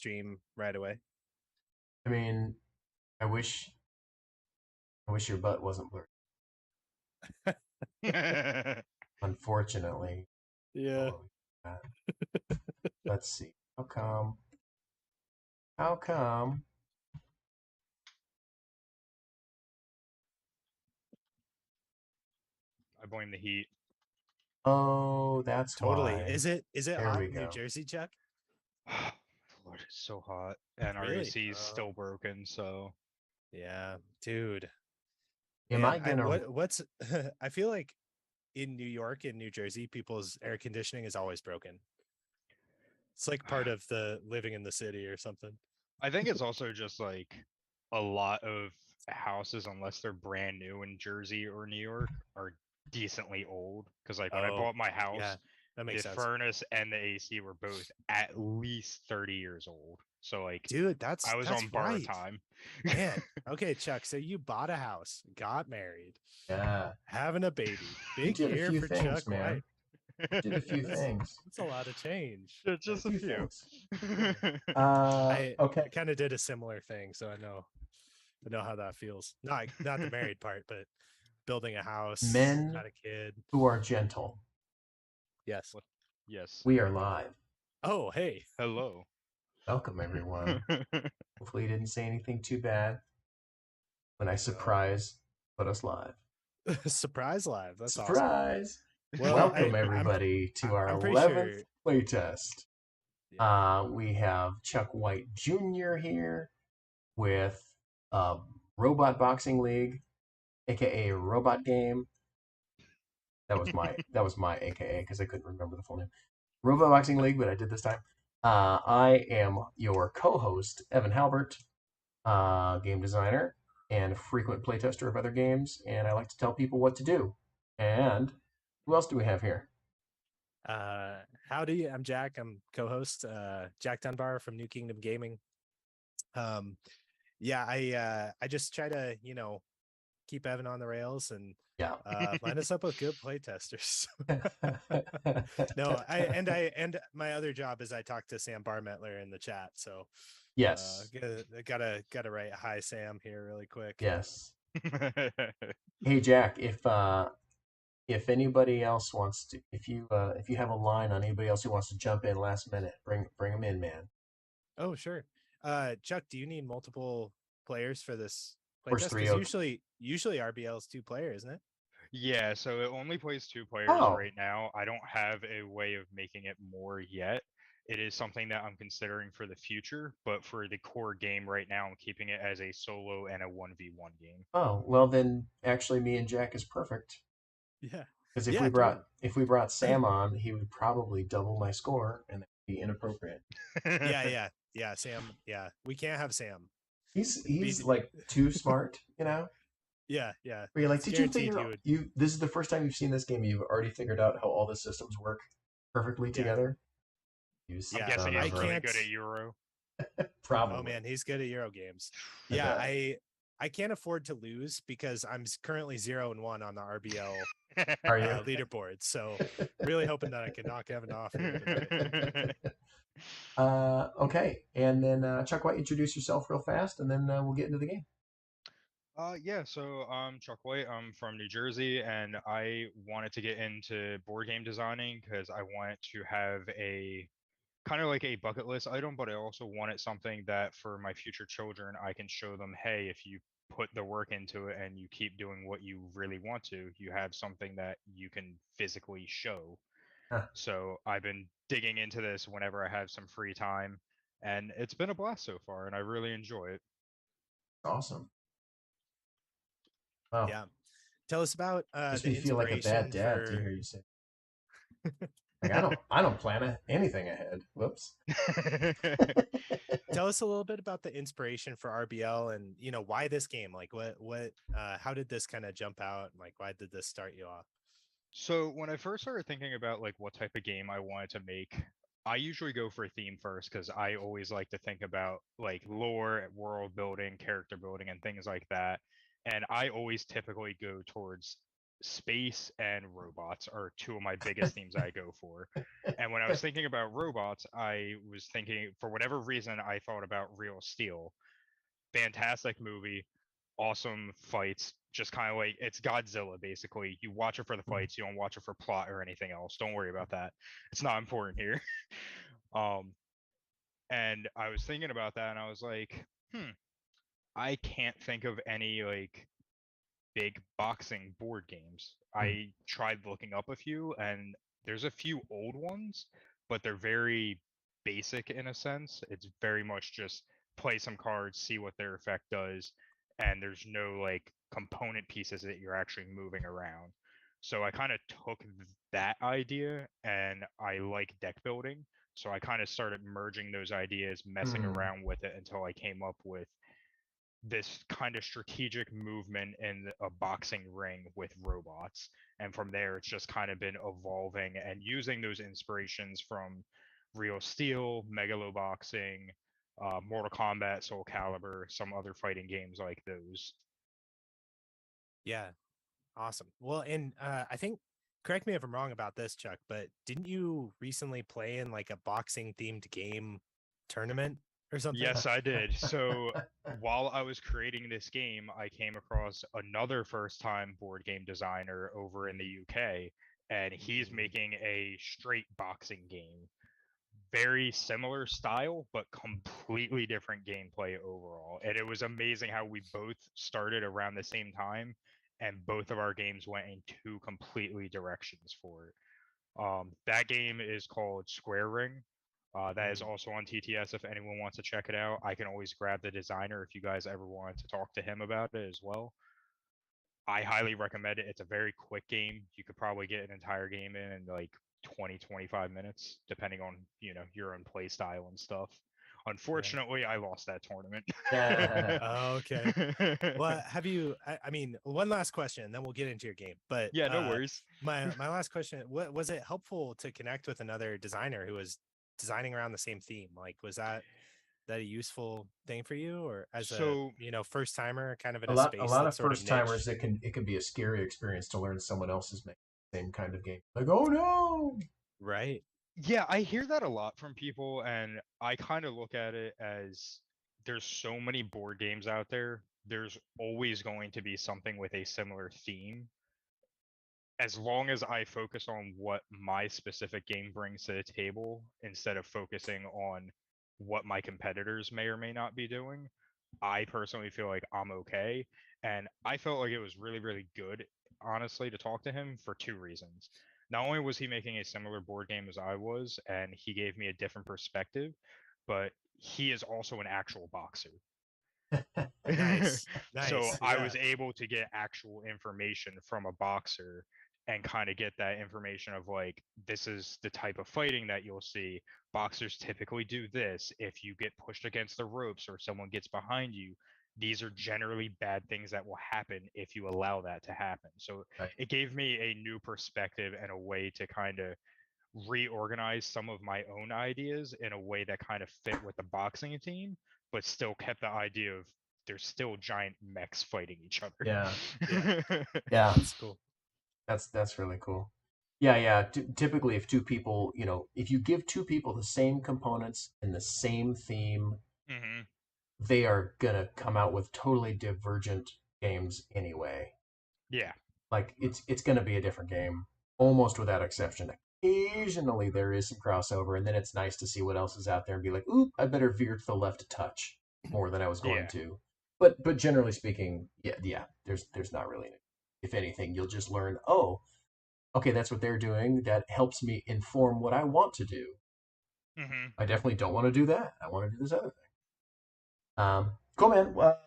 stream right away. I mean, I wish your butt wasn't blurry. Unfortunately. Yeah. Let's see. How come? How come? I blame the heat. Oh, that's Totally. why. Is it There hot we in New go. Jersey, Chuck? Lord, it's so hot. And our Really? AC is still broken, so Yeah, dude. Am I gonna? What's I feel like in New York and New Jersey, people's air conditioning is always broken. It's like part of the living in the city or something. I think it's also just like a lot of houses, unless they're brand new in Jersey or New York, are decently old. Because like when I Oh, bought my yeah, house, that the makes sense. furnace and the AC were both at least 30 years old. So like Dude, I was that's on borrowed right. time. Man, okay, Chuck. So you bought a house, got married, Yeah. having a baby. You Big did a year few for things, Chuck man. White. Did a few things. That's a lot of change. Just A a few few. things. I Okay. kind of did a similar thing, so I know how that feels. Not the married part, but building a house, Men got a kid. who are gentle. Yes. Yes. We are live. Oh, hey. Hello. Welcome, everyone. Hopefully, you didn't say anything too bad when I put us live. Surprise live. That's awesome. Surprise! Well, Welcome, everybody, to our I'm pretty 11th sure. playtest. Yeah. We have Chuck White Jr. here with Robot Boxing League, aka Robot Game. That was my AKA because I couldn't remember the full name. Robot Boxing League, but I did this time. I am your co-host, Evan Halbert, game designer and frequent playtester of other games, and I like to tell people what to do. And who else do we have here? Howdy, I'm Jack. I'm co-host, Jack Dunbar from New Kingdom Gaming. Yeah, I just try to, keep Evan on the rails and Yeah. line us up with good playtesters. No, and my other job is I talk to Sam Barmettler in the chat. So Yes. gotta write hi Sam here really quick. Yes. Hey Jack, if anybody else wants to, if you have a line on anybody else who wants to jump in last minute, bring them in, man. Oh sure. Chuck, do you need multiple players for this Where's playtest? 3 Because usually RBL is 2-player, isn't it? Yeah, so it only plays 2 players Oh. right now. I don't have a way of making it more yet. It is something that I'm considering for the future, but for the core game right now, I'm keeping it as a solo and a 1v1 game. Oh, well then actually me and Jack is perfect. Yeah. Because Yeah, if we brought Sam on, he would probably double my score and that would be inappropriate. Yeah, Sam. Yeah, we can't have Sam. He's like too smart, you know? Yeah. Where you're like, It's did you guaranteed figure this is the first time you've seen this game, you've already figured out how all the systems work perfectly together? You I'm Yeah, guessing I he's really can't. good at Euro. Probably. Oh man, he's good at Euro games. Yeah, I can't afford to lose because I'm currently 0-1 on the RBL Are you? leaderboard. So really hoping that I can knock Evan off here tonight. Okay, and then Chuck, why don't you introduce yourself real fast, and then we'll get into the game. Yeah, so I'm Chuck White. I'm from New Jersey, and I wanted to get into board game designing because I wanted to have a kind of like a bucket list item, but I also wanted something that for my future children, I can show them, hey, if you put the work into it and you keep doing what you really want to, you have something that you can physically show. Huh. So I've been digging into this whenever I have some free time, and it's been a blast so far, and I really enjoy it. Awesome. Wow. Yeah. Tell us about Makes the me feel like a bad inspiration dad to for. hear you say. Like I don't plan anything ahead. Whoops. Tell us a little bit about the inspiration for RBL and why this game. Like what how did this kind of jump out? Like why did this start you off? So when I first started thinking about like what type of game I wanted to make, I usually go for a theme first because I always like to think about like lore, world building, character building, and things like that. And I always typically go towards space and robots are two of my biggest themes I go for. And when I was thinking about robots, I was thinking, for whatever reason, I thought about Real Steel. Fantastic movie, awesome fights, just kind of like it's Godzilla basically. You watch it for the fights, you don't watch it for plot or anything else. Don't worry about that. It's not important here. um, and I was thinking about that, and I was like, I can't think of any like big boxing board games. I tried looking up a few, and there's a few old ones, but they're very basic in a sense. It's very much just play some cards, see what their effect does, and there's no like component pieces that you're actually moving around. So I kind of took that idea and I like deck building. So I kind of started merging those ideas, messing around with it until I came up with this kind of strategic movement in a boxing ring with robots. And from there, it's just kind of been evolving and using those inspirations from Real Steel, Megalo Boxing, Mortal Kombat, Soul Calibur, some other fighting games like those. Yeah, awesome. Well, and I think, correct me if I'm wrong about this, Chuck, but didn't you recently play in like a boxing themed game tournament or something? Yes, I did. So while I was creating this game, I came across another first time board game designer over in the UK, and he's making a straight boxing game. Very similar style, but completely different gameplay overall. And it was amazing how we both started around the same time, and both of our games went in two completely directions for it. That game is called Square Ring. That is also on TTS if anyone wants to check it out. I can always grab the designer if you guys ever want to talk to him about it as well. I highly recommend it. It's a very quick game. You could probably get an entire game in like 20, 25 minutes, depending on, your own play style and stuff. Unfortunately, I lost that tournament. Oh, okay. Well, have you? I mean, one last question, then we'll get into your game. But yeah, no worries. my last question: what was it helpful to connect with another designer who was designing around the same theme? Like, was that a useful thing for you, or as So a first timer, kind of in a a lot space of that's sort of first timers, niche? it can be a scary experience to learn someone else is making the same kind of game. Like, oh no. Right. yeah, I hear that a lot from people, and I kind of look at it as there's so many board games out there. There's always going to be something with a similar theme. As long as I focus on what my specific game brings to the table instead of focusing on what my competitors may or may not be doing, I personally feel like I'm okay. And I felt like it was really, really good, honestly, to talk to him for two reasons. Not only was he making a similar board game as I was, and he gave me a different perspective, but he is also an actual boxer. Nice. So Nice. I Yeah. was able to get actual information from a boxer and kind of get that information of like, this is the type of fighting that you'll see. Boxers typically do this. If you get pushed against the ropes or someone gets behind you, these are generally bad things that will happen if you allow that to happen. So Right. it gave me a new perspective and a way to kind of reorganize some of my own ideas in a way that kind of fit with the boxing team, but still kept the idea of there's still giant mechs fighting each other. Yeah. Yeah. Yeah. That's cool. That's really cool. Yeah, yeah. Typically, if two people, if you give two people the same components and the same theme, hmm they are gonna come out with totally divergent games anyway. Yeah. Like it's gonna be a different game almost without exception. Occasionally there is some crossover, and then it's nice to see what else is out there and be like, "Oop, I better veer to the left a touch more than I was going Yeah. to." But generally speaking, yeah. There's not really. If anything, you'll just learn. Oh, okay, that's what they're doing. That helps me inform what I want to do. hmm I definitely don't want to do that. I want to do this other thing. Cool, man. Well,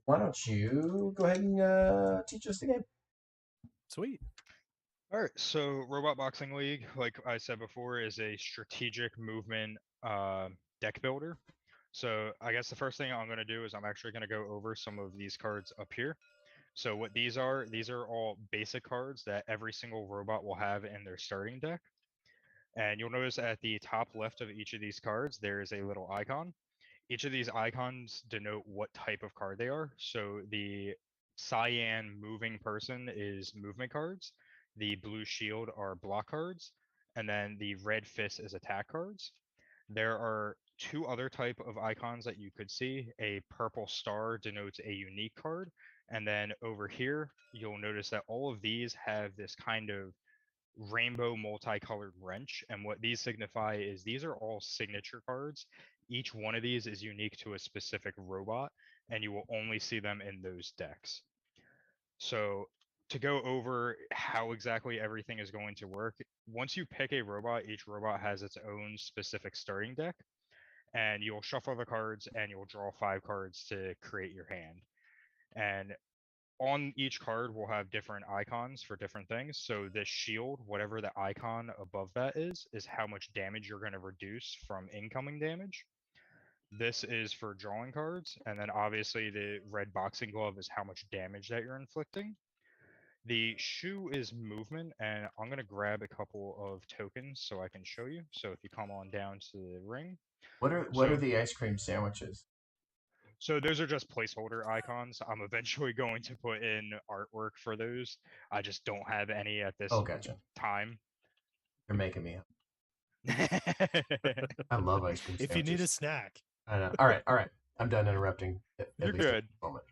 why don't you go ahead and teach us the game? Sweet. All right. So Robot Boxing League, like I said before, is a strategic movement deck builder. So I guess the first thing I'm going to do is I'm actually going to go over some of these cards up here. So what these are all basic cards that every single robot will have in their starting deck. And you'll notice at the top left of each of these cards, there is a little icon. Each of these icons denote what type of card they are. So the cyan moving person is movement cards. The blue shield are block cards, and then the red fist is attack cards. There are two other type of icons that you could see. A purple star denotes a unique card, and then over here you'll notice that all of these have this kind of rainbow multicolored wrench, and what these signify is these are all signature cards. Each one of these is unique to a specific robot, and you will only see them in those decks. So to go over how exactly everything is going to work, once you pick a robot, each robot has its own specific starting deck, and you'll shuffle the cards and you'll draw 5 cards to create your hand. And on each card will have different icons for different things. So this shield, whatever the icon above that is how much damage you're going to reduce from incoming damage. This is for drawing cards, and then obviously the red boxing glove is how much damage that you're inflicting. The shoe is movement, and I'm going to grab a couple of tokens so I can show you. So if you come on down to the ring. What are So the ice cream sandwiches? So those are just placeholder icons. I'm eventually going to put in artwork for those. I just don't have any at this Oh, gotcha. time. You're making me. I love ice cream If sandwiches. you need a snack. I know. All right. I'm done interrupting. You're least good. A moment.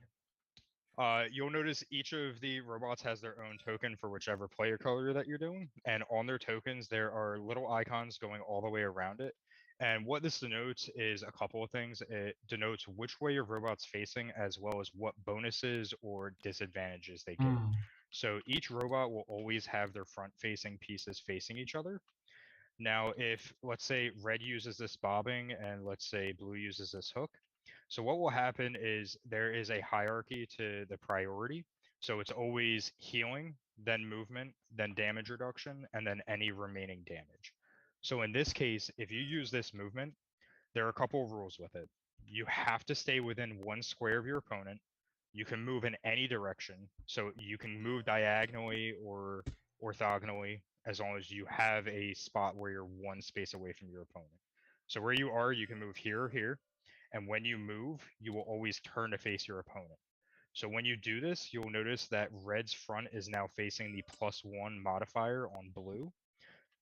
You'll notice each of the robots has their own token for whichever player color that you're doing, and on their tokens there are little icons going all the way around it. And what this denotes is a couple of things. It denotes which way your robot's facing, as well as what bonuses or disadvantages they get. So each robot will always have their front-facing pieces facing each other. Now, if, let's say, red uses this bobbing and let's say blue uses this hook, so what will happen is there is a hierarchy to the priority. So it's always healing, then movement, then damage reduction, and then any remaining damage. So in this case, if you use this movement, there are a couple of rules with it. You have to stay within 1 square of your opponent. You can move in any direction. So you can move diagonally or orthogonally as long as you have a spot where you're 1 space away from your opponent. So where you are, you can move here or here. And when you move, you will always turn to face your opponent. So when you do this, you'll notice that red's front is now facing the +1 modifier on blue.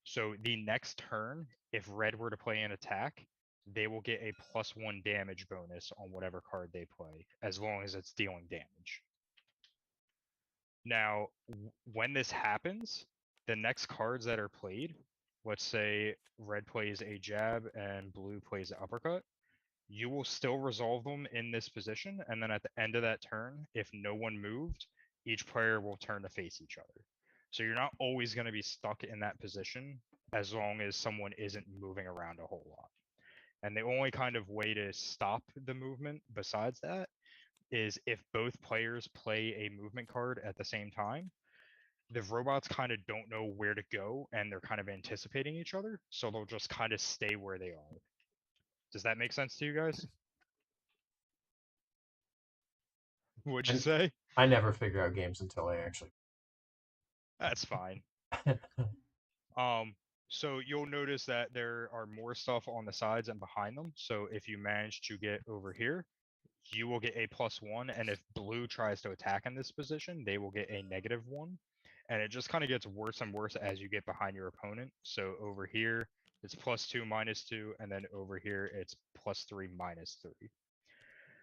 So the next turn, if red were to play an attack, they will get a +1 damage bonus on whatever card they play, as long as it's dealing damage. Now, when this happens, the next cards that are played, let's say red plays a jab and blue plays an uppercut, you will still resolve them in this position, and then at the end of that turn, if no one moved, each player will turn to face each other. So you're not always going to be stuck in that position as long as someone isn't moving around a whole lot. And the only kind of way to stop the movement besides that is if both players play a movement card at the same time, the robots kind of don't know where to go and they're kind of anticipating each other, so they'll just kind of stay where they are. Does that make sense to you guys? What'd you say? I never figure out games until I actually. That's fine. So you'll notice that there are more stuff on the sides and behind them. So if you manage to get over here, you will get a +1, and if blue tries to attack in this position, they will get a -1. And it just kind of gets worse and worse as you get behind your opponent. So over here, it's +2, -2, and then over here, it's +3, -3.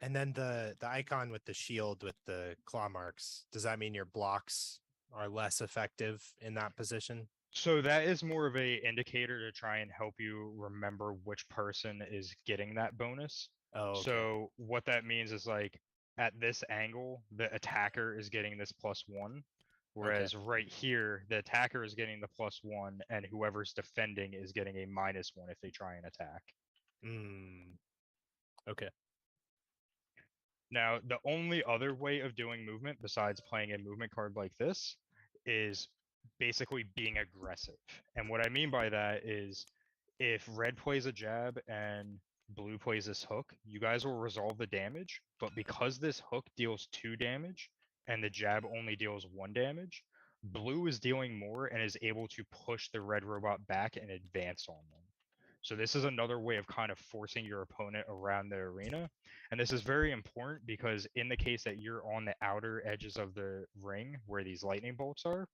And then the icon with the shield with the claw marks, does that mean your blocks are less effective in that position? So that is more of a indicator to try and help you remember which person is getting that bonus. Oh, okay. So what that means is like at this angle, the attacker is getting this +1, whereas right here, the attacker is getting the +1, and whoever's defending is getting a -1 if they try and attack. Okay. Now, the only other way of doing movement besides playing a movement card like this is basically being aggressive. And what I mean by that is if red plays a jab and blue plays this hook, you guys will resolve the damage, but because this hook deals 2 damage and the jab only deals 1 damage, blue is dealing more and is able to push the red robot back and advance on them. So this is another way of kind of forcing your opponent around the arena. And this is very important because in the case that you're on the outer edges of the ring where these lightning bolts are,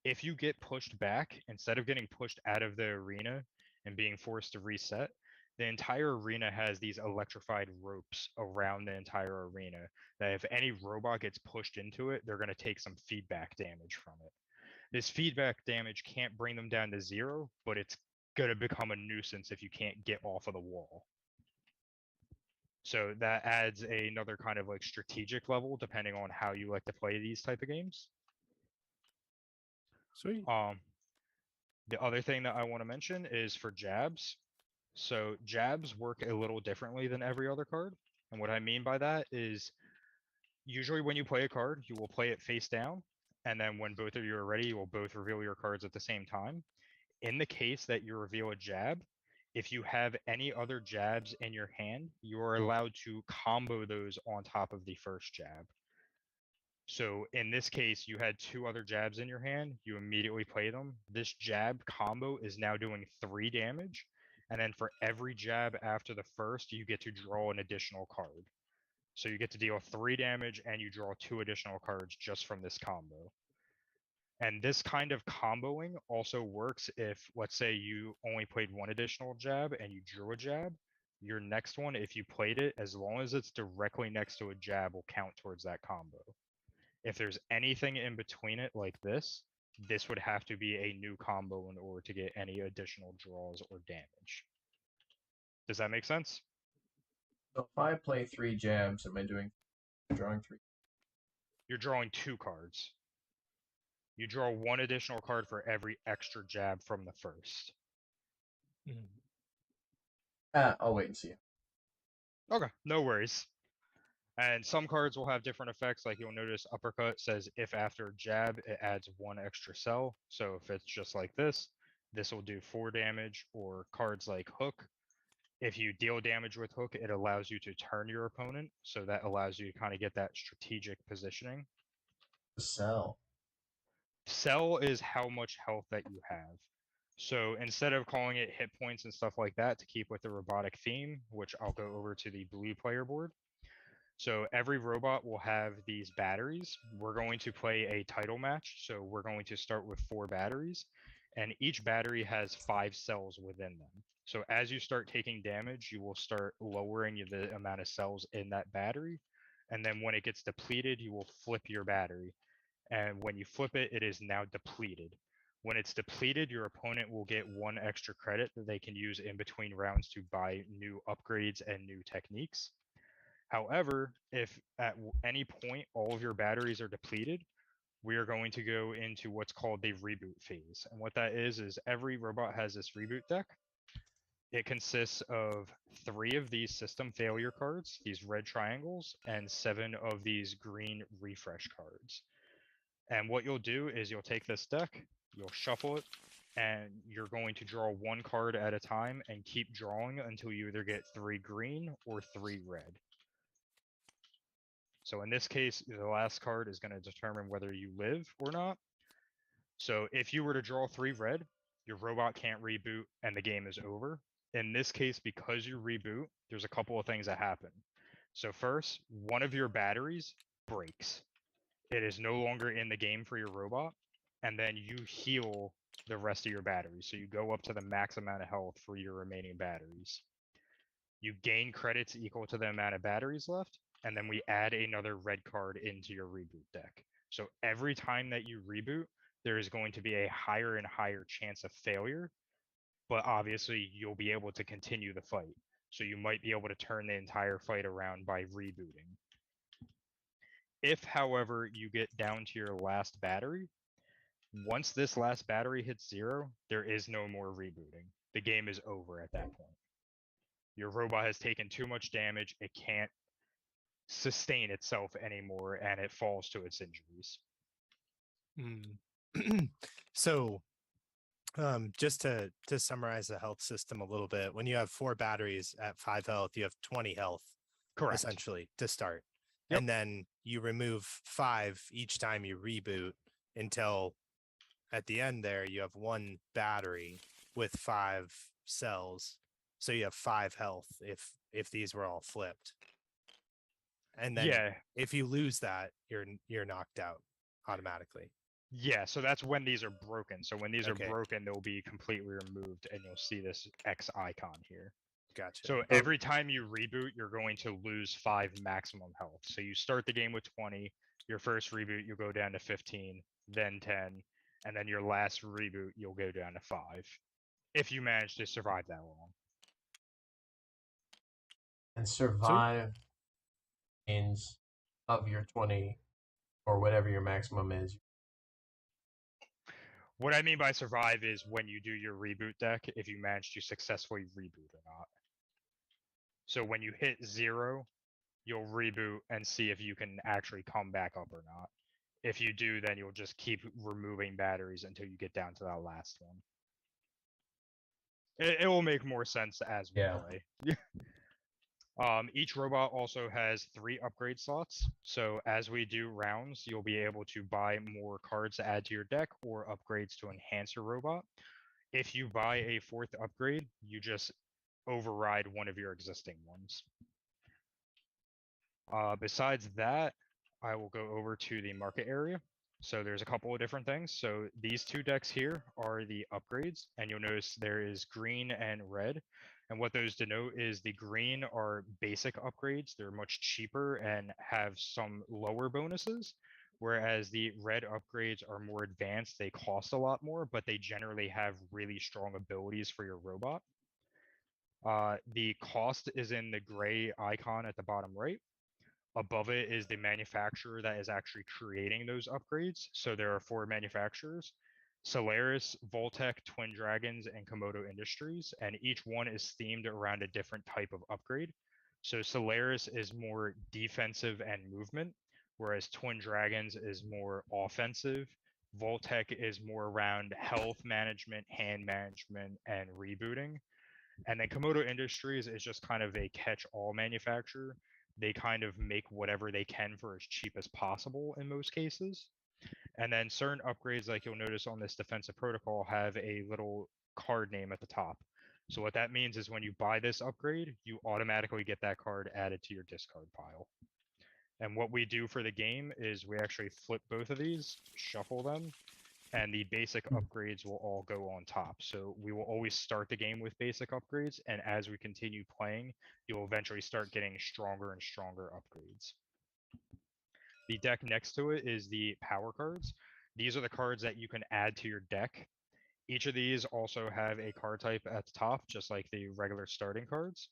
if you get pushed back, instead of getting pushed out of the arena and being forced to reset, the entire arena has these electrified ropes around the entire arena that if any robot gets pushed into it, they're going to take some feedback damage from it. This feedback damage can't bring them down to 0, but it's going to become a nuisance if you can't get off of the wall. So that adds another kind of like strategic level depending on how you like to play these type of games. Sweet. The other thing that I want to mention is for jabs. So jabs work a little differently than every other card. And what I mean by that is usually when you play a card, you will play it face down. And then when both of you are ready, you will both reveal your cards at the same time. In the case that you reveal a jab, if you have any other jabs in your hand, you are allowed to combo those on top of the first jab. So in this case, you had 2 other jabs in your hand, you immediately play them. This jab combo is now doing 3 damage. And then for every jab after the first, you get to draw an additional card. So you get to deal 3 damage and you draw 2 additional cards just from this combo. And this kind of comboing also works if, let's say, you only played 1 additional jab and you drew a jab. Your next one, if you played it, as long as it's directly next to a jab, will count towards that combo. If there's anything in between it like this would have to be a new combo in order to get any additional draws or damage. Does that make sense? So if I play 3 jabs, am I drawing 3? You're drawing 2 cards. You draw 1 additional card for every extra jab from the first. I'll wait and see. Okay, no worries. And some cards will have different effects. Like you'll notice uppercut says if after jab, it adds 1 extra cell. So if it's just like this will do 4 damage. Or cards like hook, if you deal damage with hook, it allows you to turn your opponent. So that allows you to kind of get that strategic positioning. Cell. Cell is how much health that you have. So instead of calling it hit points and stuff like that to keep with the robotic theme, which I'll go over to the blue player board. So every robot will have these batteries. We're going to play a title match. So we're going to start with 4 batteries, and each battery has 5 cells within them. So as you start taking damage, you will start lowering the amount of cells in that battery. And then when it gets depleted, you will flip your battery. And when you flip it, it is now depleted. When it's depleted, your opponent will get 1 extra credit that they can use in between rounds to buy new upgrades and new techniques. However, if at any point all of your batteries are depleted, we are going to go into what's called the reboot phase. And what that is every robot has this reboot deck. It consists of 3 of these system failure cards, these red triangles, and 7 of these green refresh cards. And what you'll do is you'll take this deck, you'll shuffle it, and you're going to draw 1 card at a time and keep drawing until you either get 3 green or 3 red. So in this case, the last card is going to determine whether you live or not. So if you were to draw 3 red, your robot can't reboot and the game is over. In this case, because you reboot, there's a couple of things that happen. So first, one of your batteries breaks. It is no longer in the game for your robot, and then you heal the rest of your batteries. So you go up to the max amount of health for your remaining batteries. You gain credits equal to the amount of batteries left, and then we add another red card into your reboot deck. So every time that you reboot, there is going to be a higher and higher chance of failure, but obviously you'll be able to continue the fight. So you might be able to turn the entire fight around by rebooting. If, however, you get down to your last battery, once this last battery hits 0, there is no more rebooting. The game is over at that point. Your robot has taken too much damage, it can't sustain itself anymore, and it falls to its injuries. So just to summarize the health system a little bit, when you have 4 batteries at 5 health, you have 20 health. Correct. Essentially to start. Yep. And then you remove 5 each time you reboot until at the end there you have 1 battery with 5 cells, so you have 5 health if these were all flipped. And then Yeah, if you lose that, you're knocked out automatically. yeah. So that's when these are broken. So when these Okay. are broken, they'll be completely removed, and you'll see this X icon here. Gotcha. So every time you reboot, you're going to lose 5 maximum health. So you start the game with 20. Your first reboot, you'll go down to 15, then 10, and then your last reboot, you'll go down to 5. If you manage to survive that long. And survive means of your 20 or whatever your maximum is. What I mean by survive is when you do your reboot deck, if you manage to successfully reboot or not. So when you hit 0, you'll reboot and see if you can actually come back up or not. If you do, then you'll just keep removing batteries until you get down to that last one. It will make more sense as we play. Each robot also has 3 upgrade slots. So as we do rounds, you'll be able to buy more cards to add to your deck or upgrades to enhance your robot. If you buy a 4th upgrade, you just override one of your existing ones. Besides that, I will go over to the market area. So there's a couple of different things. So these 2 decks here are the upgrades, and you'll notice there is green and red. And what those denote is the green are basic upgrades. They're much cheaper and have some lower bonuses, whereas the red upgrades are more advanced. They cost a lot more, but they generally have really strong abilities for your robot. The cost is in the gray icon at the bottom right. Above it is the manufacturer that is actually creating those upgrades. So there are 4 manufacturers: Solaris, Voltec, Twin Dragons, and Komodo Industries, and each one is themed around a different type of upgrade. So Solaris is more defensive and movement, whereas Twin Dragons is more offensive. Voltec is more around health management, hand management, and rebooting. And then Komodo Industries is just kind of a catch-all manufacturer. They kind of make whatever they can for as cheap as possible in most cases. And then certain upgrades, like you'll notice on this defensive protocol, have a little card name at the top. So what that means is when you buy this upgrade, you automatically get that card added to your discard pile. And what we do for the game is we actually flip both of these, shuffle them, and the basic upgrades will all go on top. So we will always start the game with basic upgrades, and as we continue playing, you'll eventually start getting stronger and stronger upgrades. The deck next to it is the power cards. These are the cards that you can add to your deck. Each of these also have a card type at the top, just like the regular starting cards.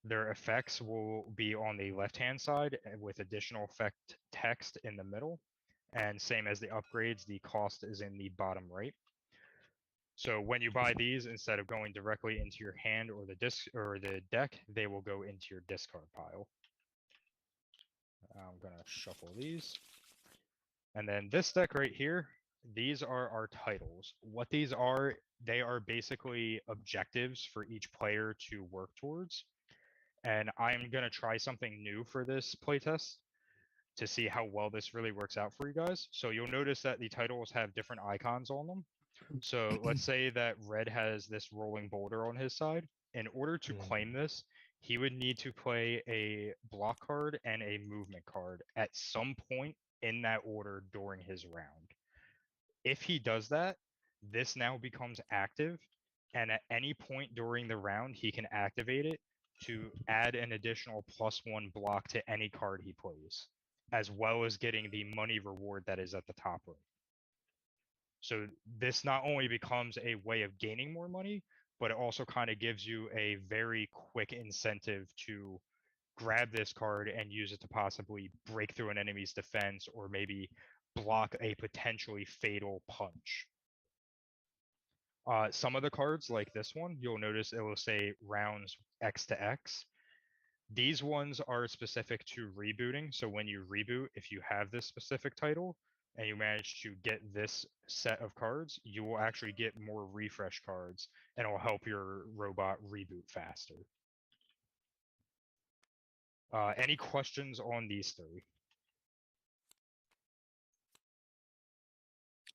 Their effects will be on the left-hand side with additional effect text in the middle. And same as the upgrades, the cost is in the bottom right. So when you buy these, instead of going directly into your hand or the deck, they will go into your discard pile. I'm gonna shuffle these. And then this deck right here, these are our titles. What these are, they are basically objectives for each player to work towards. And I'm gonna try something new for this playtest to see how well this really works out for you guys. So you'll notice that the titles have different icons on them. So let's say that Red has this rolling boulder on his side. In order to claim this, he would need to play a block card and a movement card at some point in that order during his round. If he does that, this now becomes active, and at any point during the round, he can activate it to add an additional +1 block to any card he plays, as well as getting the money reward that is at the top right. So this not only becomes a way of gaining more money, but it also kind of gives you a very quick incentive to grab this card and use it to possibly break through an enemy's defense or maybe block a potentially fatal punch. Some of the cards, like this one, you'll notice it will say rounds X to X. These ones are specific to rebooting. So when you reboot, if you have this specific title and you manage to get this set of cards, you will actually get more refresh cards and it will help your robot reboot faster. Any questions on these 3?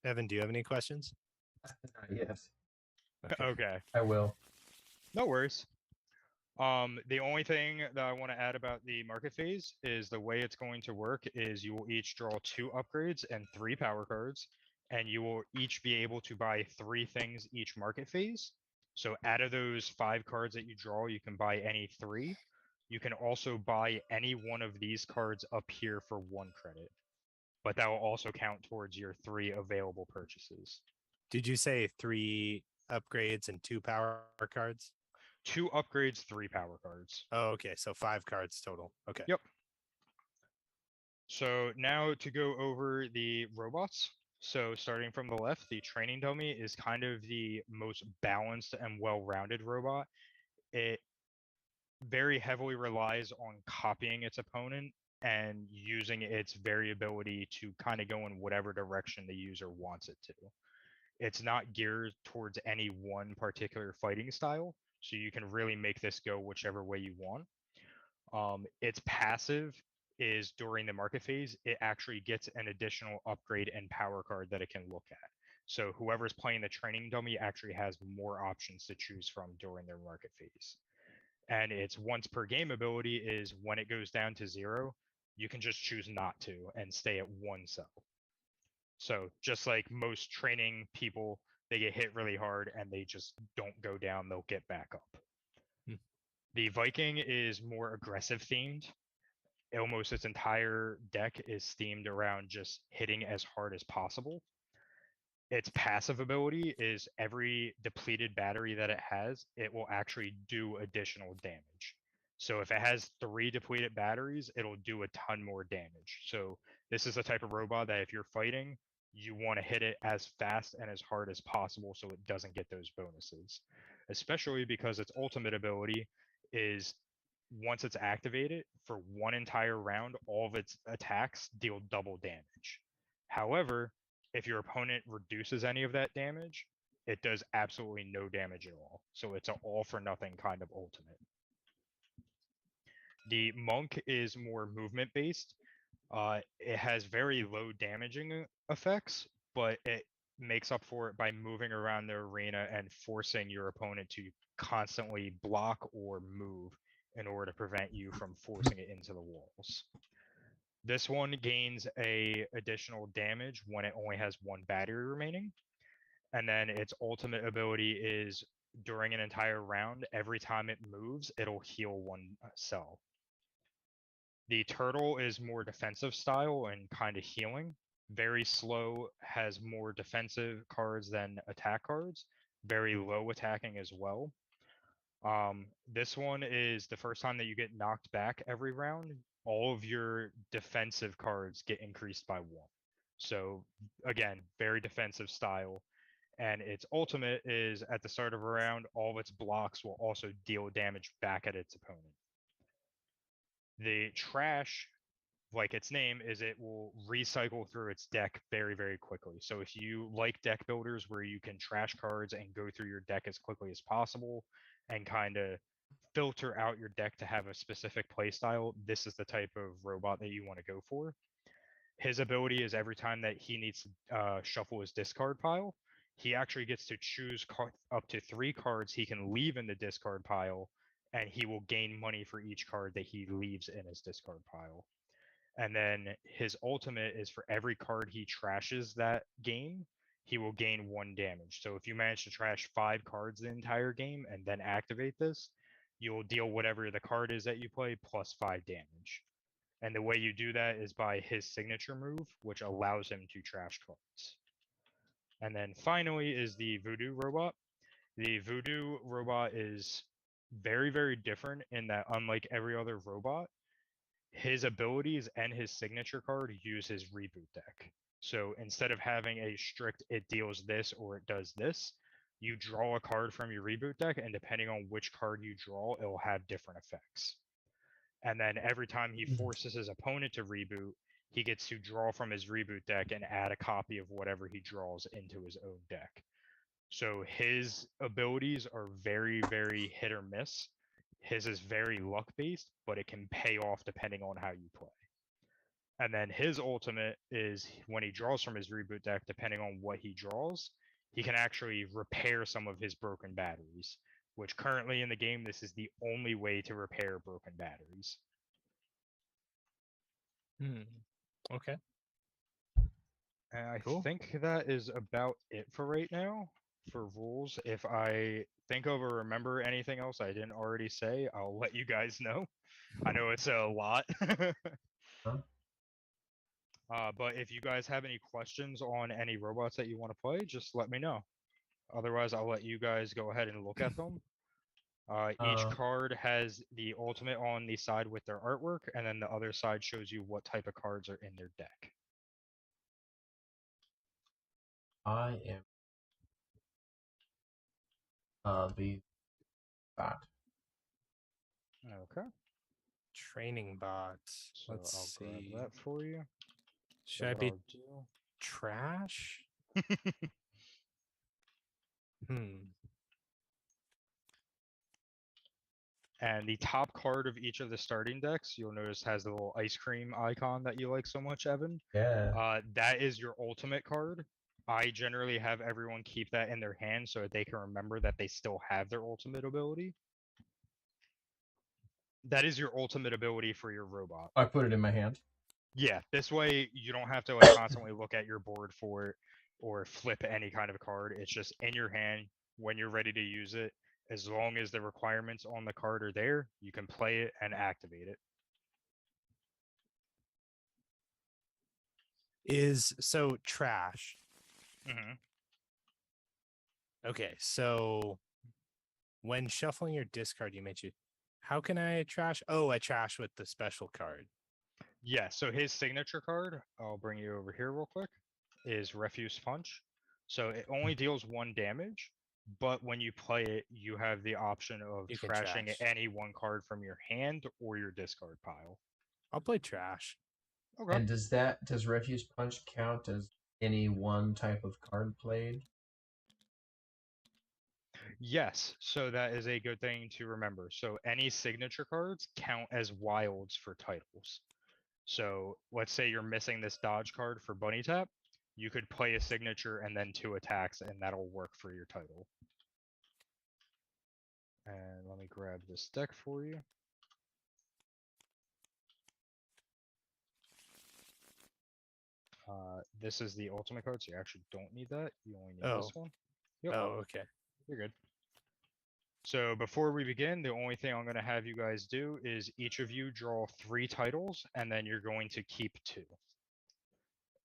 Evan, do you have any questions? Yes. Okay. I will. No worries. The only thing that I want to add about the market phase is the way it's going to work is you will each draw 2 upgrades and 3 power cards, and you will each be able to buy 3 things each market phase. So out of those 5 cards that you draw, you can buy any 3. You can also buy any one of these cards up here for 1 credit, but that will also count towards your 3 available purchases. Did you say 3 upgrades and 2 power cards? 2 upgrades, 3 power cards. Oh, okay. So 5 cards total. Okay. Yep. So now to go over the robots. So starting from the left, the training dummy is kind of the most balanced and well-rounded robot. It very heavily relies on copying its opponent and using its variability to kind of go in whatever direction the user wants it to. It's not geared towards any one particular fighting style, so you can really make this go whichever way you want. Its passive is during the market phase, it actually gets an additional upgrade and power card that it can look at. So whoever's playing the training dummy actually has more options to choose from during their market phase. And its once per game ability is when it goes down to 0, you can just choose not to and stay at 1 cell. So just like most training people, they get hit really hard and they just don't go down, they'll get back up. The Viking is more aggressive themed. Almost its entire deck is themed around just hitting as hard as possible. Its passive ability is every depleted battery that it has, it will actually do additional damage. So if it has 3 depleted batteries, it'll do a ton more damage. So this is the type of robot that if you're fighting, you want to hit it as fast and as hard as possible so it doesn't get those bonuses. Especially because its ultimate ability is once it's activated, for 1 entire round, all of its attacks deal double damage. However, if your opponent reduces any of that damage, it does absolutely no damage at all. So it's an all for nothing kind of ultimate. The monk is more movement based. It has very low damaging effects, but it makes up for it by moving around the arena and forcing your opponent to constantly block or move in order to prevent you from forcing it into the walls. This one gains a additional damage when it only has 1 battery remaining. And then its ultimate ability is during an entire round, every time it moves, it'll heal 1 cell. The turtle is more defensive style and kind of healing. Very slow, has more defensive cards than attack cards. Very low attacking as well. This one is the first time that you get knocked back every round, all of your defensive cards get increased by 1. So again, very defensive style. And its ultimate is at the start of a round, all of its blocks will also deal damage back at its opponent. The trash, like its name, is it will recycle through its deck very, very quickly. So if you like deck builders where you can trash cards and go through your deck as quickly as possible and kind of filter out your deck to have a specific playstyle, this is the type of robot that you want to go for. His ability is every time that he needs to shuffle his discard pile, he actually gets to choose up to 3 cards he can leave in the discard pile, and he will gain money for each card that he leaves in his discard pile. And then his ultimate is for every card he trashes that game, he will gain 1 damage. So if you manage to trash 5 cards the entire game and then activate this, you'll deal whatever the card is that you play plus 5 damage. And the way you do that is by his signature move, which allows him to trash cards. And then finally is the Voodoo robot. The Voodoo robot is very, very different in that, unlike every other robot, his abilities and his signature card use his Reboot deck. So instead of having a strict it deals this or it does this, you draw a card from your Reboot deck, and depending on which card you draw, it will have different effects. And then every time he forces his opponent to reboot, he gets to draw from his Reboot deck and add a copy of whatever he draws into his own deck. So his abilities are very, very hit or miss. His is very luck based, but it can pay off depending on how you play. And then his ultimate is when he draws from his Reboot deck, depending on what he draws, he can actually repair some of his broken batteries. which currently in the game, this is the only way to repair broken batteries. Okay. And I Cool. think that is about it for right now for rules. If I think of or remember anything else I didn't already say, I'll let you guys know. I know it's a lot. Huh? But if you guys have any questions on any robots that you want to play, just let me know. Otherwise, I'll let you guys go ahead and look at them. Each card has the ultimate on the side with their artwork, and then the other side shows you what type of cards are in their deck. I am the bot. Okay, Training bot. so Let's I'll grab see. that for you. Should So I what be I'll do- trash? And the top card of each of the starting decks, you'll notice has the little ice cream icon that you like so much, Evan. Yeah. That is your ultimate card. I generally have everyone keep that in their hand so that they can remember that they still have their ultimate ability. That is your ultimate ability for your robot. I put it in my hand. Yeah, this way you don't have to like constantly look at your board for it or flip any kind of card. It's just in your hand when you're ready to use it. As long as the requirements on the card are there, you can play it and activate it. Is so trash. Mm-hmm. Okay, so when shuffling your discard, you mentioned how can I trash? Oh, I trash with the special card. Yeah, so his signature card, I'll bring you over here real quick, is Refuse Punch. So it only deals 1 damage, but when you play it, you have the option of You can trashing trash. any 1 card from your hand or your discard pile. I'll play trash. Okay. And does Refuse Punch count as any one type of card played? Yes, so that is a good thing to remember. So any signature cards count as wilds for titles. So let's say you're missing this dodge card for Bunny Tap, you could play a signature and then 2 attacks, and that'll work for your title. And let me grab this deck for you. This is the ultimate card, so you actually don't need that. You only need this one. Yep. Oh, okay. You're good. So before we begin, the only thing I'm going to have you guys do is each of you draw 3 titles, and then you're going to keep 2.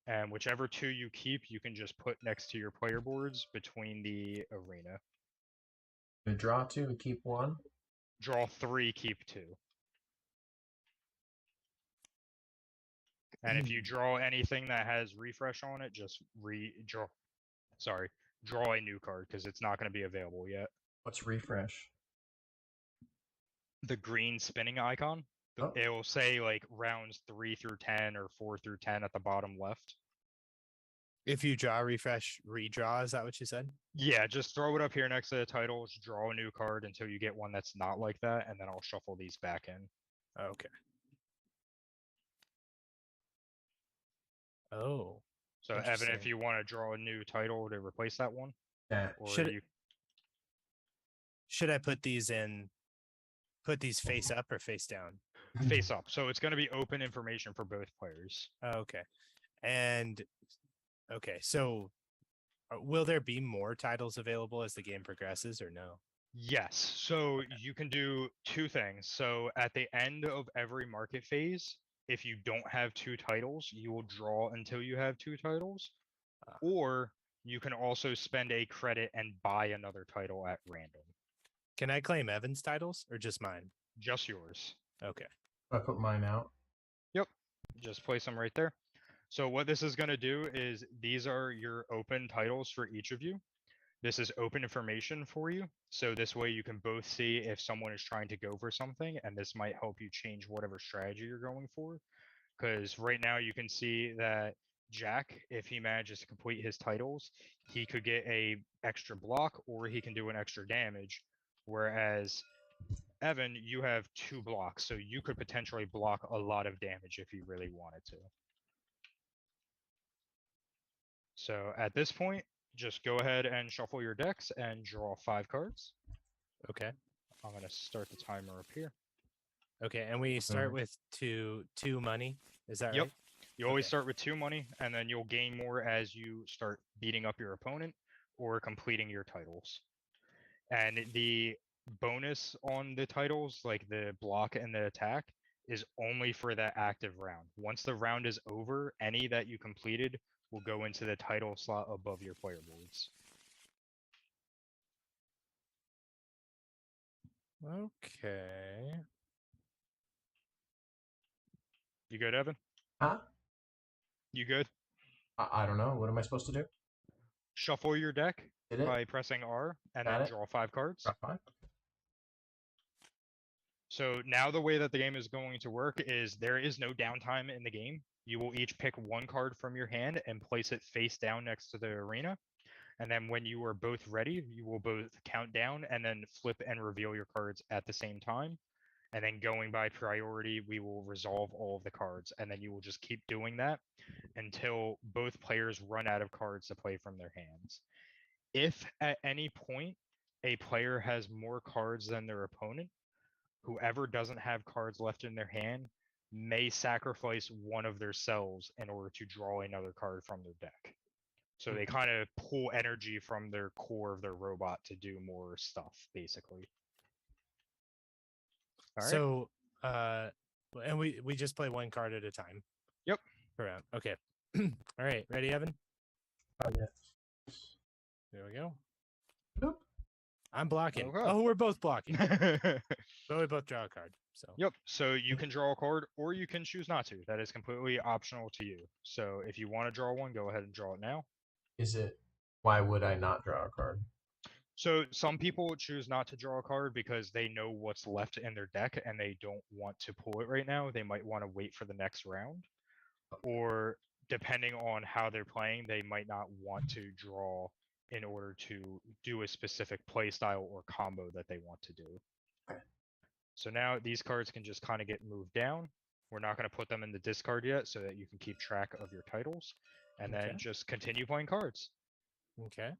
And whichever 2 you keep, you can just put next to your player boards between the arena. To draw 2, keep 1. Draw 3, keep 2. And if you draw anything that has refresh on it, just draw a new card because it's not going to be available yet. What's refresh? The green spinning icon. Oh. It will say like rounds 3 through 10 or 4 through 10 at the bottom left. If you draw refresh, redraw, is that what you said? Yeah, just throw it up here next to the titles, draw a new card until you get one that's not like that, and then I'll shuffle these back in. Okay. Oh. So Evan, if you want to draw a new title to replace that one, Yeah. or should I put these face up or face down? Face up. So it's going to be open information for both players. Okay. And okay, so will there be more titles available as the game progresses or no? Yes. So you can do 2 things. So at the end of every market phase, if you don't have 2 titles, you will draw until you have 2 titles. Or you can also spend a credit and buy another title at random. Can I claim Evan's titles or just mine? Just yours. Okay. I put mine out. Yep. Just place them right there. So what this is going to do is these are your open titles for each of you. This is open information for you. So this way you can both see if someone is trying to go for something, and this might help you change whatever strategy you're going for. Because right now you can see that Jack, if he manages to complete his titles, he could get a extra block or he can do an extra damage. Whereas Evan, you have 2 blocks, so you could potentially block a lot of damage if you really wanted to. So at this point, just go ahead and shuffle your decks and draw 5 cards. Okay. I'm gonna start the timer up here. Okay, and we start Mhm. with two money. Is that Yep. right? You always Okay. start with 2 money, and then you'll gain more as you start beating up your opponent or completing your titles. And the bonus on the titles, like the block and the attack, is only for that active round. Once the round is over, any that you completed will go into the title slot above your player boards. Okay. You good, Evan? Huh? You good? I don't know. What am I supposed to do? Shuffle your deck Did it? by pressing R, and Got then it. draw 5 cards. Drop 5. So now the way that the game is going to work is there is no downtime in the game. You will each pick 1 card from your hand and place it face down next to the arena. And then when you are both ready, you will both count down and then flip and reveal your cards at the same time. And then going by priority, we will resolve all of the cards. And then you will just keep doing that until both players run out of cards to play from their hands. If at any point a player has more cards than their opponent, whoever doesn't have cards left in their hand may sacrifice one of their cells in order to draw another card from their deck. So they kind of pull energy from their core of their robot to do more stuff, basically. All right. So, and we just play 1 card at a time. Yep. Per round. Okay. All right. Ready, Evan? Oh, yes. There we go. Boop. I'm blocking. Okay. Oh, we're both blocking. Yep. But we both draw a card. So. So you can draw a card or you can choose not to. That is completely optional to you. So if you want to draw one, go ahead and draw it now. Is it? Why would I not draw a card? So some people choose not to draw a card because they know what's left in their deck and they don't want to pull it right now. They might want to wait for the next round. Or depending on how they're playing, they might not want to draw in order to do a specific play style or combo that they want to do. Okay. So now these cards can just kind of get moved down. We're not going to put them in the discard yet so that you can keep track of your titles. And then Okay. just continue playing cards. Okay.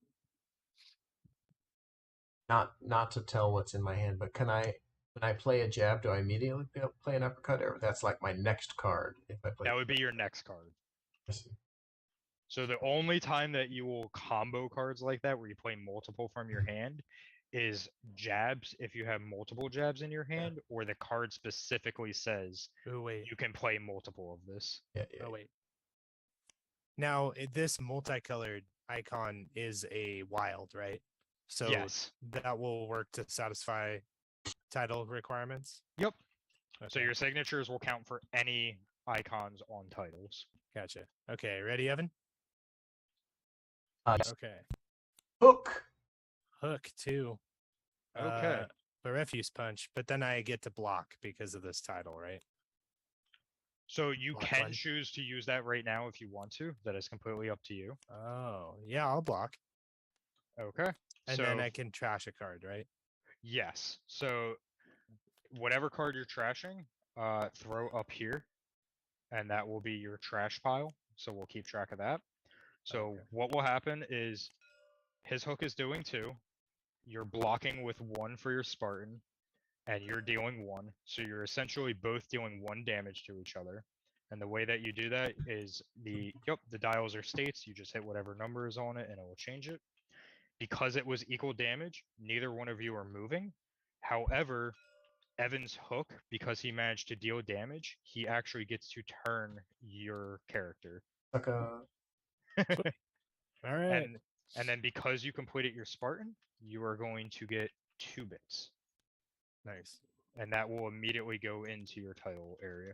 Not to tell what's in my hand, but can I when I play a jab, do I immediately play an uppercut, or that's like my next card if I play? That would be your next card. I see. So the only time that you will combo cards like that, where you play multiple from your hand, is jabs if you have multiple jabs in your hand, or the card specifically says Oh, wait. you can play multiple of this. Yeah. Oh, wait. Now, this multicolored icon is a wild, right? So Yes. that will work to satisfy title requirements. Yep. Okay. So your signatures will count for any icons on titles. Gotcha. Okay, ready, Evan? Yes. Okay. Hook. Hook too. Okay. The refuse punch, but then I get to block because of this title, right? So you Block can 1. choose to use that right now if you want to. That is completely up to you. Oh, yeah, I'll block. Okay. And so then I can trash a card, right? yes. So whatever card you're trashing, throw up here, and that will be your trash pile. So we'll keep track of that. So Okay. what will happen is his hook is doing 2. You're blocking with 1 for your Spartan, and you're dealing 1. So you're essentially both dealing 1 damage to each other. And the way that you do that is the dials are states. You just hit whatever number is on it, and it will change it. Because it was equal damage, neither one of you are moving. However, Evan's hook, because he managed to deal damage, he actually gets to turn your character. Like All right. And then because you completed your Spartan, you are going to get 2 bits. Nice. And that will immediately go into your title area.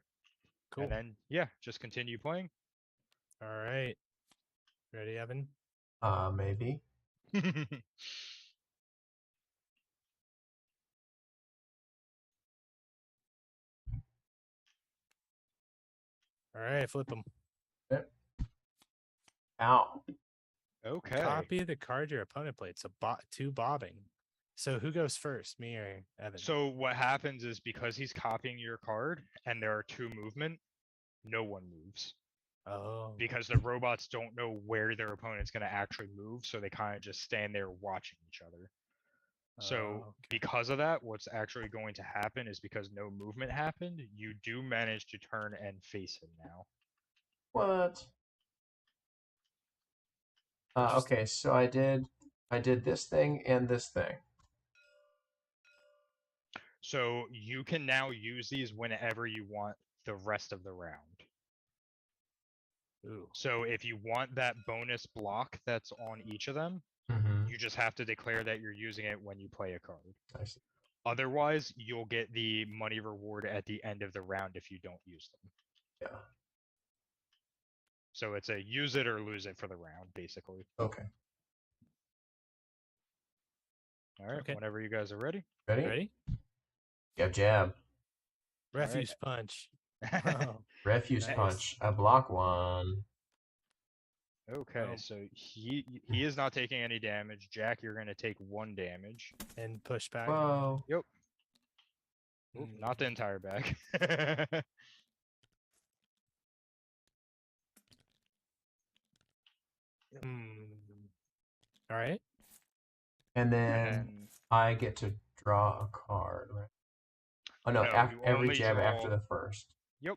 Cool. And then, yeah, just continue playing. All right. Ready, Evan? Maybe. All right, flip them. Yep. Ow. Okay. Copy the card your opponent played. So 2 bobbing. So who goes first, me or Evan? So what happens is because he's copying your card and there are 2 movement, no one moves. Oh. Because the robots don't know where their opponent's going to actually move, so they kind of just stand there watching each other. So okay. because of that, what's actually going to happen is because no movement happened, you do manage to turn and face him now. What? Interesting. Okay, so I did this thing and this thing. So you can now use these whenever you want the rest of the round. Ooh. So if you want that bonus block that's on each of them, Mm-hmm. you just have to declare that you're using it when you play a card. I see. Otherwise, you'll get the money reward at the end of the round if you don't use them. Yeah. So it's a use it or lose it for the round, basically. Okay. All right, Okay. whenever you guys are ready. Ready? Ready? Jab, jab. Refuse punch. Oh, Refuse Nice. punch. I block one. Okay, Oh. so he is not taking any damage. Jack, you're going to take 1 damage. and push back. Whoa. Yep. Mm. Not the entire bag. All right. And then And I get to draw a card, right? Oh no, No, you every only jab after draw- the first. Yep.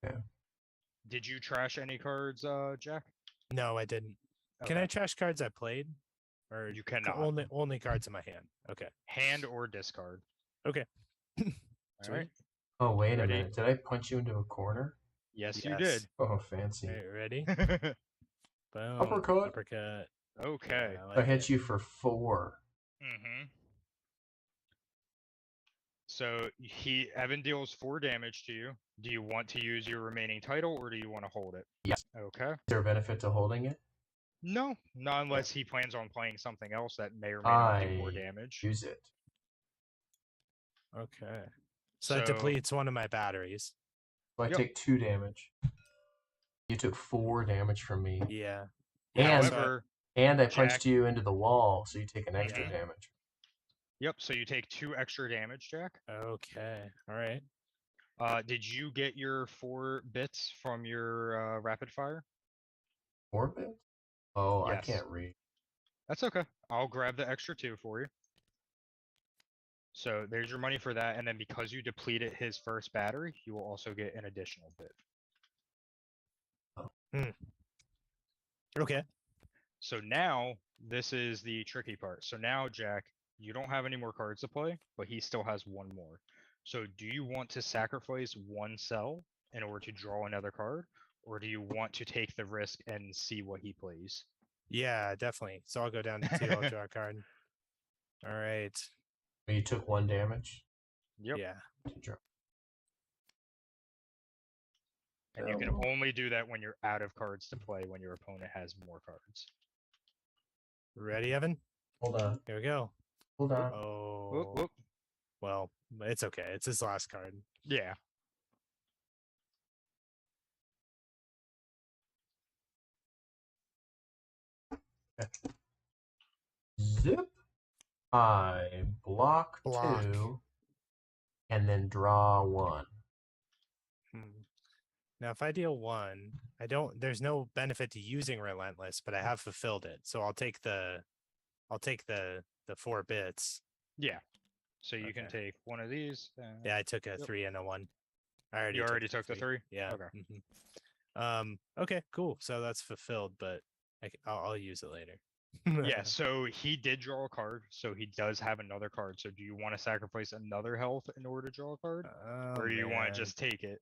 Okay. Did you trash any cards, Jack? No, I didn't. Can I trash cards I played? Or You cannot. only cards in my hand. Okay. Hand or discard. Okay. All Sweet. right. Oh wait Ready? a minute. Did I punch you into a corner? Yes, you Yes. did. Oh, fancy. All right, ready? Boom. Uppercut. Uppercut. Okay. I I like hit it. you for 4. Mm-hmm. So Evan deals 4 damage to you. Do you want to use your remaining title or do you want to hold it? Yes. Okay. Is there a benefit to holding it? No, not unless he plans on playing something else that may or may not do more I damage. use it. Okay. So it depletes one of my batteries. So I Yep. take 2 damage. You took 4 damage from me. Yeah. And However, and I Jack- punched you into the wall, so you take an extra Mhm. damage. Yep, so you take 2 extra damage, Jack. Okay. All right. Did you get your 4 bits from your rapid fire? 4 bits? Oh, I Yes. can't read. That's okay. I'll grab the extra 2 for you. So there's your money for that, and then because you depleted his first battery, you will also get an additional bit. Okay. So now, this is the tricky part. So now, Jack, you don't have any more cards to play, but he still has 1 more. So do you want to sacrifice 1 cell in order to draw another card? Or do you want to take the risk and see what he plays? Yeah, definitely. So I'll go down to 2. I'll draw a card. All right. You took 1 damage Yep. Yeah. to draw. And you can only do that when you're out of cards to play when your opponent has more cards. Ready, Evan? Hold on. Here we go. Hold on. Oh. Whoop, whoop. Well, it's okay. It's his last card. Yeah. Zip. I block Block. 2 and then draw 1. Now, if I deal 1, there's no benefit to using Relentless, but I have fulfilled it. So I'll take the 4 bits. Yeah. So you can Okay. take one of these. Yeah, I took a Yep. 3 and a 1. You already took the 3? Yeah. Okay. Okay, cool. So that's fulfilled, but I'll use it later. Yeah, so he did draw a card, so he does have another card. So do you want to sacrifice another health in order to draw a card? Oh, Or do you want man. to just take it?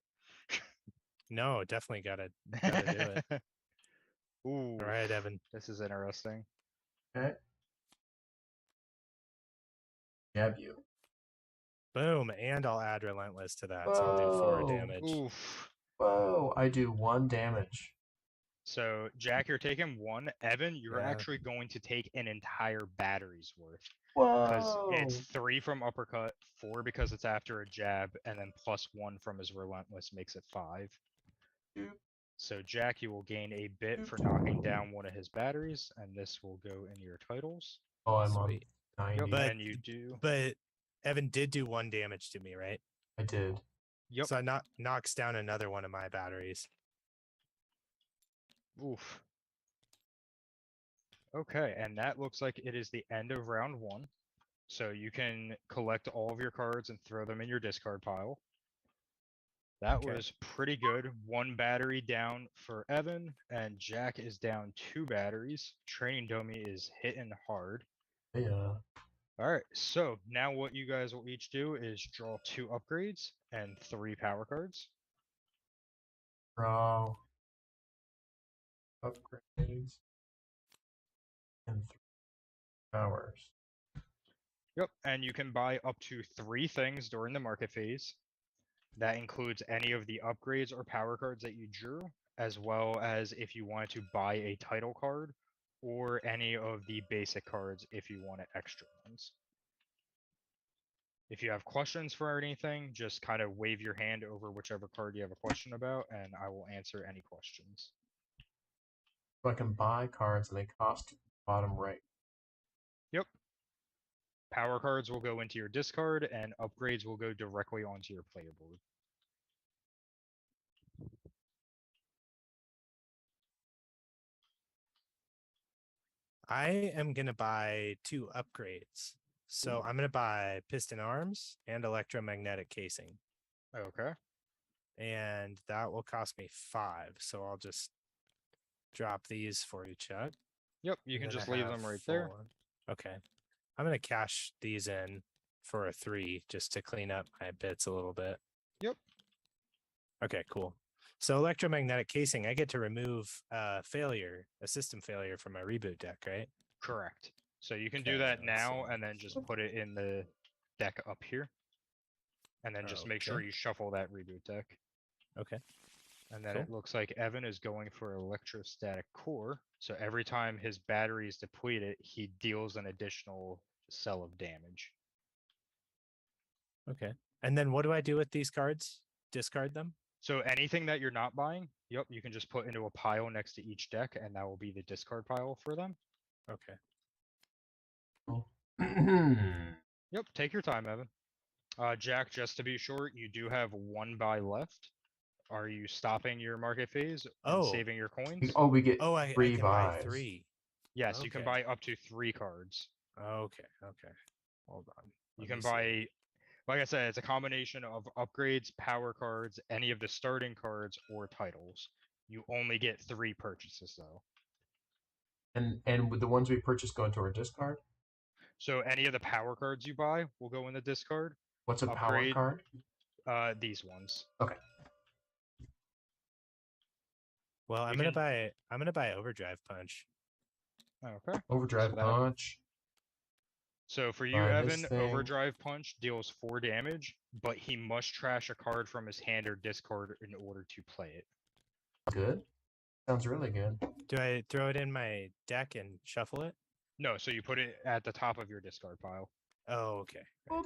No, definitely gotta do it. Ooh, All right, Evan. this is interesting. Okay. Jab you. Boom, and I'll add Relentless to that, so I'll do 4 Whoa. damage. Oof. Whoa, I do 1 damage. So Jack, you're taking 1. Evan, you're Yeah. actually going to take an entire battery's worth. Because Whoa. it's 3 from uppercut, 4 because it's after a jab, and then plus 1 from his relentless makes it 5. Doop. So Jack, you will gain a bit for knocking down one of his batteries, and this will go in your titles. Oh, I'm Sweet. on 90. Yep, But- and you do. But Evan did do 1 damage to me, right? I did. Yep. So I knocks down another one of my batteries. Oof. Okay, and that looks like it is the end of round 1. So you can collect all of your cards and throw them in your discard pile. That Okay. was pretty good. 1 battery down for Evan, and Jack is down 2 batteries. Training Dummy is hitting hard. Yeah. All right, so now what you guys will each do is draw 2 upgrades and 3 power cards. Draw. Upgrades. And 3 powers. Yep, and you can buy up to 3 things during the market phase. That includes any of the upgrades or power cards that you drew, as well as if you wanted to buy a title card or any of the basic cards if you wanted extra ones. If you have questions for anything, just kind of wave your hand over whichever card you have a question about, and I will answer any questions. So I can buy cards and they cost bottom right. Yep. Power cards will go into your discard, and upgrades will go directly onto your player board. I am gonna buy 2 upgrades. So I'm gonna buy piston arms and electromagnetic casing, Okay. and that will cost me 5. So I'll just drop these for you, Chuck. Yep, you And can then just I leave have them right there. 4. Okay. I'm gonna cash these in for a 3 just to clean up my bits a little bit. Yep. Okay, cool. So electromagnetic casing, I get to remove failure, a system failure from my reboot deck, right? Correct. So you can do Okay, that let's now see. and then just put it in the deck up here. And then just make sure Okay. you shuffle that reboot deck. Okay. And then Cool. it looks like Evan is going for electrostatic core. So every time his battery is depleted, he deals an additional cell of damage. Okay. And then what do I do with these cards? Discard them? So anything that you're not buying, yep, you can just put into a pile next to each deck, and that will be the discard pile for them. Okay. Cool. Yep, take your time, Evan. Jack, just to be short, you do have 1 buy left. Are you stopping your market phase and Oh. saving your coins? Oh, we get Oh, I 3 can buy buys. 3. Yes, you can Okay. buy up to 3 cards. Okay. Okay. Hold on. You Let can me buy, see. like I said, it's a combination of upgrades, power cards, any of the starting cards, or titles. You only get 3 purchases though. And with the ones we purchased go into our discard? So any of the power cards you buy will go in the discard. What's a power Upgrade- card? These ones. Okay. Well, I'm You gonna buy Overdrive Punch. Okay. Overdrive So that- punch. So for you, Buy this Evan, thing. Overdrive Punch deals 4 damage, but he must trash a card from his hand or discard in order to play it. Good. Sounds really good. Do I throw it in my deck and shuffle it? No, so you put it at the top of your discard pile. Oh, okay. Right.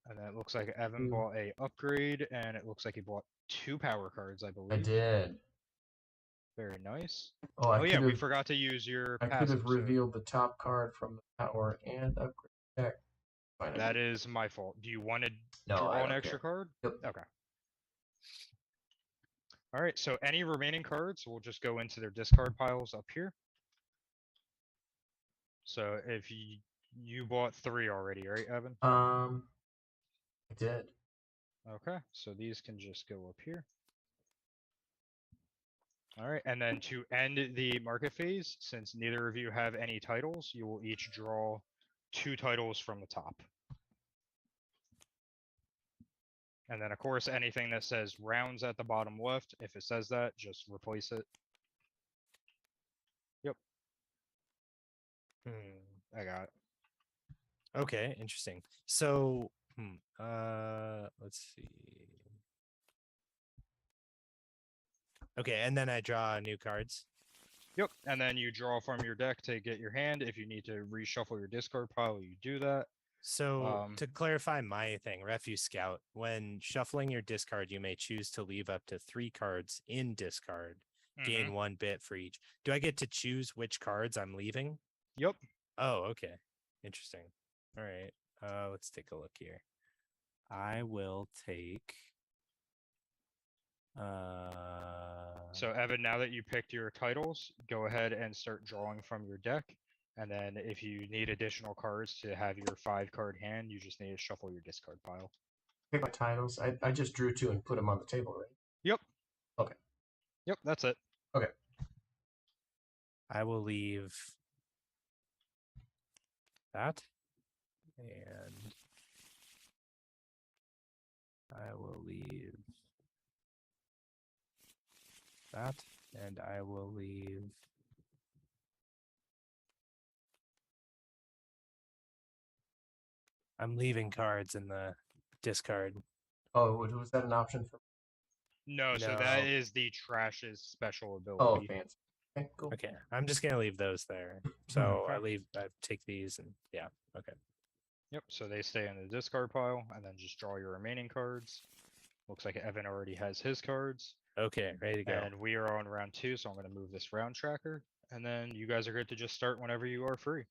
And then it looks like Evan bought a upgrade, and it looks like he bought 2 power cards, I believe. I did. Very nice. Oh, I Oh yeah, could we have. forgot to use your I could passive. have revealed the top card from the power and upgrade deck. Fine, I That did. is my fault. Do you want to No, draw I an don't extra care. card? Yep. Okay. All right, so any remaining cards will just go into their discard piles up here. So if you bought 3 already, right, Evan? I did. Okay, so these can just go up here. All right, and then to end the market phase, since neither of you have any titles, you will each draw 2 titles from the top. And then, of course, anything that says rounds at the bottom left, if it says that, just replace it. Yep. I got it. Okay, interesting. So, let's see. Okay, and then I draw new cards. Yep, and then you draw from your deck to get your hand. If you need to reshuffle your discard pile, you do that. So to clarify my thing, Refuse Scout, when shuffling your discard, you may choose to leave up to 3 cards in discard, gain 1 bit for each. Do I get to choose which cards I'm leaving? Yep. Oh, okay. Interesting. All right. Let's take a look here. I will take So Evan, now that you picked your titles, go ahead and start drawing from your deck. And then if you need additional cards to have your 5-card hand, you just need to shuffle your discard pile. Pick my titles. I just drew 2 and put them on the table, right? Yep. Okay. Yep, that's it. Okay. I will leave that, and I will leave that, and I will leave I'm leaving cards in the discard. Oh, was that an option for? No, so that No. is the trash's special Oh, ability. fancy. Okay, cool. Okay, I'm just gonna leave those there. So Okay. I take these, and yeah, okay. Yep, so they stay in the discard pile, and then just draw your remaining cards. Looks like Evan already has his cards. Okay, ready to go. And we are on round 2, so I'm going to move this round tracker. And then you guys are good to just start whenever you are free.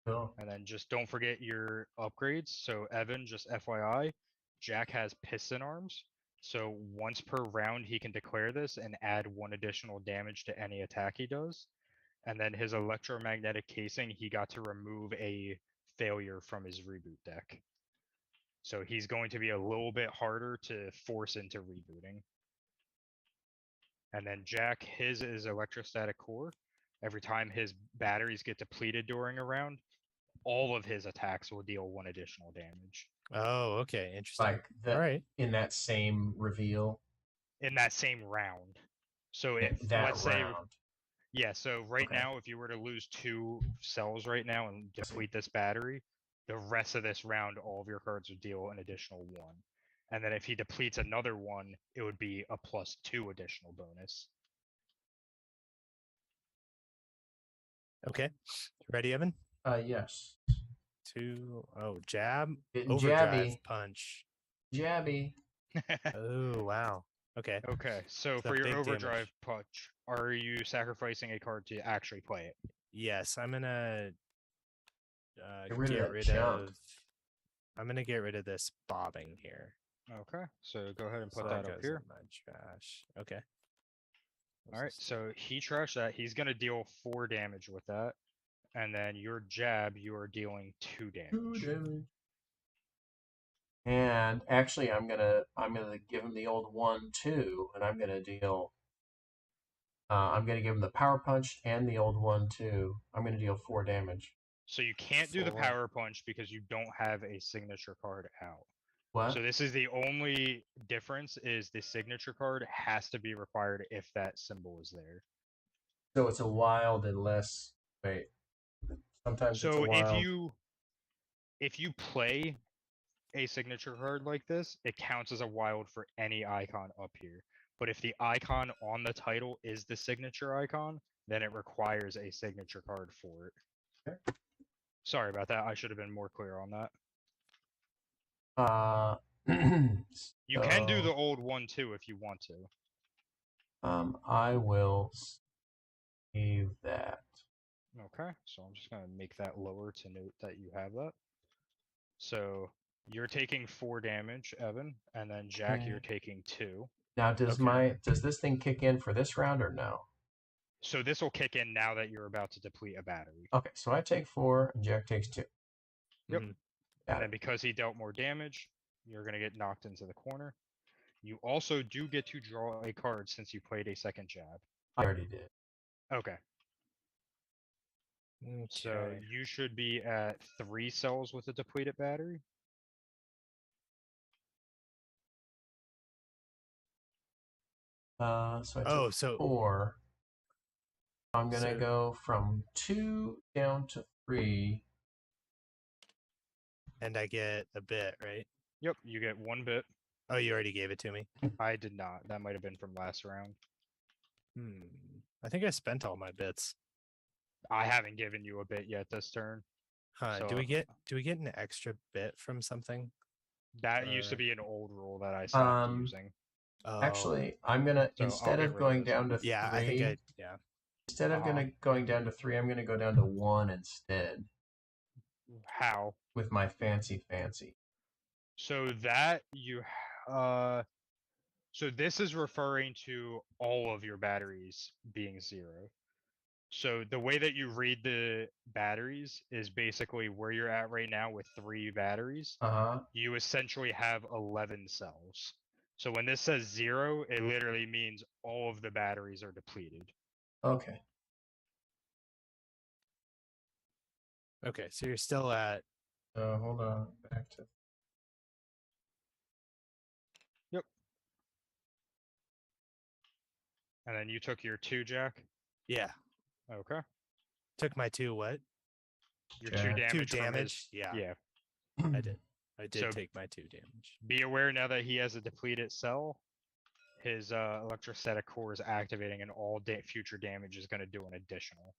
Cool. And then just don't forget your upgrades. So Evan, just FYI, Jack has piston arms. So once per round, he can declare this and add 1 additional damage to any attack he does. And then his electromagnetic casing, he got to remove a failure from his reboot deck. So he's going to be a little bit harder to force into rebooting. And then Jack, his is electrostatic core. Every time his batteries get depleted during a round, all of his attacks will deal 1 additional damage. Oh, okay, interesting. Like that. All right. In that same reveal. In that same round. So In if that let's say, round. yeah. So right Okay. now, if you were to lose 2 cells right now and deplete this battery, the rest of this round, all of your cards would deal an additional 1. And then if he depletes another 1, it would be a +2 additional bonus. Okay. Ready, Evan? Yes. 2. Oh, jab. Getting Overdrive jabby. punch. Jabby. Oh, wow. Okay. Okay, so It's a for your big overdrive damage. punch, are you sacrificing a card to actually play it? Yes, I'm gonna Get rid of get that rid junk. of. I'm gonna get rid of this bobbing here. Okay, so go ahead and put So that goes up here. in my trash. Okay. All right, so he trashed that. He's going to deal 4 damage with that. And then your jab, you are dealing 2 damage. 2 damage. And actually, I'm gonna give him the old 1/2, and I'm gonna deal. I'm gonna give him the power punch and the old 1/2. I'm gonna deal 4 damage. So you can't do the 4. power punch because you don't have a signature card out. What? So this is the only difference, is the signature card has to be required if that symbol is there. So it's a wild unless wait. Sometimes it's a So wild. if you play a signature card like this, it counts as a wild for any icon up here. But if the icon on the title is the signature icon, then it requires a signature card for it. Okay. Sorry about that. I should have been more clear on that. You can do the old 1/2 if you want to. I will save that. Okay, so I'm just going to make that lower to note that you have that. So you're taking 4 damage, Evan, and then Jack, you're taking 2. Now, does this thing kick in for this round or no? So this will kick in now that you're about to deplete a battery. Okay, so I take 4 and Jack takes 2. Yep. Mhm. And then because he dealt more damage, you're going to get knocked into the corner. You also do get to draw a card since you played a second jab. I already did. Okay. So Okay. you should be at 3 cells with a depleted battery. So I took 4. I'm gonna go from 2 down to 3. And I get a bit, right? Yep, you get 1 bit. Oh, you already gave it to me. I did not. That might have been from last round. I think I spent all my bits. I haven't given you a bit yet this turn. Huh? So, do we get an extra bit from something? That used to be an old rule that I stopped using. Oh. Actually, I'm gonna instead of going down to 3. Yeah, I think Instead of going down to 3, I'm gonna go down to 1 instead. How? With my fancy. So that you So this is referring to all of your batteries being 0. So the way that you read the batteries is basically where you're at right now with 3 batteries. You essentially have 11 cells. So when this says 0, it literally means all of the batteries are depleted. Okay. Okay, so you're still at. Hold on. Back to. Yep. And then you took your 2, Jack? Yeah. Okay. Took my 2 what? Your Jack. 2 damage. 2 from damage? his- Yeah. Yeah. I did. I did So- take my 2 damage. Be aware now that he has a depleted cell, his electrostatic core is activating, and all future damage is going to do an additional.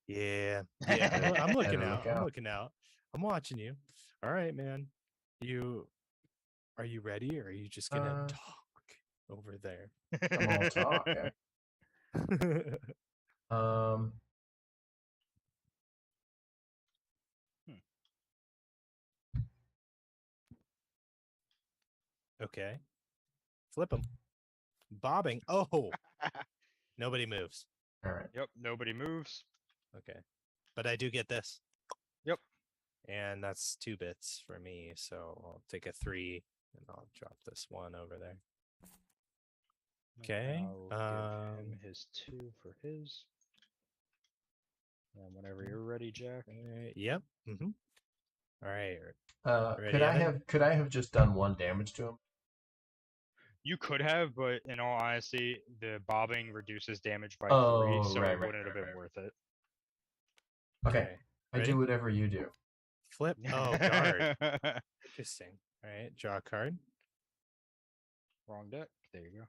Yeah. Yeah. I'm looking Better out. look I'm out. looking out. I'm watching you. All right, man. Are you ready, or are you just gonna talk over there? I'm all talk. Okay. Okay. Flip them. Bobbing. Oh. Nobody moves. All right. Yep, nobody moves. Okay. But I do get this. Yep. And that's 2 bits for me. So I'll take a 3 and I'll drop this 1 over there. Okay. I'll give him his 2 for his. And whenever you're ready, Jack. Yep. Mm-hmm. All right. Could Ready, I Evan? have just done 1 damage to him? You could have, but in all honesty, the bobbing reduces damage by 3, so right, it wouldn't have been worth it. Okay. I Ready? do whatever you do. Flip. Oh, guard. Interesting. All right. Draw a card. Wrong deck. There you go.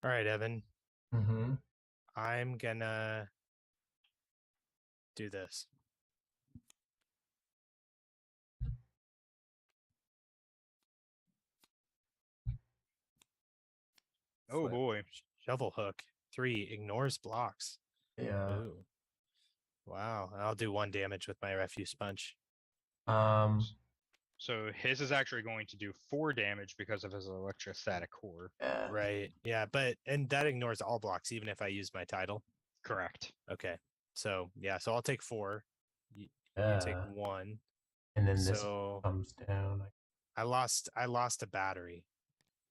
All right, Evan. Mm-hmm. I'm gonna do this. Oh Flip. boy. Shovel hook. 3 ignores blocks. Yeah. Ooh. Wow. I'll do 1 damage with my refuse sponge. So his is actually going to do 4 damage because of his electrostatic core. Right. Yeah, and that ignores all blocks, even if I use my title. Correct. Okay. So yeah, so I'll take 4. You take 1. And then this So comes down. I lost a battery.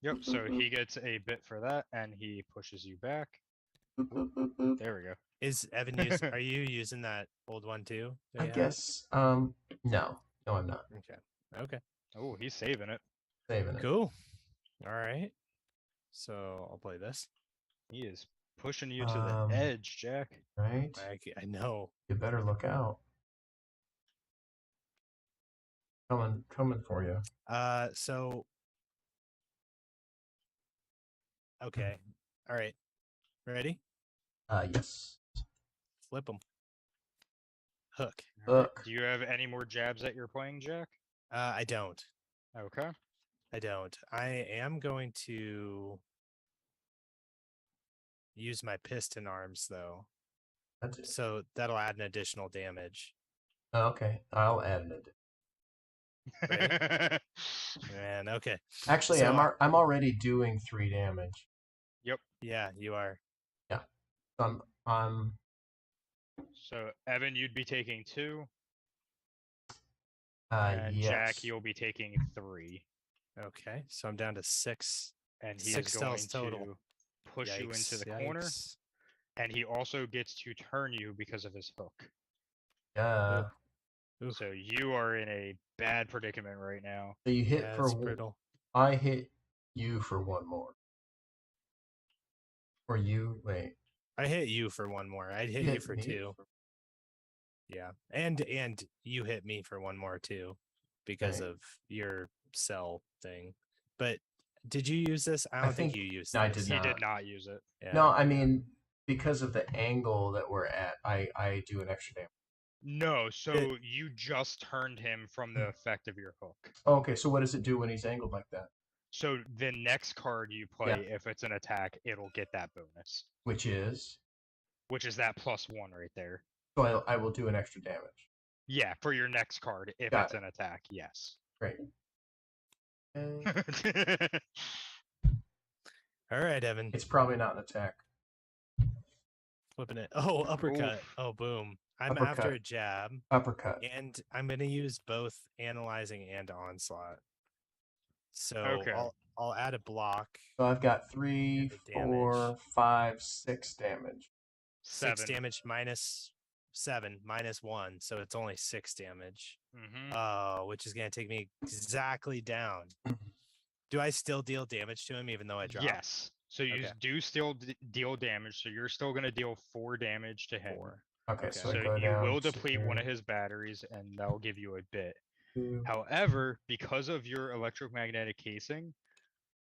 Yep. So he gets a bit for that, and he pushes you back. Boop, boop, boop, boop. There we go. Is Evan are you using that old one too? that I you have? guess. No, I'm not. Okay. Oh, he's saving it. Saving it. Cool. All right. So I'll play this. He is pushing you to the edge, Jack. Right. I know. You better look out. Coming for you. So. Okay. All right. Ready? Yes. Flip them. Hook. Hook. Do you have any more jabs that you're playing, Jack? I don't. Okay. I don't. I am going to use my piston arms though. That's it. So that'll add an additional damage. Okay, I'll add it. Right? Man, okay. Actually, So, I'm already doing 3 damage. Yep. Yeah, you are. Yeah. I'm So Evan, you'd be taking 2. And yes. Jack, you'll be taking 3. Okay, so I'm down to 6. And he 6 is going cells total. to push you into the Yikes. corner. And he also gets to turn you because of his hook. Yeah. Oof. So you are in a bad predicament right now. So you hit Yeah, for it's brutal. I hit you for 1 more. Or you wait. I hit you for 1 more. I'd hit you for 2. Yeah, and you hit me for 1 more too, because Right. of your cell thing. But did you use this? I don't think you used I this. did He not. did not use it. Yeah. No, I mean because of the angle that we're at, I do an extra damage. No, so you just turned him from the effect of your hook. Oh, okay, so what does it do when he's angled like that? So the next card you play, if it's an attack, it'll get that bonus, which is which is that +1 right there. so I will do an extra damage. Yeah, for your next card, if Got it's an attack, yes. Great. And All right, Evan. it's probably not an attack. Flipping it. Oh, uppercut. Oof. Oh, boom. I'm Uppercut. after a jab, Uppercut. and I'm going to use both analyzing and onslaught. So Okay. I'll add a block. So I've got 3, The damage. 4, 5, 6 damage. 6 7. damage minus 7 minus 1, so it's only 6 damage. Which is going to take me exactly down. Do I still deal damage to him even though I drop? Yes. So you do still deal damage. So you're still going to deal 4 damage to him. 4. Okay, so I So go you down will to deplete one of his batteries, and that'll give you a bit. 2. However, because of your electromagnetic casing,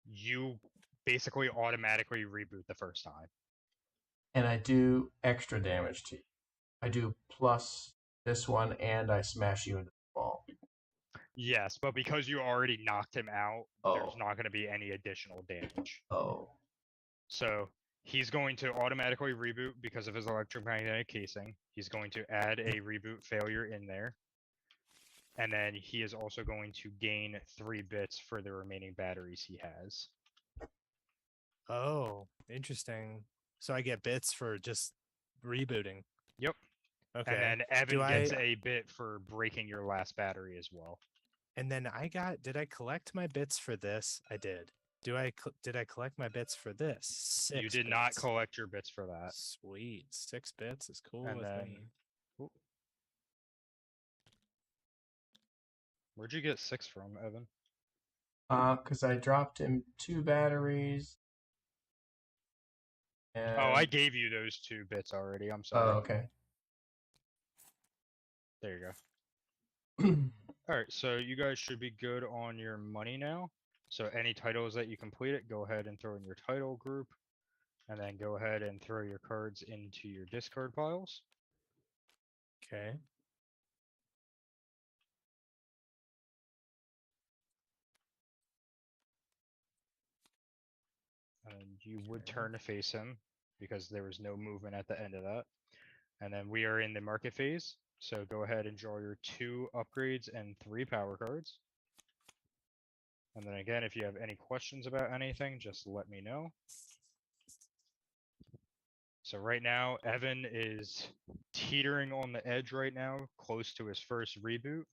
you basically automatically reboot the first time. And I do extra damage to you. I do plus this one, and I smash you into the wall. Yes, but because you already knocked him out, there's Oh. not going to be any additional damage. Oh. So he's going to automatically reboot because of his electromagnetic casing. He's going to add a reboot failure in there. And then he is also going to gain 3 bits for the remaining batteries he has. Oh, interesting. So I get bits for just rebooting. Yep. Okay. And then Evan gets a bit for breaking your last battery as well. And then did I collect my bits for this? I did. Did I collect my bits for this? 6 You did bits. not collect your bits for that. Sweet. 6 bits is cool And with then, me. Where'd you get 6 from, Evan? Because I dropped him 2 batteries. And... Oh, I gave you those 2 bits already. I'm sorry. Oh, okay. There you go. Alright, so you guys should be good on your money now. So any titles that you completed, go ahead and throw in your title group. And then go ahead and throw your cards into your discard piles. Okay. And you would turn to face him because there was no movement at the end of that. And then we are in the market phase. So go ahead and draw your 2 upgrades and 3 power cards. And then again, if you have any questions about anything, just let me know. So right now, Evan is teetering on the edge right now, close to his first reboot,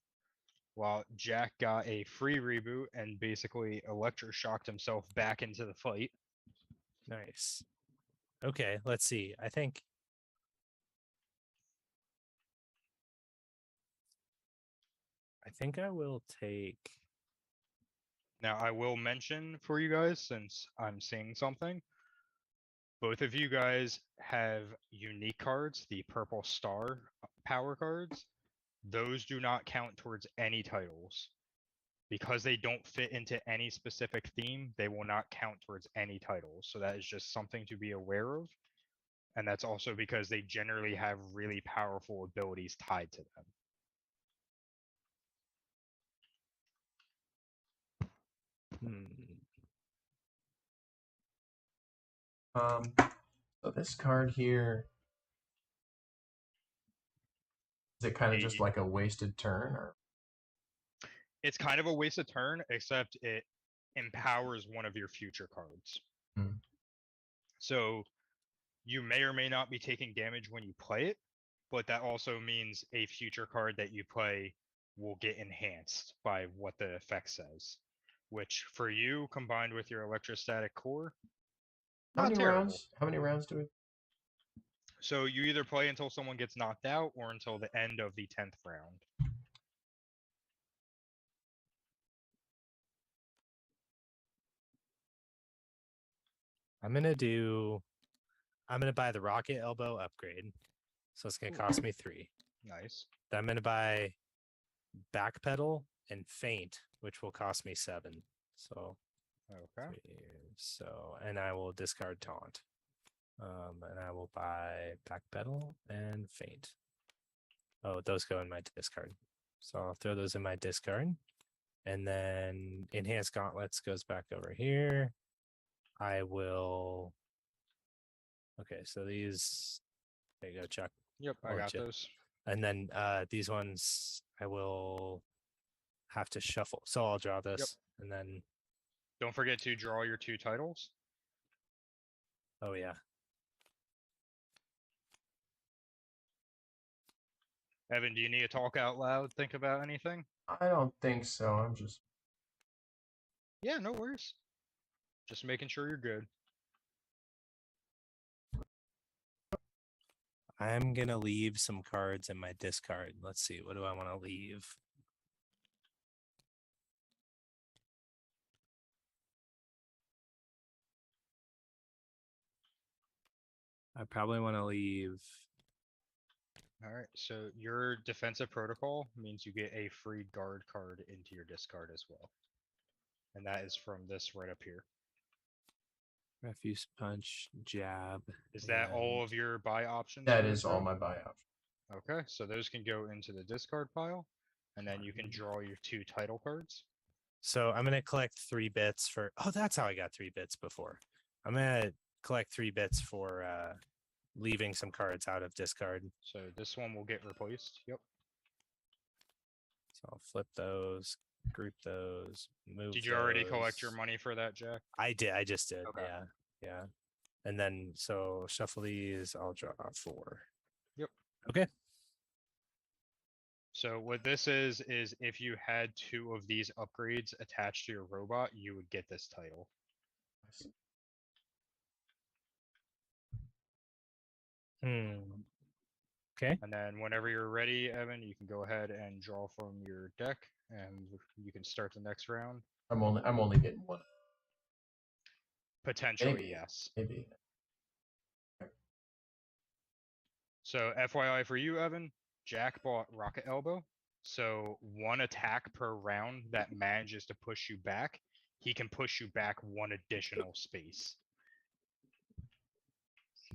while Jack got a free reboot and basically electroshocked himself back into the fight. Nice. Okay, let's see. I think I will take... Now, I will mention for you guys, since I'm seeing something, both of you guys have unique cards, the purple star power cards. Those do not count towards any titles. Because they don't fit into any specific theme, they will not count towards any titles. So that is just something to be aware of. And that's also because they generally have really powerful abilities tied to them. So this card here, is it kind of just like a wasted turn, or? It's kind of a wasted turn, except it empowers one of your future cards. So you may or may not be taking damage when you play it, but that also means a future card that you play will get enhanced by what the effect says. Which for you, combined with your electrostatic core, not terrible. How many rounds do we? So you either play until someone gets knocked out or until the end of the 10th round. I'm gonna buy the rocket elbow upgrade. So it's gonna cost me 3. Nice. Then I'm gonna buy backpedal and feint, which will cost me 7. So okay. And I will discard taunt. And I will buy backpedal and feint. Oh, those go in my discard. So I'll throw those in my discard. And then enhanced gauntlets goes back over here. I will. Okay, so these. There you go, Chuck. Yep, I I'll let got you- those. And then these ones I will have to shuffle. So I'll draw this, and then Don't forget to draw your 2 titles. oh yeah, Evan, do you need to talk out loud? Think about anything? I don't think so. I'm just. Yeah, no worries. Just making sure you're good. I'm gonna leave some cards in my discard. Let's see, what do I want to leave? I probably want to leave. All right, so your defensive protocol means you get a free guard card into your discard as well. And that is from this right up here. Refuse punch, jab. Is that all and- of your buy options? That for your is all turn? my buy options. Okay, so those can go into the discard pile, and then you can draw your 2 title cards. So I'm gonna collect 3 bits for. Oh, that's how I got 3 bits before. I'm gonna collect 3 bits for leaving some cards out of discard. So this one will get replaced. Yep. So I'll flip those, group those, move. Did you already collect your those. money for that, Jack? I did. I just did. Okay. Yeah. Yeah. And then so shuffle these. I'll draw 4. Yep. Okay. So what this is if you had 2 of these upgrades attached to your robot, you would get this title. Okay. And then whenever you're ready, Evan, you can go ahead and draw from your deck, and you can start the next round. I'm only getting one. Potentially, Maybe. yes. Maybe. So FYI for you, Evan, Jack bought Rocket Elbow. So 1 attack per round that manages to push you back, he can push you back 1 additional space.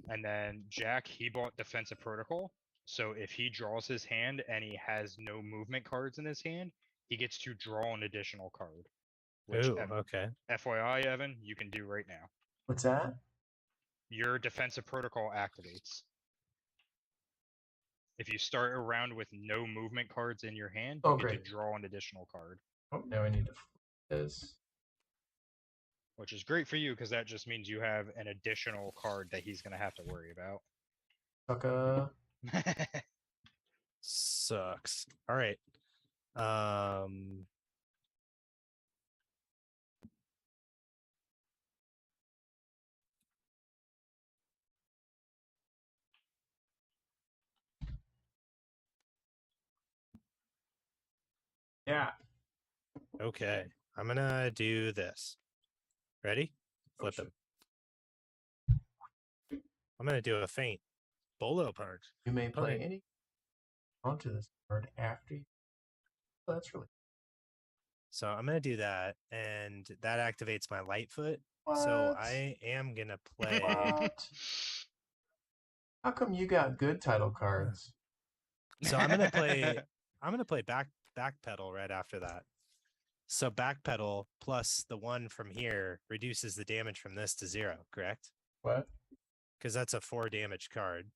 And then Jack, he bought Defensive Protocol. So if he draws his hand and he has no movement cards in his hand, he gets to draw an additional card. Which Ooh, okay. FYI, Evan, you can do right now. What's that? Your Defensive Protocol activates. If you start a round with no movement cards in your hand, you get great. to draw an additional card. Oh, now I need to flip this. Which is great for you because that just means you have an additional card that he's going to have to worry about. Sucker. Sucks. All right. Yeah. Okay. I'm gonna do this. Ready? Flip Oh, him. I'm gonna do a feint. Bolo punch. You may play Okay. any onto this card after you. Oh, that's really So I'm gonna do that, and that activates my Lightfoot. So What? I am gonna play. What? How come you got good title cards? So I'm gonna play. I'm gonna play backpedal right after that. So backpedal plus the 1 from here reduces the damage from this to 0. Correct? What? Because that's a 4 damage card,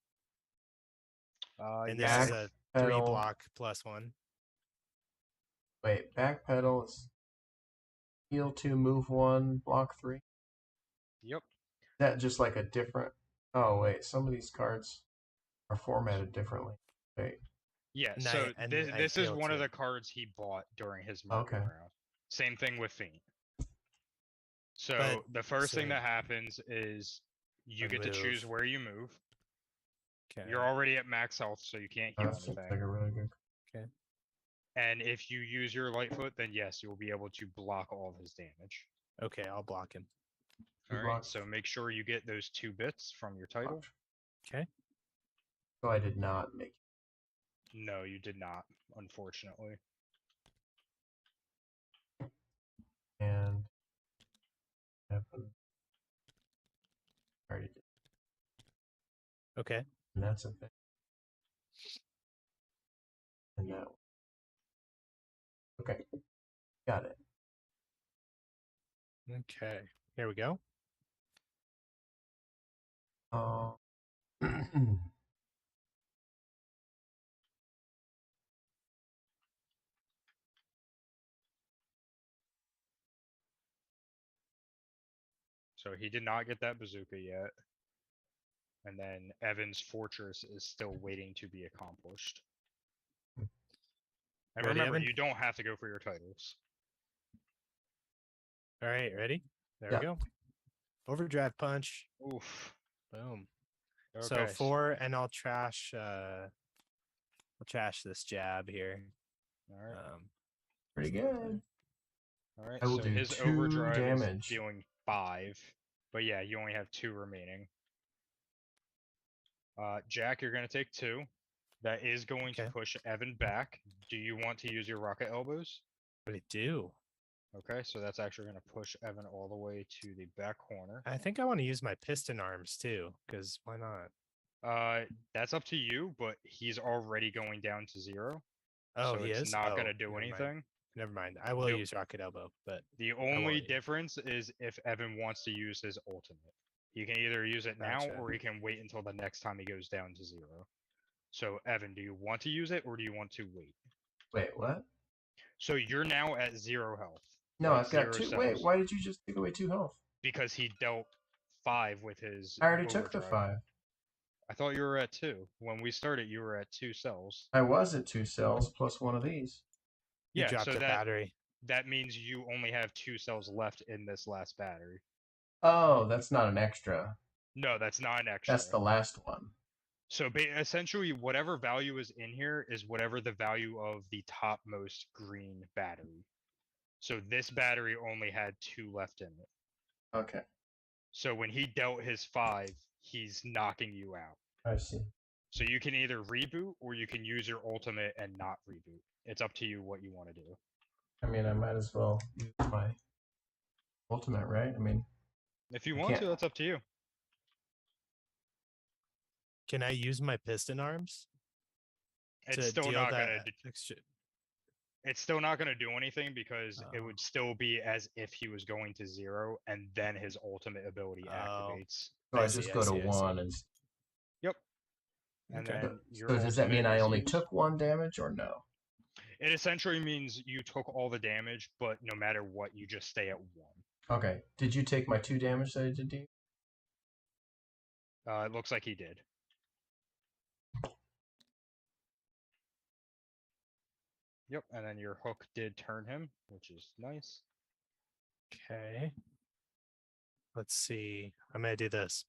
and this yeah. is a 3 Backpedal. block plus 1. Wait, backpedal is heal 2, move 1, block 3. Is Yep. that just like a different? Oh wait, some of these cards are formatted differently. Wait. Yeah, And so I this is feel one of too. the cards he bought during his market Okay. round. Same thing with Feint. So But- the first thing so- that happens is you I get to choose move. where you move. Okay. You're already at max health, so you can't heal That seems anything. like a really good. And if you use your Lightfoot, then yes, you'll be able to block all of his damage. Okay, I'll block him. Two All right, blocks. so make sure you get those 2 bits from your title. Okay. So I did not make. No, you did not, unfortunately. And happen. Already did. Okay. And that's a thing. And that one. Okay. Got it. Okay, here we go. Oh. So he did not get that bazooka yet. And then Evan's fortress is still waiting to be accomplished. And Ready, remember, Evan? you don't have to go for your titles. All right, ready? There Yeah. we go. Overdrive punch. Oof. Boom. Okay. So 4, and I'll trash this jab here. All right. Pretty good. All right. I will so do his 2 overdrive damage. is dealing 5, but yeah, you only have 2 remaining. Jack, you're gonna take 2. That is going to Okay. push Evan back. Do you want to use your rocket elbows? But I do. Okay, so that's actually going to push Evan all the way to the back corner. I think I want to use my piston arms too, because why not? That's up to you, but he's already going down to 0. Oh, so he it's is? not Oh, going to do never anything. mind. Never mind. I will Nope. use rocket elbow, but The won't only use it. difference is if Evan wants to use his ultimate. He can either use it now Gotcha. or he can wait until the next time he goes down to 0. So Evan, do you want to use it or do you want to wait? Wait, what? So you're now at 0 health. No, right? I've got 0 2. cells. Wait, why did you just take away 2 health? Because he dealt 5 with his I already took the overdrive. 5. I thought you were at 2. When we started, you were at 2 cells. I was at 2 cells plus 1 of these. You Yeah, dropped so a battery. that means you only have 2 cells left in this last battery. Oh, that's not an extra. No, that's not an extra. That's the last one. So essentially, whatever value is in here is whatever the value of the topmost green battery. So this battery only had 2 left in it. Okay, So when he dealt his 5, he's knocking you out. I see. So you can either reboot or you can use your ultimate and not reboot. It's up to you what you want to do. I mean, I might as well use my ultimate, right? I mean, If you I want can't- to, that's up to you. Can I use my piston arms It's to still deal not that gonna. extra? It's still not gonna do anything because it Oh. would still be as if he was going to 0, and then his ultimate ability activates. so I see, just I go see, to I see. 1 and. Yep. And Okay. then your So does that mean ultimate I is only used. took 1 damage or no? It essentially means you took all the damage, but no matter what, you just stay at 1. Okay. Did you take my 2 damage that I did to you? It looks like he did. Yep, and then your hook did turn him, which is nice. Okay. Let's see. I'm gonna do this.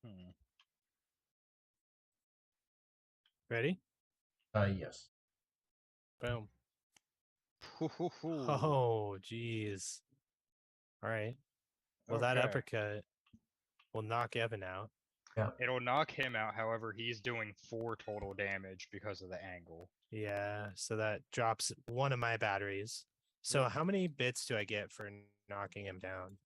Hmm. Ready? Yes. Boom. Hoo-hoo-hoo. Oh, geez. All right. Well, that Okay. uppercut will knock Evan out. It'll knock him out. However, he's doing 4 total damage because of the angle. Yeah, so that drops one of my batteries. So how many bits do I get for knocking him down?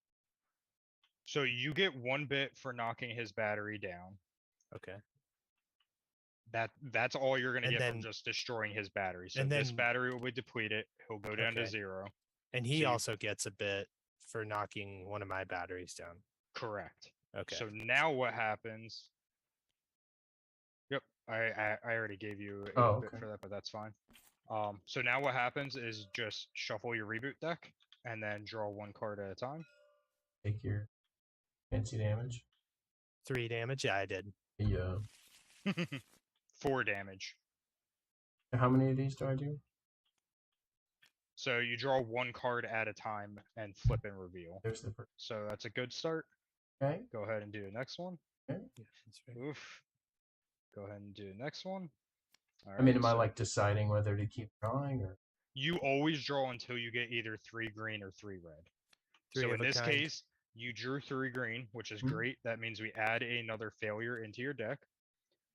So you get 1 bit for knocking his battery down. Okay. That's all you're gonna And get from then- just destroying his battery. So and this then- battery will be depleted. He'll go down to Okay. 0. And he So you- also gets a bit for knocking one of my batteries down. Correct. Okay. So now what happens? Yep, I already gave you a Oh, bit okay. for that, but that's fine. So now what happens is just shuffle your reboot deck and then draw 1 card at a time. Take your fancy damage. 3 damage? Yeah, I did. Yeah. 4 damage. How many of these do I do? So you draw 1 card at a time and flip and reveal. There's the first. So that's a good start. Okay. Go ahead and do the next one. Yeah, that's right. Oof. Go ahead and do the next one. I mean, Alright, am I so like deciding whether to keep drawing or? you always draw until you get either 3 green or 3 red. 3 So of in a this kind. case, you drew 3 green, which is Mhm. great. That means we add another failure into your deck.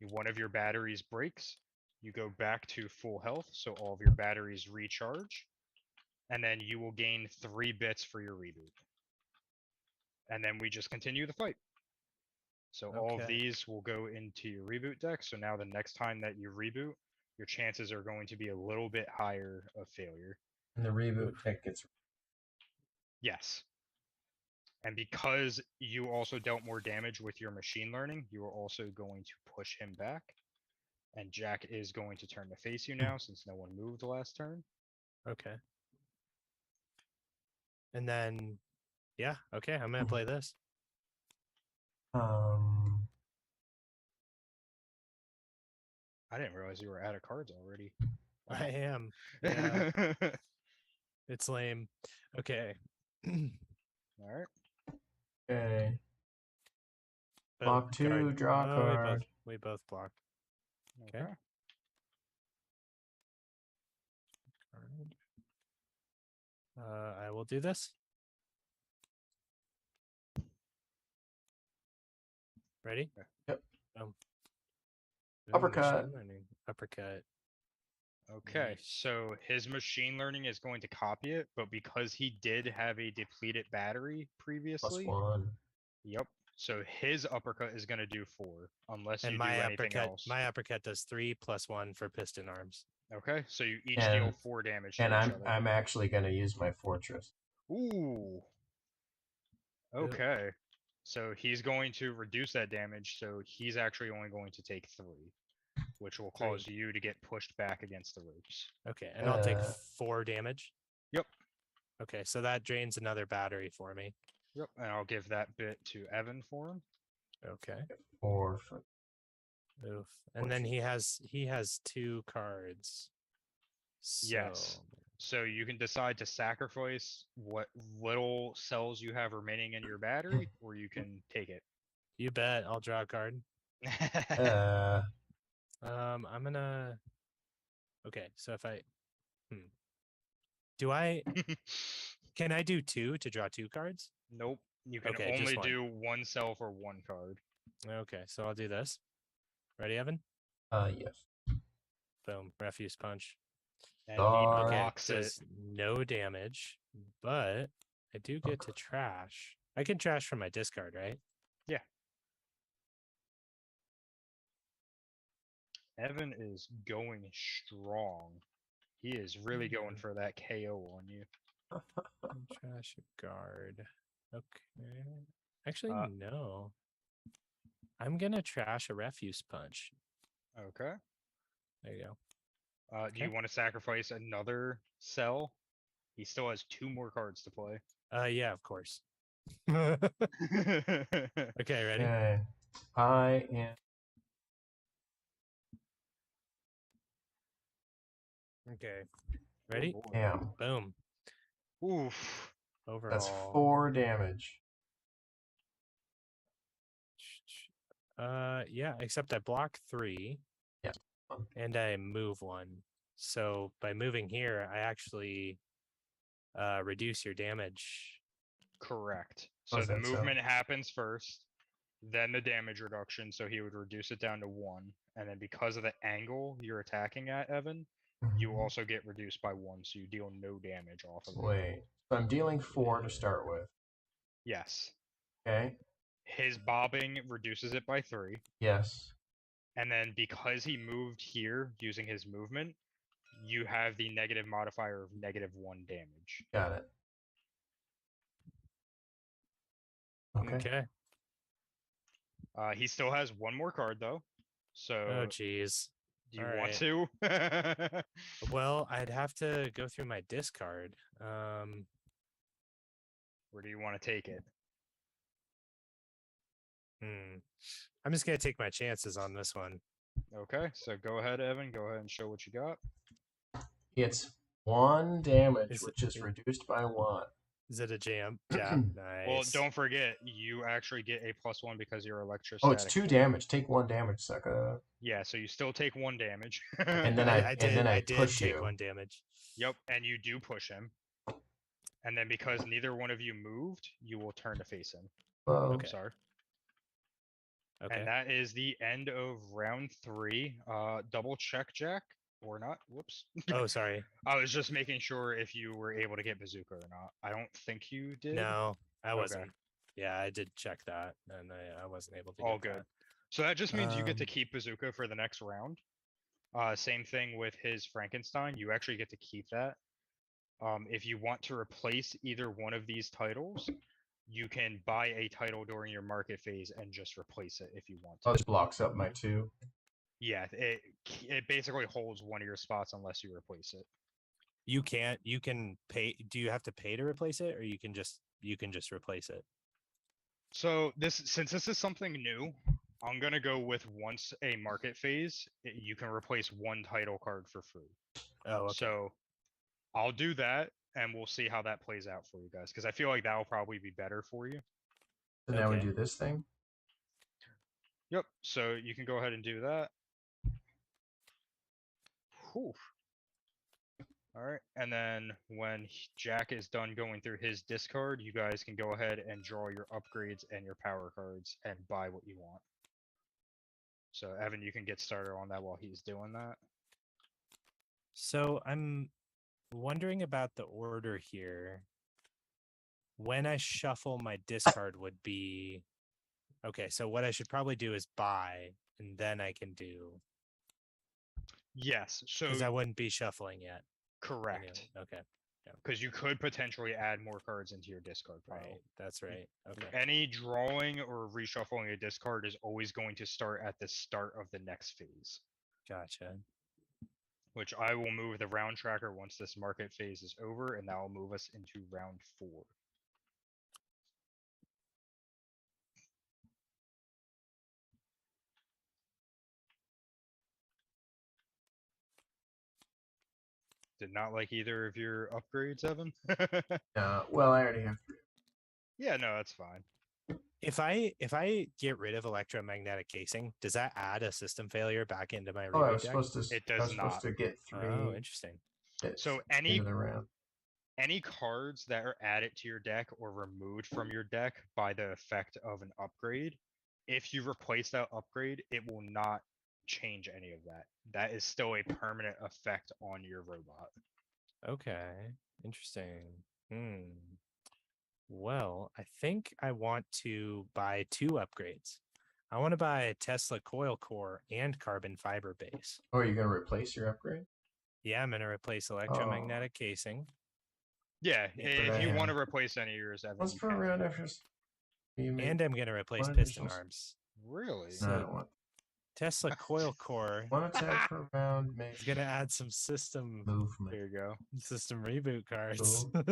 One of your batteries breaks. You go back to full health, so all of your batteries recharge. And then you will gain 3 bits for your reboot. And then we just continue the fight. So all of Okay. these will go into your reboot deck. So now the next time that you reboot, your chances are going to be a little bit higher of failure. And the reboot Oof. tech gets. Yes. And because you also dealt more damage with your machine learning, you are also going to push him back. And Jack is going to turn to face you now since no one moved last turn. Okay. And then, yeah, okay, I'm gonna play this. Um, I didn't realize you were out of cards already. I am. Yeah, it's lame. Okay. All right. okay. Oh, Block 2, card. draw a Oh, card. we both blocked. Okay. Okay. Card. I will do this. Ready? Yep. Boom. Uppercut. Machine learning. Uppercut. Okay, Nice. so his machine learning is going to copy it, but because he did have a depleted battery previously, +1. yep. So his uppercut is going to do 4, unless And you do my anything uppercut, else. my uppercut does 3 + 1 for piston arms. Okay, so you each And- deal 4 damage to And each other. I'm actually going to use my fortress. Ooh. Okay. So he's going to reduce that damage, so he's actually only going to take 3, which will cause you to get pushed back against the ropes. Okay, and I'll take Uh, 4 damage. Yep. Okay, so that drains another battery for me. Yep, and I'll give that bit to Evan for him. Okay. 4 for. Oof. And then he has 2 cards. So, Yes. So you can decide to sacrifice what little cells you have remaining in your battery, or you can take it. you bet I'll draw a card. I'm gonna. Okay, so if I, do I? Can I do 2 to draw 2 cards? Nope. You can Okay, just only one. do 1 cell for 1 card. Okay, so I'll do this. Ready, Evan? Yes. Boom. Refuse punch. And Darn. he Okay, blocks it. does no damage, but I do get to trash. I can trash from my discard, right? Yeah. Evan is going strong. He is really going for that KO on you. Trash a guard. Okay. Actually, no. I'm gonna trash a refuse punch. Okay. There you go. Do you want to sacrifice another cell? He still has 2 more cards to play. Yeah, of course. Okay, ready? Okay. I am. Okay. Ready? Oh, Am. Boom. oof. Overhaul. That's 4 damage. Yeah, except I block 3. Yeah. And I move 1. So by moving here, I actually reduce your damage. Correct. How So is the that so? movement happens first, then the damage reduction. So he would reduce it down to 1. And then because of the angle you're attacking at, Evan, you Mhm. also get reduced by 1. So you deal no damage off of it. Wait. So I'm dealing 4 to start with. Yes. Okay. His bobbing reduces it by 3. Yes. And then because he moved here using his movement, you have the negative modifier of -1 damage. Got it. Okay. He still has 1 more card though. So Oh, geez. do you All want right. to? Well, I'd have to go through my discard. Where do you want to take it? I'm just gonna take my chances on this one. Okay, so go ahead, Evan. Go ahead and show what you got. It's 1 damage, Is which is reduced by 1. Is it a jam? Jab. Nice. Well, don't forget, you actually get a +1 because you're electrostatic. Oh, it's 2 damage. Take 1 damage, sucker. Yeah, so you still take 1 damage. And then I did push take you. 1 damage. Yep, and you do push him. And then because neither one of you moved, you will turn to face him. Whoa. Okay. Sorry. Okay. And that is the end of round 3. Double check, Jack, or not. Whoops. Oh, sorry. I was just making sure if you were able to get bazooka or not. I don't think you did. No, I wasn't. Yeah, I did check that, and I wasn't able to All get good. So that just means you get to Um, keep Bazooka for the next round. Same thing with his Frankenstein. You actually get to keep that. If you want to replace either one of these titles, you can buy a title during your market phase and just replace it if you want Oh, to. this blocks up my 2. Yeah, it basically holds one of your spots unless you replace it. you can pay. Do you have to pay to replace it, or you can just replace it? So since this is something new, I'm gonna go with once a market phase, you can replace one title card for free. Oh, okay. So I'll do that, and we'll see how that plays out for you guys, because I feel like that'll probably be better for you. So now we Okay. do this thing. Yep. So you can go ahead and do that. Whew. All right, and then when Jack is done going through his discard, you guys can go ahead and draw your upgrades and your power cards and buy what you want. So Evan, you can get started on that while he's doing that. So I'm wondering about the order here. When I shuffle, my discard would be okay. So what I should probably do is buy, and then I can do, Yes. So because I wouldn't be shuffling yet. correct. Anyway. Okay. Because you could potentially add more cards into your discard pile. Right. That's right. Okay. Any drawing or reshuffling a discard is always going to start at the start of the next phase. Gotcha. Which I will move the round tracker once this market phase is over, and that will move us into round 4. Did not like either of your upgrades, Evan? Well, I already have 3. Yeah, no, that's fine. If I get rid of electromagnetic casing, does that add a system failure back into my Oh, I reboot was deck? supposed to. It I does was supposed to get 3. Oh, interesting. Hits So into the round. any cards that are added to your deck or removed from your deck by the effect of an upgrade, if you replace that upgrade, it will not change any of that. That is still a permanent effect on your robot. Okay. Interesting. Well, I think I want to buy 2 upgrades. I want to buy a Tesla coil core and carbon fiber base. Oh, are you going to replace your upgrade? Yeah, I'm going to replace electromagnetic casing. Yeah, But if I you want to have- replace any of yours, Evan, Once you per can. round after. You make And I'm going to replace one piston additional arms. Really? No, I So don't want. Tesla coil core One attack per round makes is going to add some system movement. There you go. reboot cards. Cool.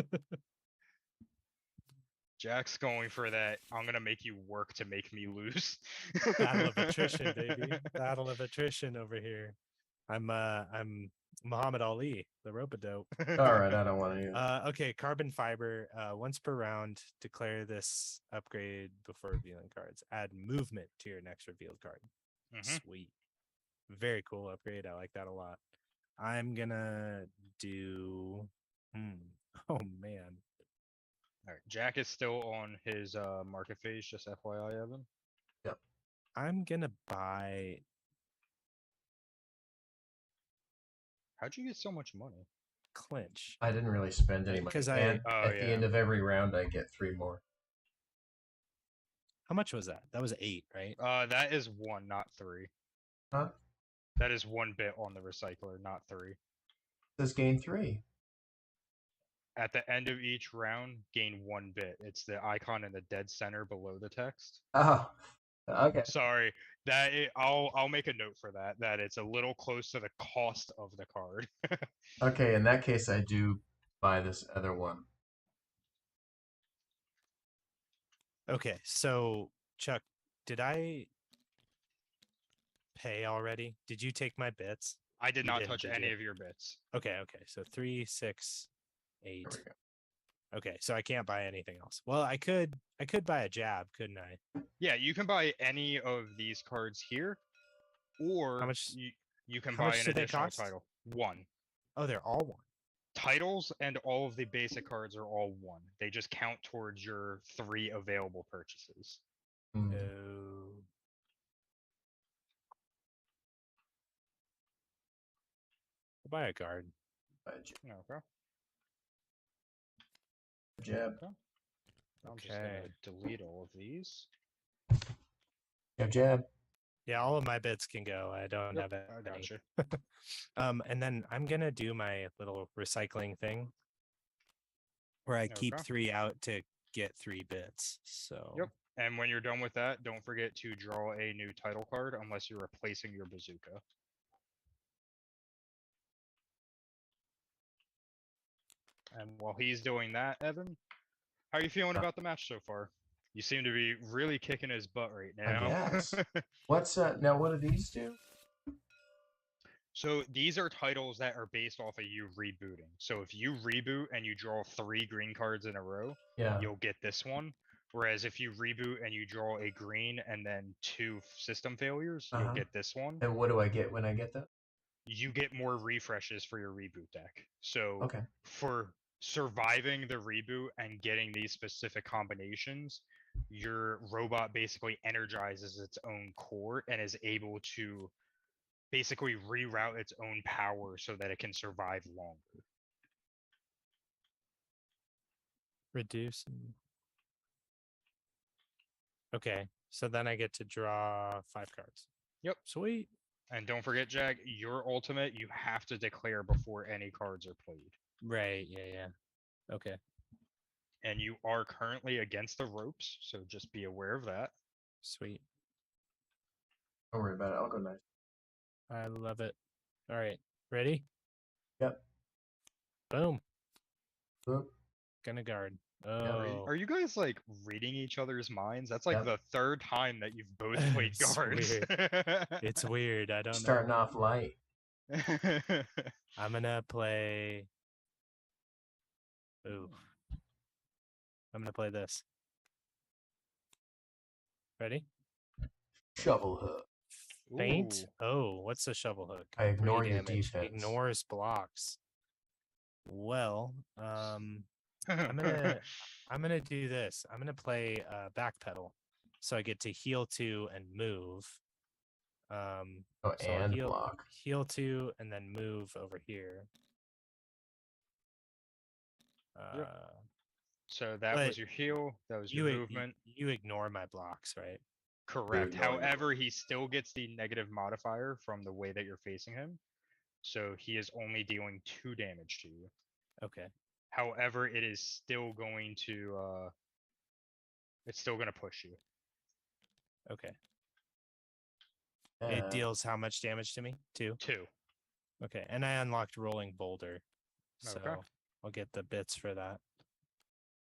Jack's going for that. I'm gonna make you work to make me lose. Battle of attrition, baby. Battle of attrition over here. I'm Muhammad Ali, the rope-a-dope. All right, I don't want any. Okay, carbon fiber. Once per round, declare this upgrade before revealing cards. Add movement to your next revealed card. Sweet. Very cool upgrade. I like that a lot. I'm gonna do oh man. All right, Jack is still on his market phase, just FYI, Evan. Yep. I'm gonna buy. How'd you get so much money? Clinch. I didn't really spend any money. Because And Oh, at the yeah. end of every round, I get 3 more. How much was that? That was 8, right? That is 1, not 3. Huh? That is 1 bit on the recycler, not 3. It says gain 3. At the end of each round, gain 1 bit. It's the icon in the dead center below the text. Oh, okay. Sorry, I'll make a note for that. That it's a little close to the cost of the card. Okay, in that case, I do buy this other one. Okay, so Chuck, did I pay already? Did you take my bits? I did You not didn't, touch did any you? of your bits. Okay, so 3, 6, 8. There we go. Okay, so I can't buy anything else. Well, I could buy a jab, couldn't I? Yeah, you can buy any of these cards here, or How much- you can how buy much an do they additional cost? title. 1. Oh, they're all 1. Titles and all of the basic cards are all 1. They just count towards your 3 available purchases. Hmm. Oh. I'll buy a card. Buy a Okay. jab. Okay. I'm just Okay. gonna delete all of these. Jab, jab. Yeah, all of my bits can go. I don't Yep, have I any. gotcha. And then I'm gonna do my little recycling thing where I keep Okay. 3 out to get 3 bits. So Yep. And when you're done with that, don't forget to draw a new title card unless you're replacing your bazooka. And while he's doing that, Evan, how are you feeling about the match so far? You seem to be really kicking his butt right I now. guess. What's now? What do these do? So these are titles that are based off of you rebooting. So if you reboot and you draw 3 green cards in a row, Yeah. you'll get this one. Whereas if you reboot and you draw a green and then 2 system failures, you'll get this one. And what do I get when I get that? You get more refreshes for your reboot deck. So Okay. for surviving the reboot and getting these specific combinations, your robot basically energizes its own core and is able to basically reroute its own power so that it can survive longer. reduce. Okay, so then I get to draw 5 cards. Yep. Sweet. And don't forget, Jag, your ultimate you have to declare before any cards are played. Right. Yeah. Okay. And you are currently against the ropes, so just be aware of that. Sweet. Don't worry about it. I'll go next. I love it. All right. Ready? Yep. Boom. Boop. Gonna guard. Yeah, Oh. Are you guys like reading each other's minds? That's like Yep. the 3rd time that you've both played It's guards. It's weird. I don't Starting know. off light. I'm gonna play. Ooh. I'm gonna play this. Ready? Shovel hook. Faint. Ooh. Oh, what's the shovel hook? I ignore 3 your damage. defense. Ignores blocks. Well, I'm gonna do this. I'm gonna play backpedal, so I get to heal 2 and move. Oh, So I'll and block. heal 2 and then move over here. So that But was your heal. That was your movement. You ignore my blocks, right? Correct. ignore your However, he still gets the negative modifier from the way that you're facing him. So he is only dealing 2 damage to you. Okay. However, it is still going to it's still gonna push you. Okay. It deals how much damage to me? 2? 2. Okay. And I unlocked Rolling Boulder. So Okay. I'll get the bits for that.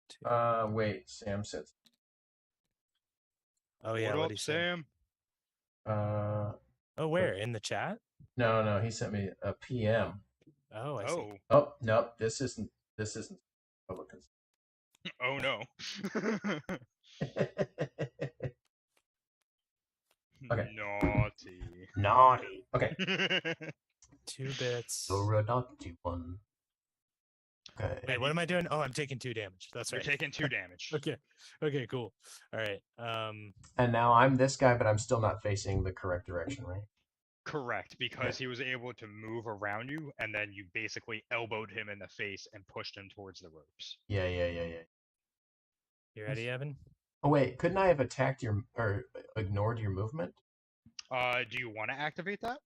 2. Wait, Sam said. Oh yeah, What what up, he said. Sam? Oh, where? In the chat? No, he sent me a PM. Oh, I see. Oh, nope, this isn't Republicans. Oh no. Okay. Naughty. Naughty. Okay. 2 bits. You're a naughty one. Okay. Wait, what am I doing? Oh, I'm taking 2 damage. That's You're right. taking 2 damage. Okay. Okay, cool. All right. And now I'm this guy, but I'm still not facing the correct direction, right? Correct, because he was able to move around you, and then you basically elbowed him in the face and pushed him towards the ropes. Yeah. You ready, Evan? Oh wait, couldn't I have attacked your or ignored your movement? Do you want to activate that?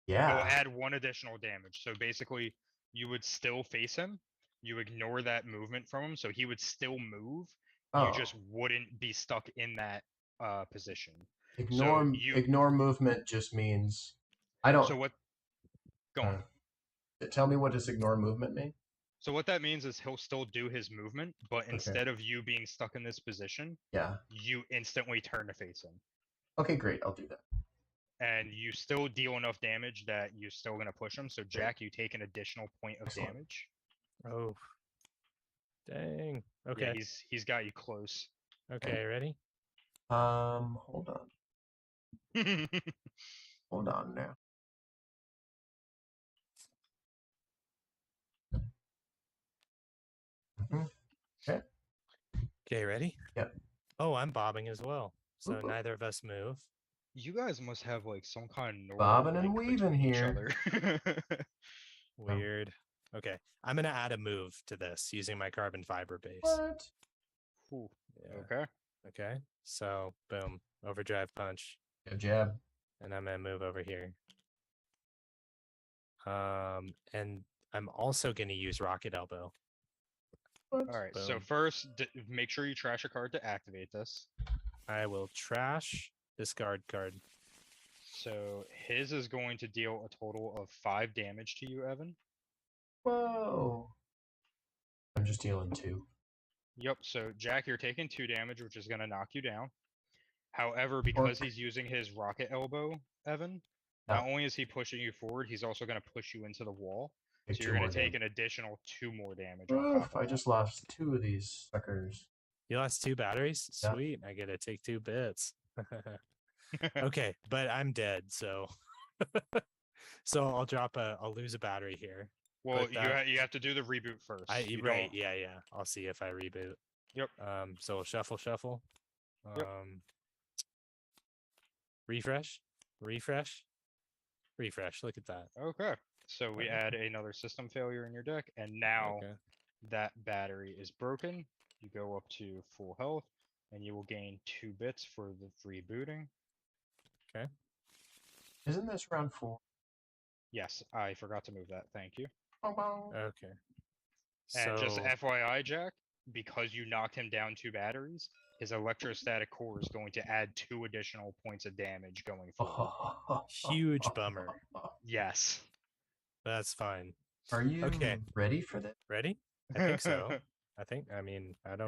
Yeah. It'll add 1 additional damage. So basically, you would still face him. You ignore that movement from him, so he would still move. Oh. You just wouldn't be stuck in that position. Ignore movement just means I don't. So what? Go on. Tell me, what does ignore movement mean? So what that means is he'll still do his movement, but instead of you being stuck in this position, Yeah. you instantly turn to face him. Okay, great. I'll do that. And you still deal enough damage that you're still going to push him. So Jack, you take an additional point of Excellent. damage. Oh. Dang. Okay. Yeah, he's got you close. Okay, ready? Hold on. Hold on now. Okay. Okay, ready? Yep. Oh, I'm bobbing as well. So Oop, oop. neither of us move. You guys must have like some kind of neural Bobbing and link weaving between each here. other. Weird. Okay. I'm gonna add a move to this using my carbon fiber base. What? Ooh, Yeah. okay. Okay. So boom, overdrive punch, Jab, jab. and I'm gonna move over here. And I'm also gonna use rocket elbow. What? All right. So Boom. first, make sure you trash a card to activate this. I will trash discard card. So his is going to deal a total of 5 damage to you, Evan. Whoa. I'm just dealing 2. Yep. So Jack, you're taking 2 damage, which is going to knock you down. However, because he's using his rocket elbow, Evan, not only is he pushing you forward, he's also going to push you into the wall. Take So 2 you're going more to take damage. an additional 2 more damage on top Oof, of I that. just lost 2 of these suckers. You lost 2 batteries? Yeah. Sweet. I get to take 2 bits. Okay, but I'm dead, so so I'll lose a battery here. Well, Put that- you have to do the reboot first. You right, don't- yeah. I'll see if I reboot. Yep. So shuffle. Yep. Refresh. Look at that. Okay. So we Okay. add another system failure in your deck, and now Okay. that battery is broken. You go up to full health, and you will gain 2 bits for the rebooting. Isn't this round 4? Yes, I forgot to move that. Thank you. Okay. And just So FYI, Jack, because you knocked him down 2 batteries, his electrostatic core is going to add 2 additional points of damage going forward. huge bummer. Yes. That's fine. Are you Okay. ready for this? Ready? I think so. I don't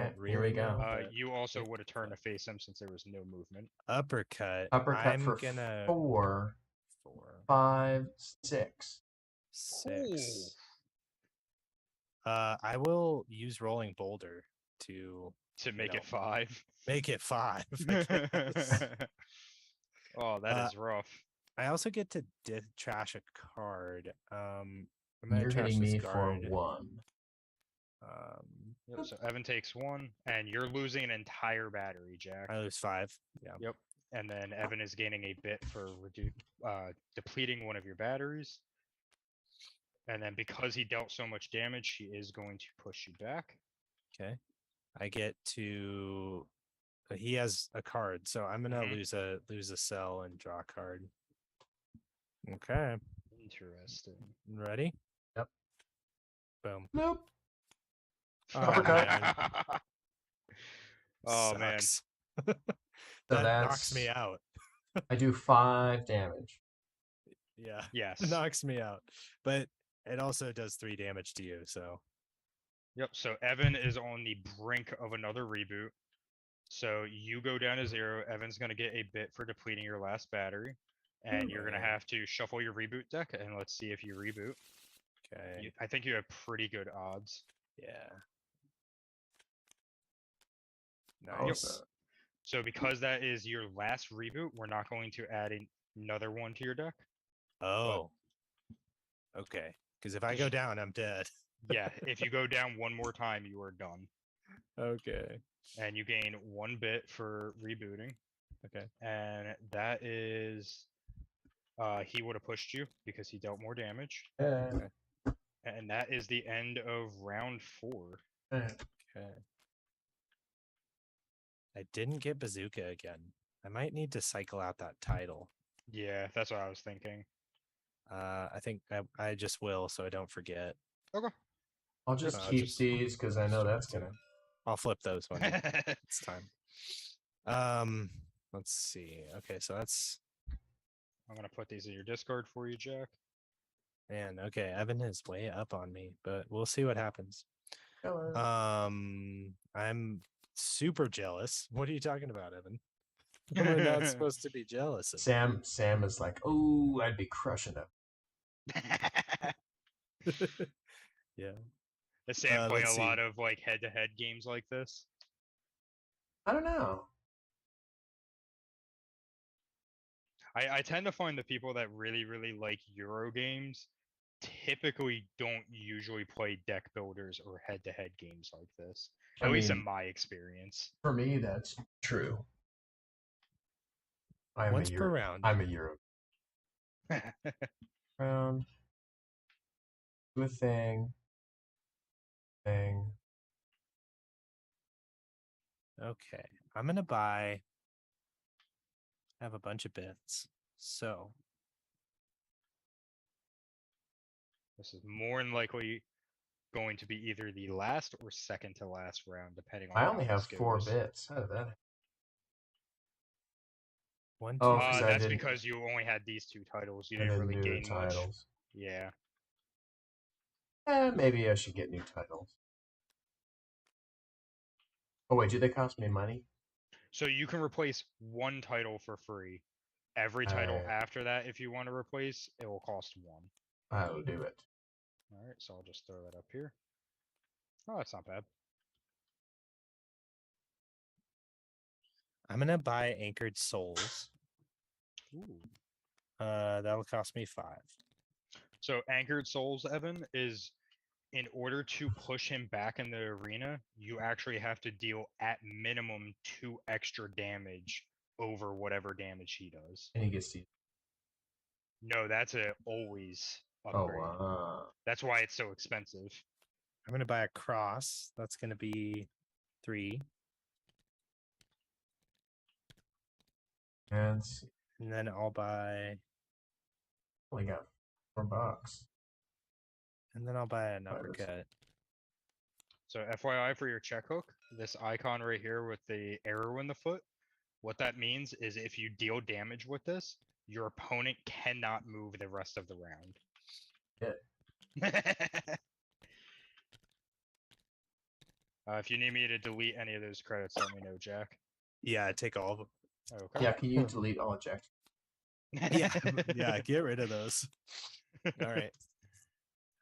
here we really go. know. but You also yeah, would have turned to face him since there was no movement. uppercut. Uppercut I'm for gonna 4, 4, 5, 6. 6. I will use rolling boulder to Make know, it 5. make it 5. I guess. Oh, that is rough. I also get to trash a card. I'm gonna You're trash hitting this me for card. 1. Yep, so Evan takes 1, and you're losing an entire battery, Jack. I lose 5. Yeah. Yep. And then Evan is gaining a bit for depleting one of your batteries. And then because he dealt so much damage, he is going to push you back. Okay. I get to. He has a card, so I'm gonna lose a cell and draw a card. Okay. Interesting. Ready? Yep. Boom. Nope. Oh, Uppercut. man. Oh, man. Sucks. So that that's knocks me out. I do 5 damage. Yeah. Yes. Knocks me out. But it also does 3 damage to you, so. Yep. So Evan is on the brink of another reboot. So you go down to 0. Evan's going to get a bit for depleting your last battery. And you're going to Right. have to shuffle your reboot deck, and let's see if you reboot. Okay. I think you have pretty good odds. Yeah. Oh, Nice. So because that is your last reboot, we're not going to add another one to your deck. Oh. Okay. Because if I go down, I'm dead. Yeah, if you go down one more time, you are done. Okay. And you gain 1 bit for rebooting. Okay. And that is he would have pushed you because he dealt more damage. Okay. And that is the end of round 4. Okay. I didn't get bazooka again. I might need to cycle out that title. Yeah, that's what I was thinking. I think I just will, so I don't forget. Okay. I'll just I'll keep just- these because I know that's gonna. I'll flip those when it's time. Let's see. Okay, so that's I'm gonna put these in your Discord for you, Jack. man. Okay, Evan is way up on me, but we'll see what happens. Hello. I'm super jealous. What are you talking about, Evan? We're not supposed to be jealous of Sam is like, oh, I'd be crushing it. Yeah. Does Sam play let's a lot see. of like head-to-head games like this? I don't know. I tend to find the people that really, really like Euro games typically don't usually play deck builders or head-to-head games like this. At least in my experience. For me, that's true. Once per round. I'm a Euro. Round. Do a thing. Okay, I'm gonna buy. I have a bunch of bits, so This is more than likely going to be either the last or second to last round, depending on I how only this have 4 goes. bits. How did that? one, Oh, two, because three. I That's didn't. because you only had these 2 titles. You I didn't didn't really do the gain much. titles. Yeah. Maybe I should get new titles. Oh wait, do they cost me money? So you can replace 1 title for free. Every title I after that, if you want to replace, it will cost 1. I'll do it. All right, so I'll just throw that up here. Oh, that's not bad. I'm gonna buy Anchored Souls. Ooh. That'll cost me 5. So Anchored Souls, Evan, is in order to push him back in the arena, you actually have to deal at minimum 2 extra damage over whatever damage he does. And he gets to. No, that's a always Oh, upgrade. That's why it's so expensive. I'm gonna buy a cross. That's gonna be 3, and see. and then I'll buy, Only got $4. and then I'll buy an Right, that's- uppercut. So FYI for your check hook, this icon right here with the arrow in the foot, what that means is if you deal damage with this, your opponent cannot move the rest of the round. If you need me to delete any of those credits, let me know, Jack. Yeah, take all of them. Okay. Yeah, can you delete all eject? Yeah, yeah, get rid of those. All right.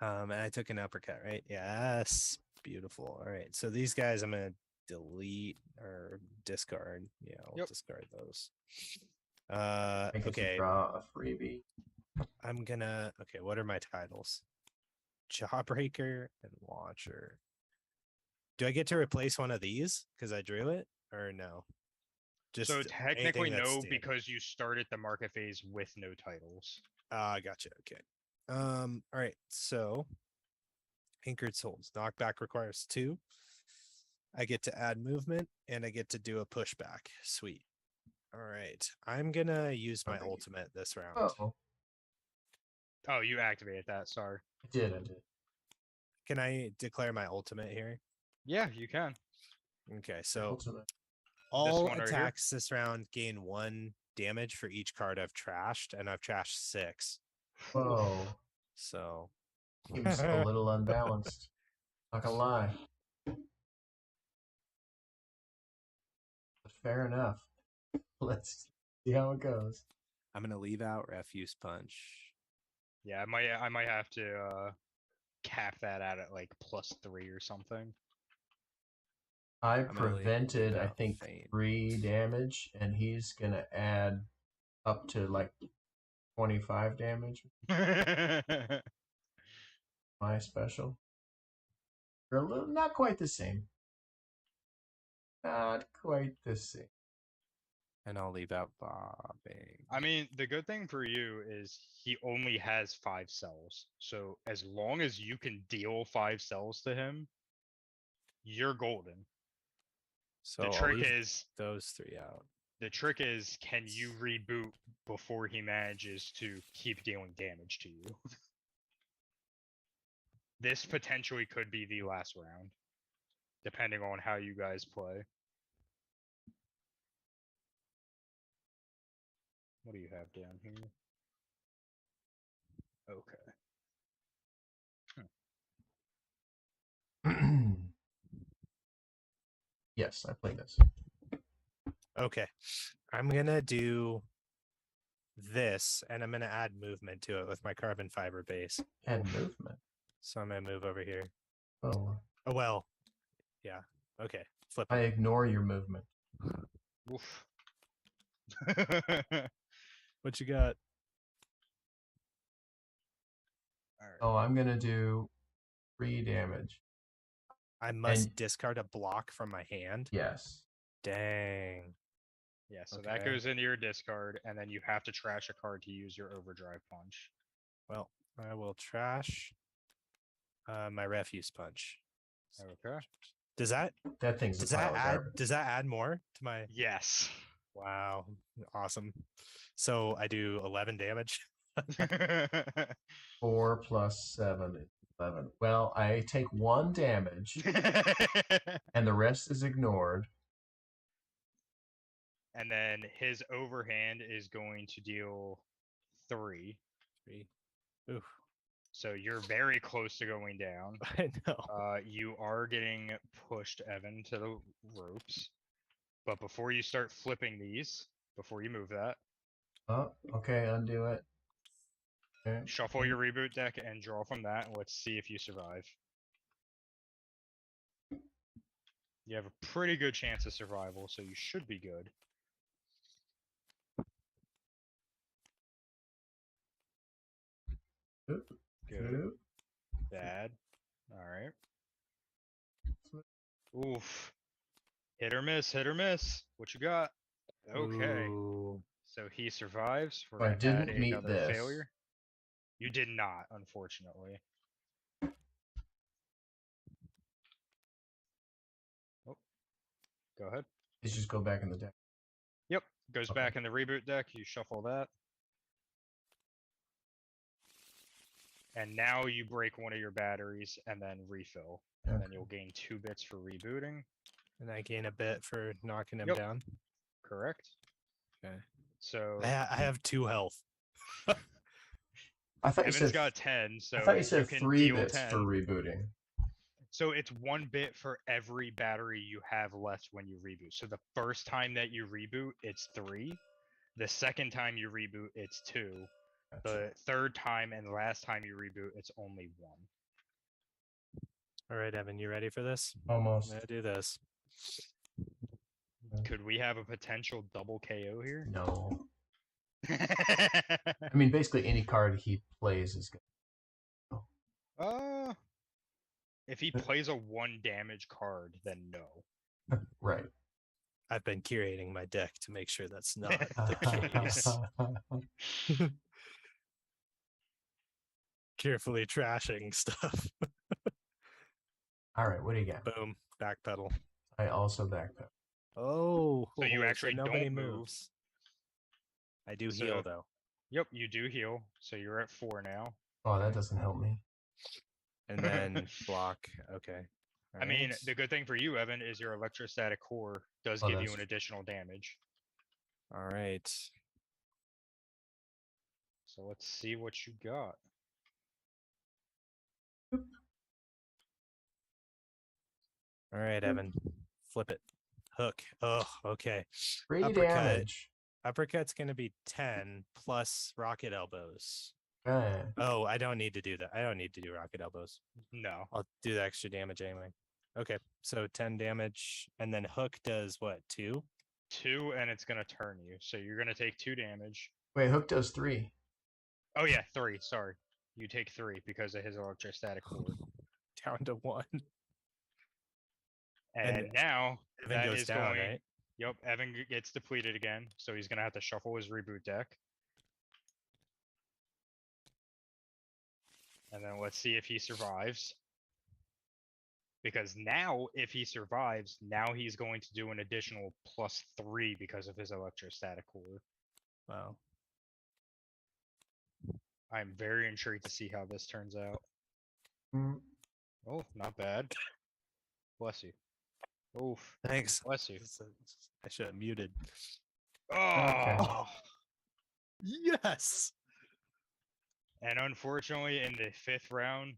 And I took an uppercut, right? Yes, beautiful. All right, so these guys I'm gonna delete or discard. Yeah, I'll Yep. discard those. I get to Okay, draw a freebie. I'm gonna. Okay, what are my titles? Jawbreaker and Watcher. Do I get to replace one of these because I drew it, or no? Just So technically anything that's no, standard. because you started the market phase with no titles. Gotcha. Okay. All right. So Anchored Souls. Knockback requires 2. I get to add movement and I get to do a pushback. Sweet. All right. I'm gonna use my Okay. ultimate this round. Oh, Oh, you activated that, sorry. I did. Can I declare my ultimate here? Yeah, you can. Okay, so Ultimate. all one right here? attacks this round gain 1 damage for each card I've trashed, and I've trashed 6. Whoa. So Seems a little unbalanced. Not gonna lie. But fair enough. Let's see how it goes. I'm gonna leave out Refuse Punch. Yeah, I might have to cap that out at like +3 or something. I I'm gonna leave prevented, I out think, Feint. 3 damage, and he's gonna add up to like 25 damage. My special. They're a little, not quite the same. Not quite the same. And I'll leave out Bobbing. I mean, the good thing for you is he only has 5 cells. So as long as you can deal 5 cells to him, you're golden. So The I'll trick leave is those 3 out. the trick is can you reboot before he manages to keep dealing damage to you? This potentially could be the last round, depending on how you guys play. What do you have down here? Okay. Yes, I played this. Okay. I'm gonna do this and I'm gonna add movement to it with my carbon fiber base. And movement. So I'm gonna move over here. Oh. Oh well. Yeah. Okay. Flip I it. ignore your movement. Oof. What you got? Alright. Oh, I'm gonna do 3 damage. I must And- discard a block from my hand. Yes. Dang. Yeah, so that Okay. goes into your discard, and then you have to trash a card to use your overdrive punch. Well, I will trash my refuse punch. Okay. Does that That thing's a pile of garbage. does that add more to my? Yes. Wow, awesome. So I do 11 damage. 4 plus 7 is 11. Well, I take 1 damage, and the rest is ignored. And then his overhand is going to deal 3. 3. Ooh, So you're very close to going down. I know. You are getting pushed, Evan, to the ropes. But before you start flipping these, before you move that, Oh, okay, undo it. Okay. shuffle your reboot deck and draw from that. And let's see if you survive. You have a pretty good chance of survival, so you should be good. Oop, Good. oop. Bad. Alright. Oof. Hit or miss, hit or miss. What you got? Okay. Ooh. So he survives. We're I gonna add didn't meet another this. failure. You did not, unfortunately. Oh, go ahead. Let's just go back in the deck. Yep, goes Okay. back in the reboot deck. You shuffle that. And now you break one of your batteries and then refill. And then Okay. you'll gain 2 bits for rebooting. And I gain a bit for knocking him Yep. down. Correct. Okay. So I have 2 health. I thought you Evan's said. got 10, so I thought you said can 3 deal bits 10. for rebooting. So it's 1 bit for every battery you have left when you reboot. So the first time that you reboot, it's 3. The second time you reboot, it's 2. Gotcha. The third time and last time you reboot, it's only 1. All right, Evan, you ready for this? Almost. I'm gonna do this. Could we have a potential double KO here? No. I mean, basically any card he plays is good. If he plays a 1 damage card, then no. Right. I've been curating my deck to make sure that's not the case. Carefully trashing stuff. All right, what do you got? Boom, backpedal. I also backpedal. Oh, So you actually nobody don't move. moves. I do So- heal though, Yep, you do heal. So you're at 4 now. Oh, that doesn't help me. and then block. Okay. I mean, Alright. the good thing for you, Evan, is your electrostatic core does Oh, give you that's- an additional damage. All right. So let's see what you got. All right, Evan. Flip it. Hook. Oh, okay. 3 Uppercut. damage. Uppercut's going to be 10 plus rocket elbows. Okay. Oh, I don't need to do that. I don't need to do rocket elbows. No. I'll do the extra damage anyway. Okay, so 10 damage. And then hook does what, 2? 2, and it's going to turn you. So you're going to take 2 damage. Wait, Hook does 3. Oh, yeah, 3. Sorry. You take 3 because of his electrostatic core. Down to 1. And now Evan that goes is down, going. right? Yep, Evan gets depleted again. So he's going to have to shuffle his reboot deck. And then let's see if he survives. Because now, if he survives, now he's going to do an additional +3 because of his electrostatic core. Wow. I'm very intrigued to see how this turns out. Mm. Oh, not bad. Bless you. Oof. Thanks. Bless you. I should have muted. Oh! Yes. And unfortunately, in the 5th round,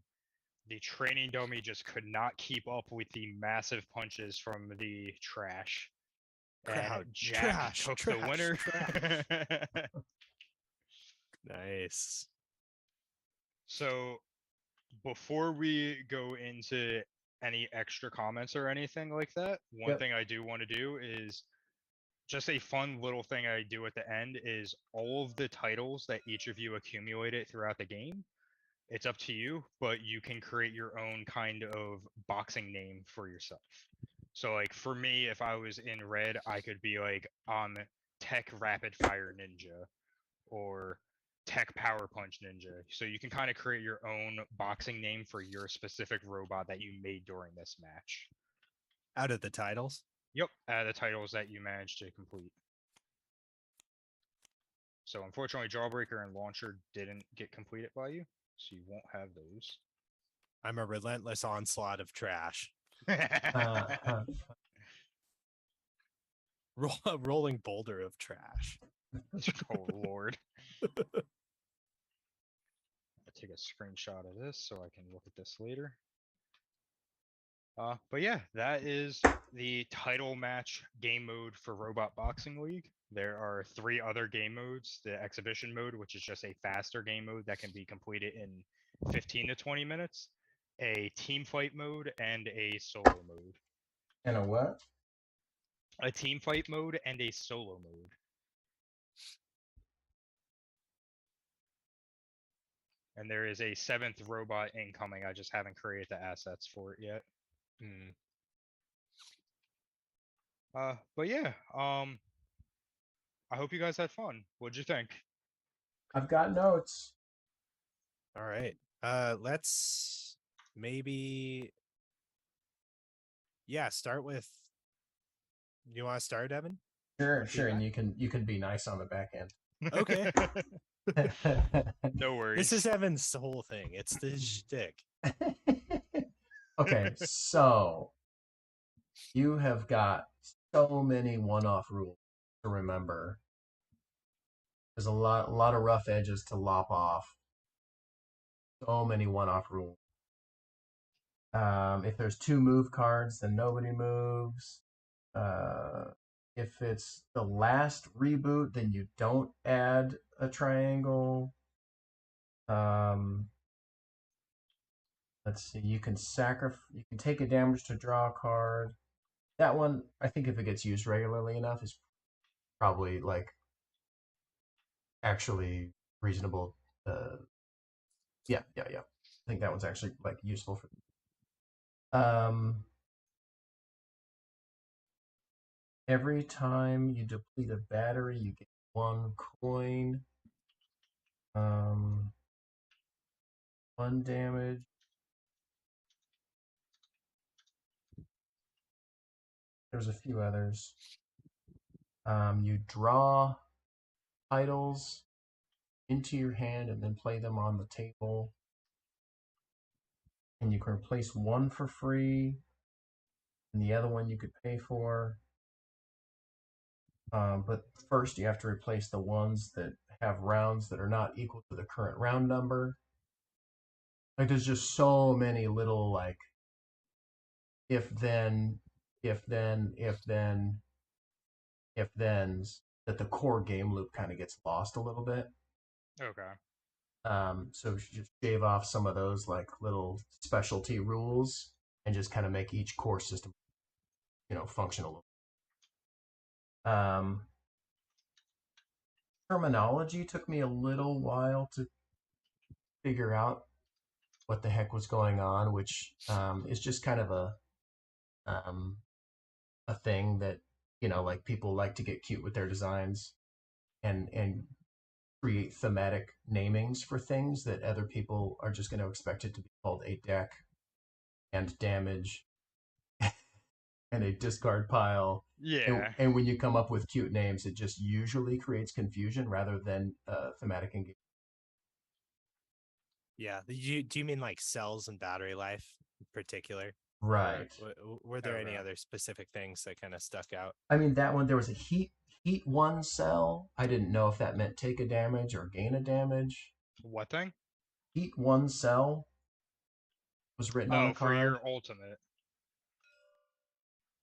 the training dummy just could not keep up with the massive punches from the trash. Crowd. And Jack took the winner. Nice. So, before we go into any extra comments or anything like that, one Yep. thing I do want to do is just a fun little thing I do at the end is all of the titles that each of you accumulated throughout the game. It's up to you, but you can create your own kind of boxing name for yourself. So, like, for me, if I was in red, I could be like, Tech Rapid Fire Ninja or Tech Power Punch Ninja. So you can kind of create your own boxing name for your specific robot that you made during this match. Out of the titles. Yep, the titles that you managed to complete. So unfortunately, Jawbreaker and Launcher didn't get completed by you, so you won't have those. I'm a relentless onslaught of trash. Uh, Rolling boulder of trash. Oh Lord. I'll take a screenshot of this so I can look at this later. But yeah, that is the title match game mode for Robot Boxing League. There are 3 other game modes. The exhibition mode, which is just a faster game mode that can be completed in 15 to 20 minutes. A team fight mode and a solo mode. and a what? A team fight mode and a solo mode. And there is a 7th robot incoming. I just haven't created the assets for it yet. Hmm. But yeah, I hope you guys had fun. What'd you think? I've got notes. All right. Let's maybe start with. You want to start, Evan? Sure, With sure, and feedback? you can be nice on the back end. Okay. No worries. This is Evan's whole thing. It's the shtick. Okay, so you have got so many one-off rules to remember. There's a lot of rough edges to lop off. So many one-off rules. If there's 2 move cards, then nobody moves. If it's the last reboot, then you don't add a triangle. Let's see. You can take a damage to draw a card. That one, I think, if it gets used regularly enough, is probably like actually reasonable. Yeah. I think that one's actually like useful for. Every time you deplete a battery, you get 1 coin. 1 damage. There's a few others. You draw titles into your hand and then play them on the table. And you can replace one for free, and the other one you could pay for. But first, you have to replace the ones that have rounds that are not equal to the current round number. Like, there's just so many little, like, if then, if then, if then, if thens, that the core game loop kind of gets lost a little bit. Okay. So we should just shave off some of those like little specialty rules and just kind of make each core system, functional. Terminology took me a little while to figure out what the heck was going on, which is just kind of a thing that like people like to get cute with their designs and create thematic namings for things that other people are just going to expect it to be called a deck and damage and a discard pile. Yeah. And when you come up with cute names, it just usually creates confusion rather than thematic engagement. Yeah. Do you mean like cells and battery life in particular? Right. Or were there any Okay. other specific things that kind of stuck out? I mean, that one, there was a heat 1 cell. I didn't know if that meant take a damage or gain a damage. What thing? Heat 1 cell was written on the Oh, for card. your ultimate.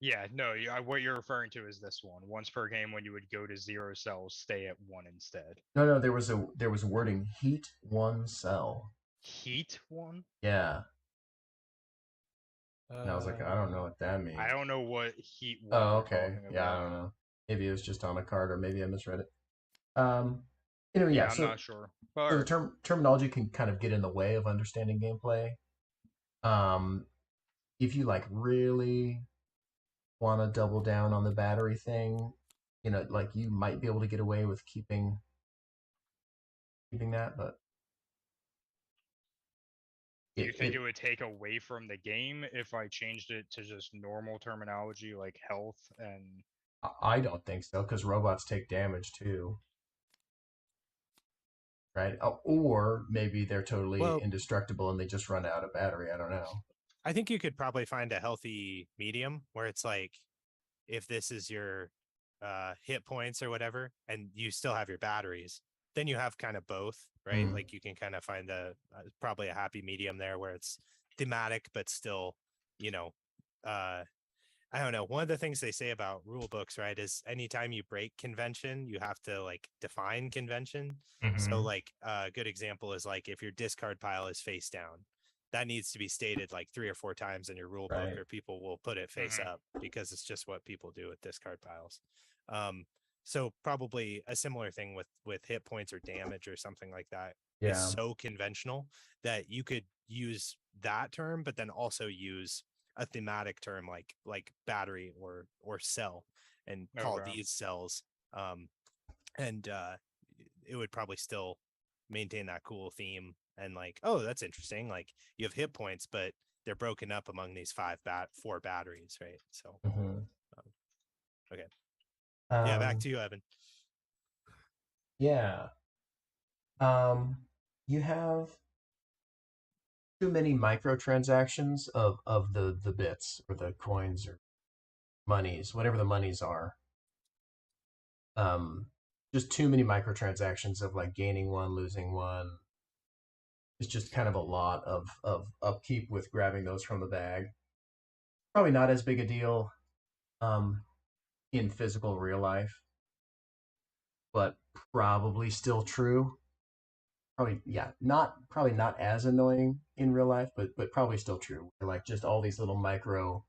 Yeah, no, what you're referring to is this one. Once per game, when you would go to 0 cells, stay at 1 instead. No, there was wording heat 1 cell. Heat 1? Yeah. And I was like, I don't know what that means. I don't know what heat 1 Oh, you're okay. talking Yeah, I about. don't know. Maybe it was just on a card, or maybe I misread it. Yeah, I'm So not sure. But so the terminology can kind of get in the way of understanding gameplay. If you like really want to double down on the battery thing, like you might be able to get away with keeping that, but Do you think it would take away from the game if I changed it to just normal terminology like health and? I don't think so, because robots take damage too, right? Or maybe they're totally Well, indestructible and they just run out of battery. I don't know. I think you could probably find a healthy medium where it's like if this is your hit points or whatever, and you still have your batteries, then you have kind of both, right? Like you can kind of find probably a happy medium there where it's thematic, but still, you know, uh, I don't know. One of the things they say about rule books, right, is anytime you break convention, you have to like define convention. So, like, a good example is like if your discard pile is face down, that needs to be stated like 3 or 4 times in your rule book, Right. or people will put it face up because it's just what people do with discard piles. Um, so probably a similar thing with hit points or damage or something like that is Yeah. so conventional that you could use that term, but then also use a thematic term like battery or cell and call Okay. these cells, and it would probably still maintain that cool theme and like, oh, that's interesting, like you have hit points but they're broken up among these four batteries, right? So okay, yeah, back to you, Evan. Yeah. You have too many microtransactions of the bits or the coins or monies, whatever the monies are. Um, just too many microtransactions of like gaining one, losing one. It's just kind of a lot of upkeep with grabbing those from the bag. Probably not as big a deal um, in physical real life, but probably still true. Probably yeah, not as annoying in real life, but probably still true. Like just all these little micro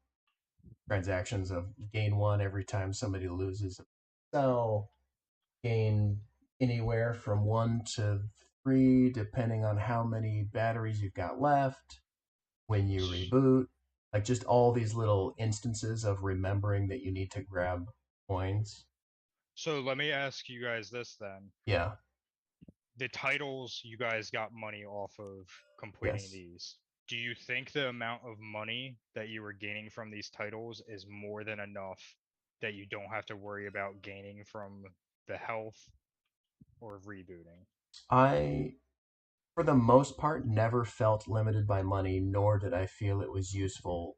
transactions of gain one every time somebody loses a cell, gain anywhere from 1 to 3, depending on how many batteries you've got left when you reboot. Like just all these little instances of remembering that you need to grab coins. So let me ask you guys this then. Yeah. The titles you guys got money off of completing Yes. these. Do you think the amount of money that you were gaining from these titles is more than enough that you don't have to worry about gaining from the health or rebooting? I, for the most part, never felt limited by money, nor did I feel it was useful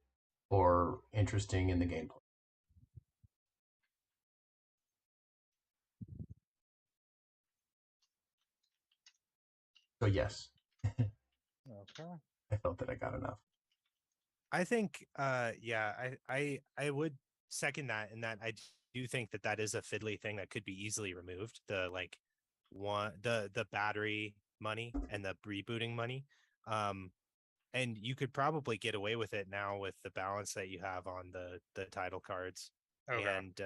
or interesting in the gameplay. So yes, Okay. I felt that I got enough. I think yeah, I would second that, in that I do think that that is a fiddly thing that could be easily removed, the like the battery money and the rebooting money. um and you could probably get away with it now with the balance that you have on the title cards. Okay. And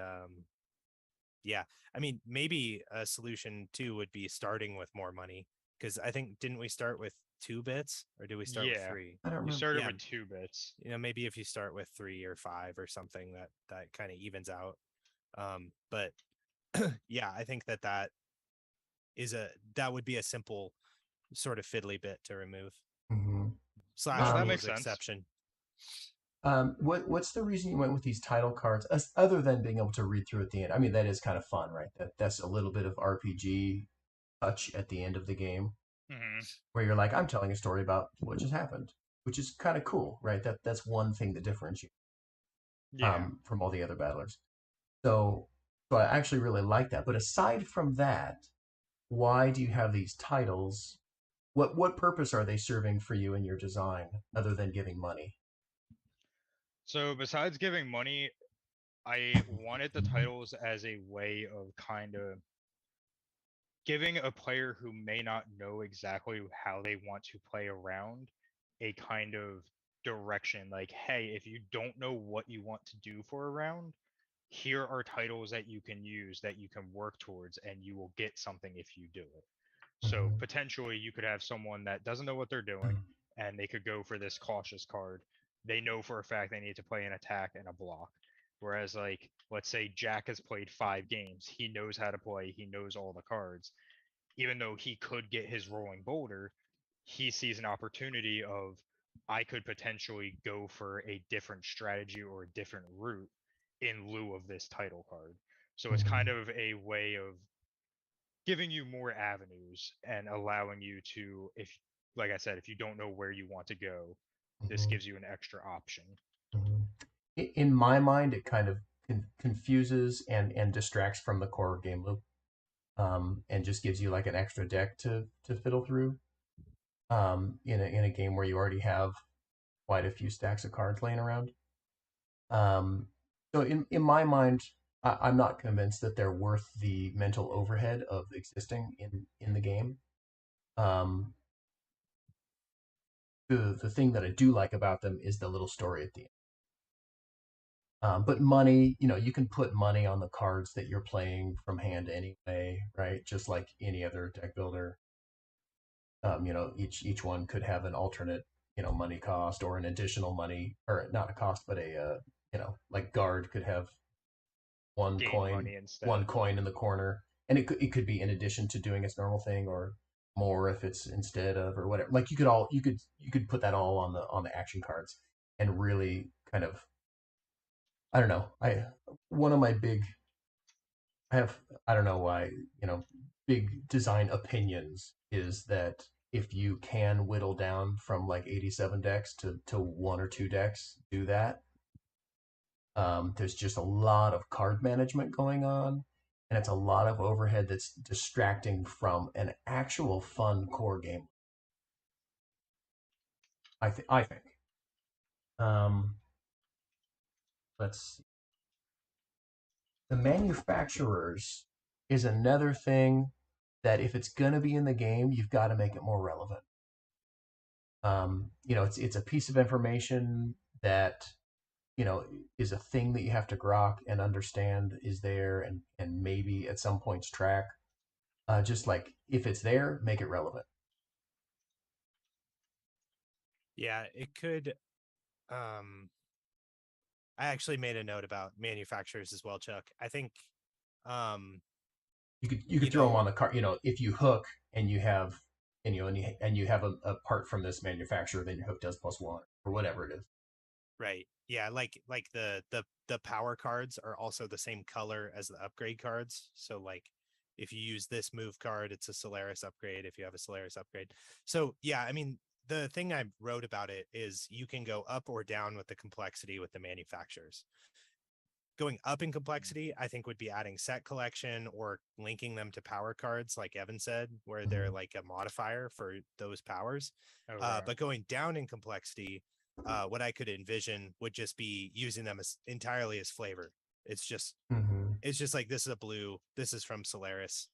yeah, I mean, maybe a solution too would be starting with more money, because I think, didn't we start with 2 bits, or did we start with Yeah. 3? I don't You remember. started Yeah, with 2 bits. maybe if you start with 3 or 5 or something, that kind of evens out. But yeah, I think that that would be a simple sort of fiddly bit to remove, Mm-hmm. slash No, that Um, makes rules sense. exception. what's the reason you went with these title cards, other than being able to read through at the end? I mean, that is kind of fun, right? That's a little bit of RPG touch at the end of the game, Hmm. where you're like, I'm telling a story about what just happened, which is kind of cool, right? That's one thing that differentiates Yeah. from all the other battlers. So, so I actually really like that. But aside from that, why do you have these titles? What purpose are they serving for you in your design other than giving money? So besides giving money, I wanted the titles as a way of kind of giving a player who may not know exactly how they want to play around a kind of direction. Like, hey, if you don't know what you want to do for a round, here are titles that you can use that you can work towards, and you will get something if you do it. So Mm-hmm. potentially you could have someone that doesn't know what they're doing, Mm-hmm. and they could go for this cautious card. They know for a fact they need to play an attack and a block. Whereas, like, let's say Jack has played 5 games, he knows how to play, he knows all the cards. Even though he could get his rolling boulder, he sees an opportunity of, I could potentially go for a different strategy or a different route in lieu of this title card. So it's kind of a way of giving you more avenues and allowing you to, if like I said, if you don't know where you want to go, this gives you an extra option. In my mind, it kind of confuses and distracts from the core game loop, and just gives you like an extra deck to fiddle through, in a game where you already have quite a few stacks of cards laying around. So in my mind, I'm not convinced that they're worth the mental overhead of existing in the game. Um, the thing that I do like about them is the little story at the end. But money, you can put money on the cards that you're playing from hand anyway, right? Just like any other deck builder. Each one could have an alternate, money cost or an additional money, or not a cost, but like guard could have one Gain coin, money instead. one coin in the corner, and it could be in addition to doing its normal thing, or more if it's instead of, or whatever. Like you could put that all on the action cards, and really kind of, I don't know. One of my big I have I don't know why, big design opinions is that if you can whittle down from like 87 decks to one or two decks, do that. There's just a lot of card management going on, and it's a lot of overhead that's distracting from an actual fun core game. I think. Um, let's see. The manufacturers is another thing that if it's gonna be in the game, you've got to make it more relevant. It's a piece of information that is a thing that you have to grok and understand is there, and maybe at some points track. Just like if it's there, make it relevant. Yeah, it could. Um, I actually made a note about manufacturers as well, Chuck. I think, um, You could you throw them know, on the card. If you hook and you have and you have a part from this manufacturer, then your hook does +1 or whatever it is. right? Yeah, like the power cards are also the same color as the upgrade cards. So like if you use this move card, it's a Solaris upgrade if you have a Solaris upgrade. So yeah, I mean, the thing I wrote about it is you can go up or down with the complexity with the manufacturers. Going up in complexity, I think would be adding set collection or linking them to power cards, like Evan said, where they're like a modifier for those powers. Okay. But going down in complexity, what I could envision would just be using them as entirely as flavor. It's just Mm-hmm. it's just like, this is a blue, this is from Solaris,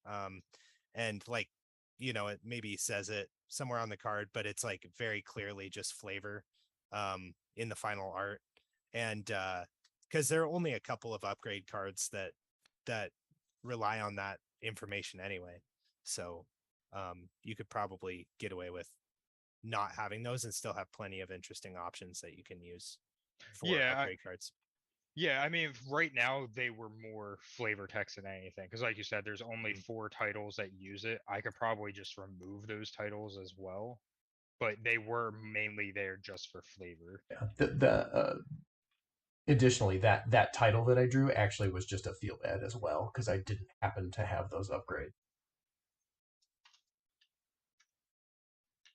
and like, it maybe says it somewhere on the card, but it's like very clearly just flavor in the final art. And because there are only a couple of upgrade cards that rely on that information anyway, so you could probably get away with not having those and still have plenty of interesting options that you can use for Yeah, upgrade cards. yeah. I mean, right now they were more flavor text than anything, because, like you said, there's only 4 titles that use it. I could probably just remove those titles as well, but they were mainly there just for flavor. Yeah. Additionally, that title that I drew actually was just a feel bad as well because I didn't happen to have those upgrades.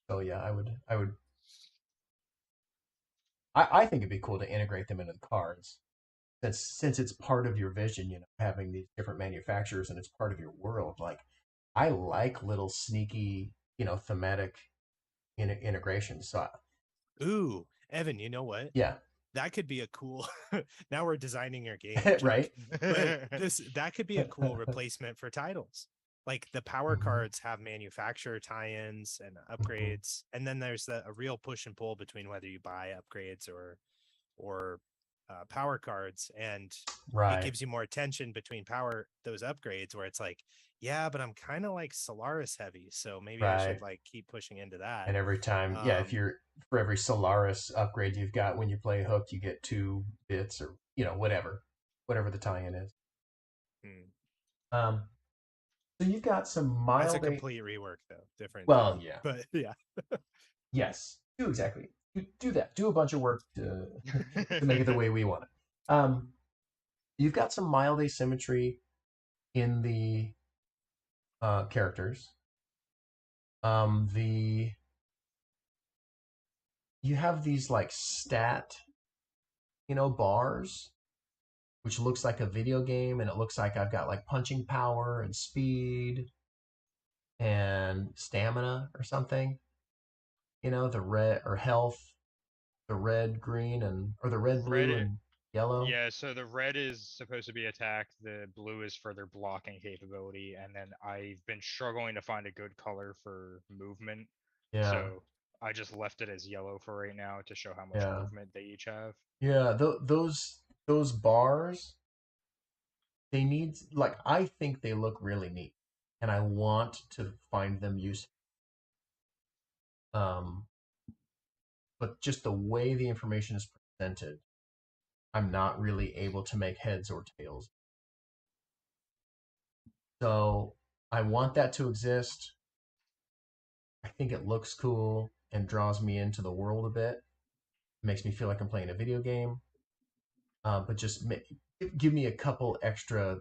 So yeah, I think it'd be cool to integrate them into the cards, since it's part of your vision, having these different manufacturers and it's part of your world. Like, I like little sneaky, thematic integrations. So Ooh, Evan, you know what? yeah, That could be a cool now we're designing your game, Chuck. right. But that could be a cool replacement for titles. Like the power cards have manufacturer tie-ins and upgrades, and then there's a real push and pull between whether you buy upgrades or power cards, and it Right, gives you more attention between those upgrades where it's like, yeah, but I'm kind of like Solaris heavy, so maybe I should right. like keep pushing into that. And every time, yeah, if Um, you're for every Solaris upgrade you've got when you play Hook, you get 2 bits, or whatever the tie-in is. hmm. Um, so you've got some That's a mild. complete rework though, different Well, thing. yeah, But yeah. yes, 2 exactly. do that. Do a bunch of work to to make it the way we want it. You've got some mild asymmetry in the characters. The you have these like stat, bars, which looks like a video game, and it looks like I've got like punching power and speed and stamina or something. The red or health, the red, green, or the red, Red, blue, and yellow. yeah, so the red is supposed to be attack, the blue is for their blocking capability, and then I've been struggling to find a good color for movement. Yeah, So I just left it as yellow for right now to show how much yeah, movement they each have. yeah. Those bars, they need like I think they look really neat, and I want to find them useful. Um, but just the way the information is presented, I'm not really able to make heads or tails. So I want that to exist. I think it looks cool and draws me into the world a bit. It makes me feel like I'm playing a video game. But just give me a couple extra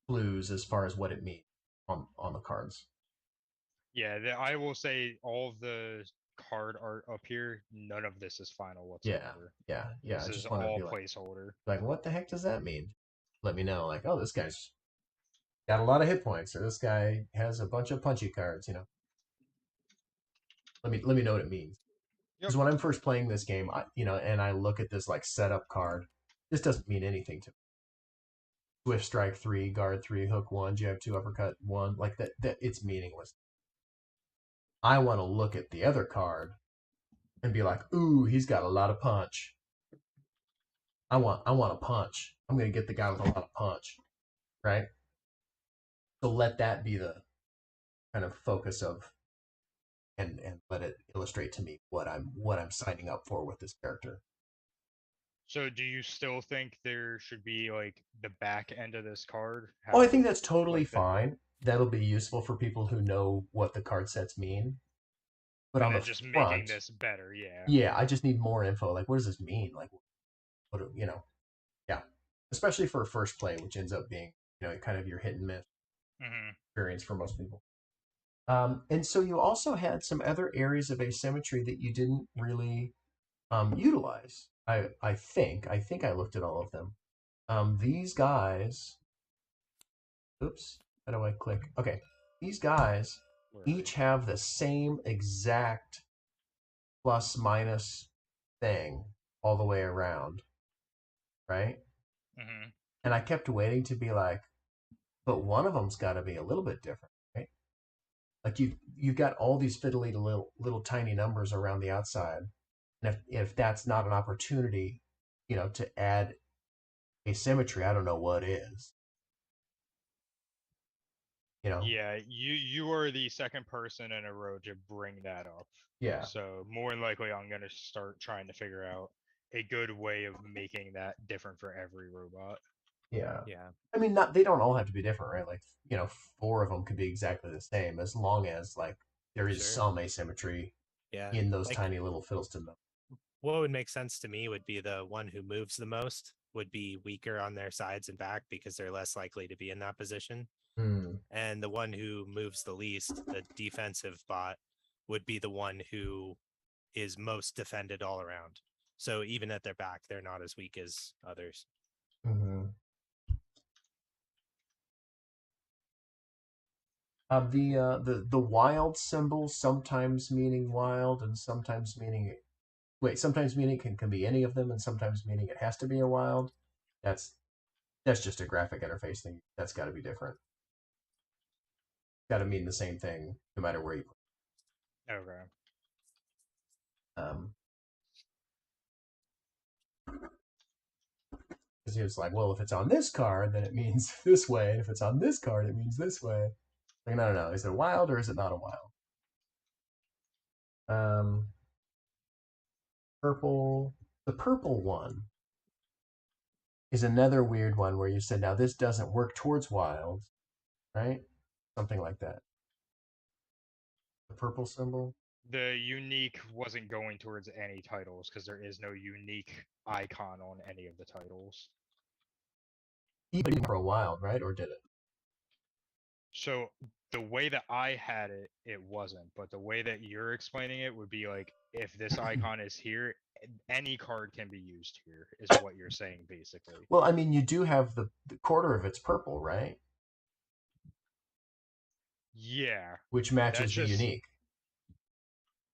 clues as far as what it means on the cards. Yeah, I will say all of the card art up here, none of this is final Yeah, whatsoever. yeah. This I is just want to all be placeholder. like, what the heck does that mean? Let me know. Like, oh, this guy's got a lot of hit points, or this guy has a bunch of punchy cards. Let me know what it means. Yep. Because when I'm first playing this game, and I look at this like setup card, this doesn't mean anything to me. Swift strike 3, guard 3, hook 1, jab 2, uppercut 1, like that it's meaningless. I want to look at the other card and be like, ooh, he's got a lot of punch. I want a punch. I'm gonna get the guy with a lot of punch, right? So let that be the kind of focus of and let it illustrate to me what I'm signing up for with this character. So do you still think there should be like the back end of this card Oh, I have think that's totally like the fine. That'll be useful for people who know what the card sets mean. But and on the then just making front, this better, yeah. yeah, I just need more info. Like, what does this mean? Like, yeah. Especially for a first play, which ends up being, kind of your hit and miss Hmm. experience for most people. And so you also had some other areas of asymmetry that you didn't really utilize. I think I looked at all of them. These guys. Oops. How do I click? Okay. These guys Where are each have the same exact plus minus thing all the way around, right? you? Hmm. And I kept waiting to be like, but one of them's got to be a little bit different, right? Like you've got all these fiddly little tiny numbers around the outside, and if that's not an opportunity, to add asymmetry, I don't know what is. You know, Yeah, you are the second person in a row to bring that up. yeah, So more than likely, I'm gonna start trying to figure out a good way of making that different for every robot. yeah. Yeah, I mean, not they don't all have to be different, right? Like, four of them could be exactly the same as long as like there is sure. some asymmetry Yeah. in those Like tiny little fiddleston numbers. what would make sense to me would be the one who moves the most would be weaker on their sides and back because they're less likely to be in that position. Hmm. And the one who moves the least, the defensive bot, would be the one who is most defended all around. So even at their back, they're not as weak as others. Mm-hmm. The wild symbol sometimes meaning wild and sometimes meaning sometimes meaning can be any of them and sometimes meaning it has to be a wild. That's that's just a graphic interface thing. That's got to be different. Got to mean the same thing no matter where you put Okay. it. Because he was like, well, if it's on this card, then it means this way, and if it's on this card, it means this way. Like, no. Is it a wild or is it not a wild? Um, purple. The purple one is another weird one where you said, now this doesn't work towards wilds, right? Something like that. The purple symbol. The unique wasn't going towards any titles because there is no unique icon on any of the titles. Even for a while, right? Or did it? So the way that I had it, it wasn't. But the way that you're explaining it would be like, if this icon is here, any card can be used here, is what you're saying basically. Well, I mean, you do have the quarter of it's purple, right? Yeah. Which matches That's the just unique.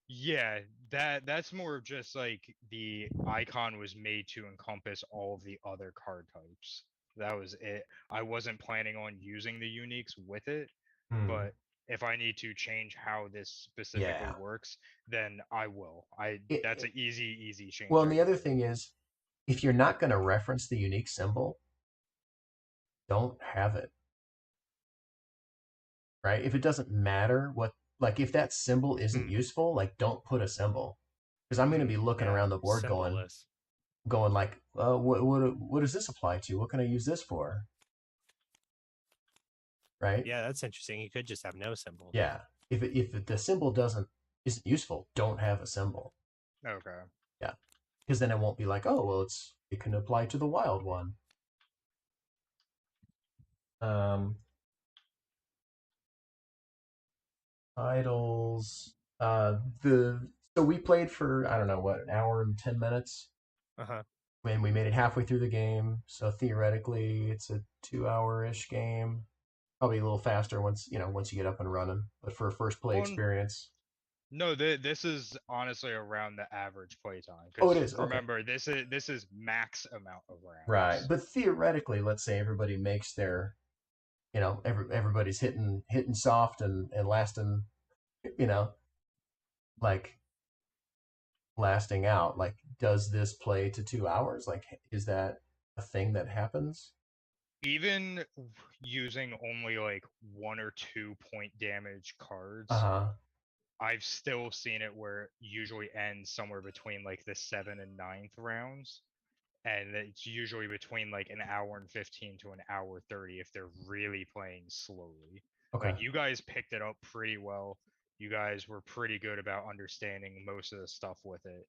Yeah, that's more of just like the icon was made to encompass all of the other card types. That was it. I wasn't planning on using the uniques with it, but if I need to change how this specifically Yeah. works, then I will. That's an easy change. Well, and the other thing is, if you're not going to reference the unique symbol, don't have it. Right? If it doesn't matter what, like, if that symbol isn't useful, like, don't put a symbol. Because I'm going to be looking around the board going like, what does this apply to? What can I use this for? Right? Yeah, that's interesting. You could just have no symbol. Yeah. If the symbol isn't useful, don't have a symbol. Okay. Yeah. Because then it won't be like, oh, well, it can apply to the wild one. Titles. So we played for, I don't know, what, an hour and 10 minutes? Uh-huh. When we made it halfway through the game, so theoretically it's a 2-hour-ish game. Probably a little faster once you get up and running. But for a first play experience. No, this is honestly around the average playtime. Oh, it is. Remember, okay. this is max amount of rounds. Right, but theoretically, let's say everybody makes their, everybody's hitting soft and lasting, like lasting out. Like, does this play to 2 hours? Like, is that a thing that happens? Even using only like 1 or 2 point damage cards, I've still seen it where it usually ends somewhere between like the 7th and 9th rounds, and it's usually between like an hour and 15 to an hour 30 if they're really playing slowly. Okay. Like, you guys picked it up pretty well. You guys were pretty good about understanding most of the stuff with it.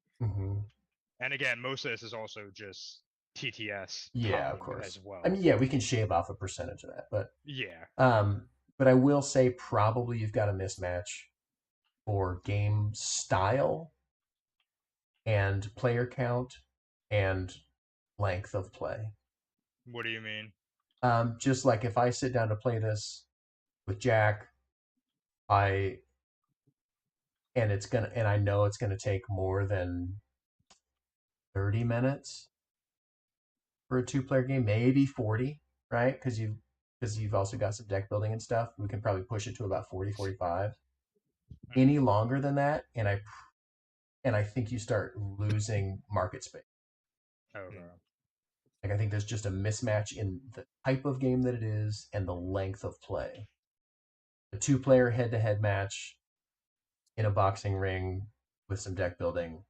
And again, most of this is also just TTS of course as well. I mean, yeah, we can shave off a percentage of that, but yeah. But I will say probably you've got a mismatch for game style and player count and length of play. What do you mean? Just like if I sit down to play this with Jack, I know it's gonna take more than 30 minutes for a 2-player game, maybe 40, right? Because you've also got some deck building and stuff. We can probably push it to about 40, 45. Any longer than that, and I think you start losing market space. Okay. Like, I think there's just a mismatch in the type of game that it is and the length of play. A 2-player head-to-head match in a boxing ring with some deck building,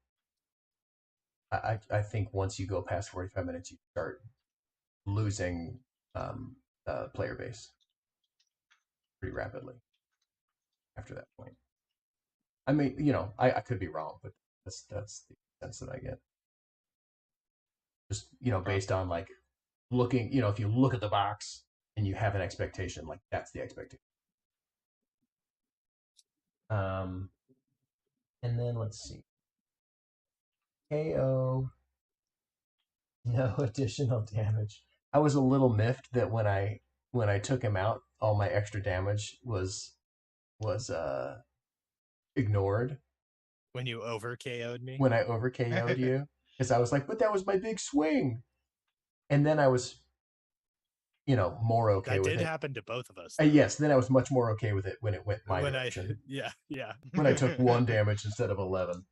I think once you go past 45 minutes, you start losing player base pretty rapidly after that point. I mean, I could be wrong, but that's the sense that I get. Just, based on like looking, if you look at the box and you have an expectation, like that's the expectation. And then let's see. KO, no additional damage. I was a little miffed that when I took him out, all my extra damage was ignored. When you over KO'd me? When I over KO'd you. Because I was like, but that was my big swing. And then I was, more okay with it. That did happen to both of us. Yes, then I was much more okay with it when it went my direction. Yeah. When I took 1 damage instead of 11.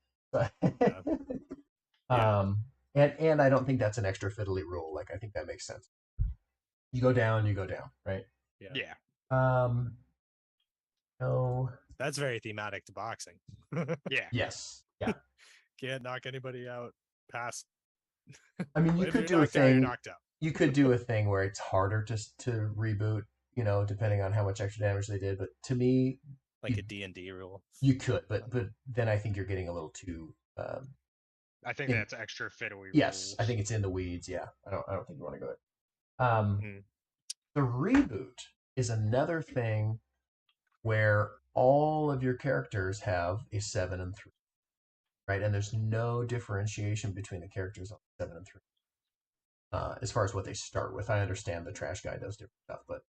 Yeah. And I don't think that's an extra fiddly rule. Like, I think that makes sense. You go down, right? Yeah. No. That's very thematic to boxing. Yeah. Yes. Yeah. Can't knock anybody out past. I mean, you could do a thing. You're knocked out. You could do a thing where it's harder to reboot, depending on how much extra damage they did. But to me, like a D&D rule. You could, but then I think you're getting a little too. I think in, that's extra fiddly yes, rules. I think it's in the weeds. Yeah, I don't think you want to go there. Mm. The reboot is another thing where all of your characters have a 7 and 3, right? And there's no differentiation between the characters on 7 and 3. As far as what they start with, I understand the trash guy does different stuff, but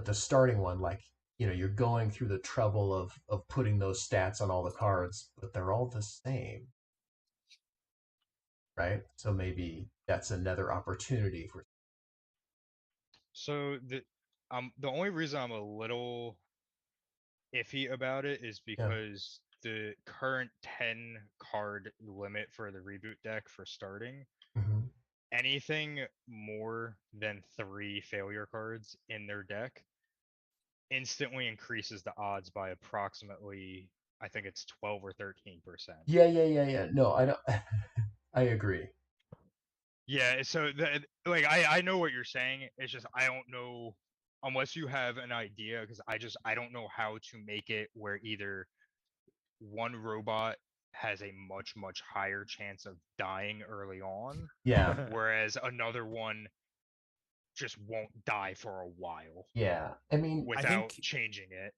the starting one, like, you're going through the trouble of putting those stats on all the cards, but they're all the same, right? So maybe that's another opportunity for. So the only reason I'm a little iffy about it is Yeah. because the current 10 card limit for the reboot deck for starting, Mhm. anything more than 3 failure cards in their deck instantly increases the odds by approximately, I think it's 12 or 13%. Yeah. No, I don't. I agree. Yeah, so I know what you're saying. It's just I don't know unless you have an idea, because I don't know how to make it where either one robot has a much higher chance of dying early on, Yeah, whereas another one just won't die for a while yeah. I mean, I without think changing it.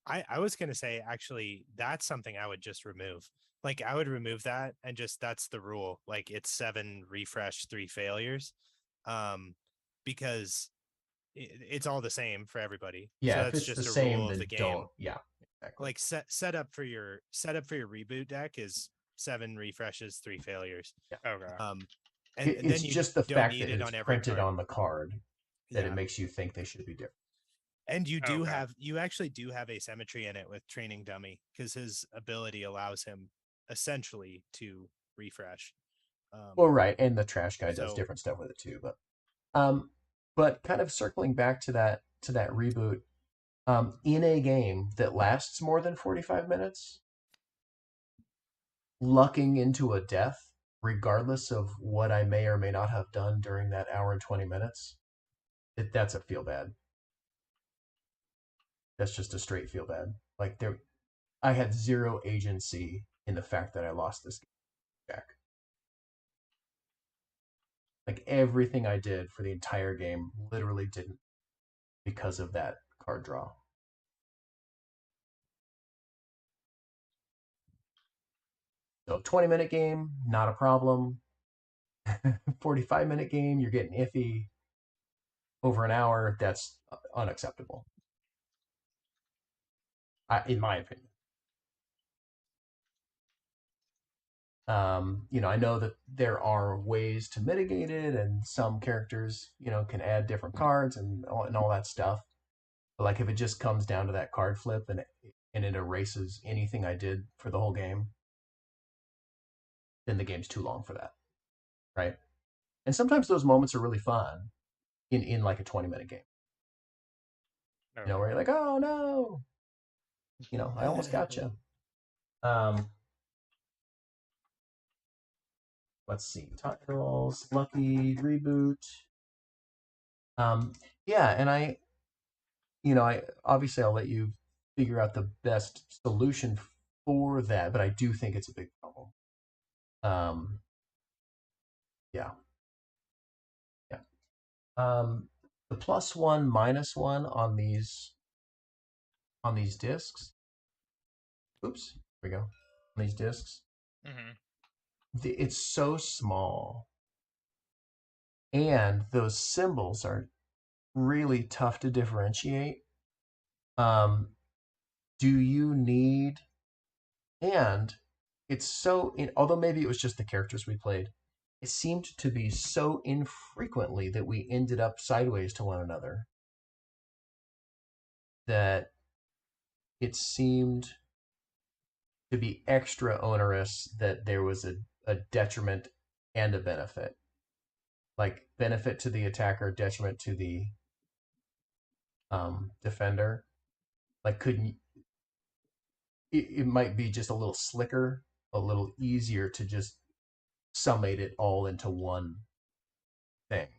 I was gonna say actually that's something I would just remove. Like I would remove that and just that's the rule. Like it's 7 refresh, 3 failures. Because it's all the same for everybody. So yeah. If that's it's the just a same, rule of the then game. don't. Yeah, exactly. Like set up for your reboot deck is 7 refreshes, 3 failures. Yeah. Okay. And It's then you just the don't fact need that it it's on every printed card. on the card that it Yeah. makes you think they should be different. And Okay. you actually do have asymmetry in it with training dummy because his ability allows him essentially to refresh. Well, right, and the trash guy does So different stuff with it too. But kind of circling back to that reboot, in a game that lasts more than 45 minutes, lucking into a death, regardless of what I may or may not have done during that hour and 20 minutes, that's a feel bad. That's just a straight feel bad. Like I had zero agency in the fact that I lost this game back. Like everything I did for the entire game literally didn't because of that card draw. So 20-minute game, not a problem. 45-minute game, you're getting iffy. Over an hour, that's unacceptable, in my opinion. I know that there are ways to mitigate it, and some characters, can add different cards and all that stuff. But like if it just comes down to that card flip and it erases anything I did for the whole game, then the game's too long for that, right? And sometimes those moments are really fun in like a 20-minute game. Okay. Where you're like, oh no, I almost got you. Let's see, titles, lucky, reboot. Yeah, and I obviously I'll let you figure out the best solution for that, but I do think it's a big problem. Yeah, yeah. The +1, -1 on these discs. Oops, here we go. On these discs, Hmm. it's so small, and those symbols are really tough to differentiate. Um, do you need and it's although maybe it was just the characters we played, it seemed to be so infrequently that we ended up sideways to one another that it seemed to be extra onerous that there was a detriment and a benefit. Like benefit to the attacker, detriment to the defender. Like couldn't it might be just a little slicker, a little easier to just summate it all into one thing.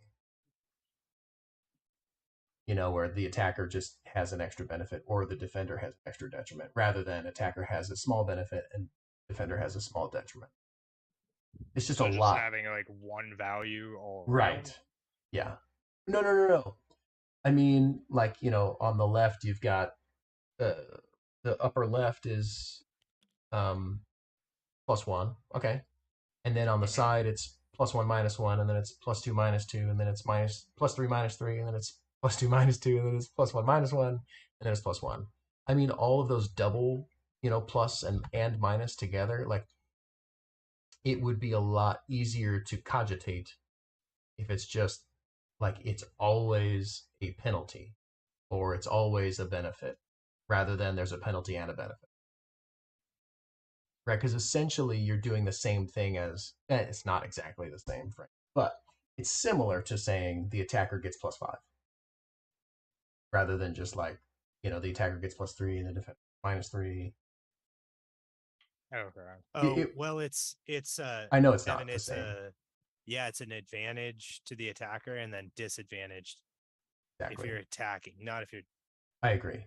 where the attacker just has an extra benefit or the defender has an extra detriment, rather than attacker has a small benefit and defender has a small detriment. It's just a So just lot. having like one value all around. Right. Yeah. No. I mean, like, on the left, you've got the upper left is +1. Okay. And then on the side, it's +1 -1, and then it's +2 -2, and then it's +3 -3, and then it's +2 -2, and then it's +1 -1, and then it's +1. I mean, all of those double, plus and minus together, like, it would be a lot easier to cogitate if it's just like it's always a penalty or it's always a benefit rather than there's a penalty and a benefit. Right? Because essentially you're doing the same thing as, it's not exactly the same, but it's similar to saying the attacker gets +5 rather than just like, the attacker gets +3 and the defender -3. Okay. Oh, well, it's I know it's Evan, not the same. It's an advantage to the attacker and then disadvantaged if you're attacking, not if you're. I agree.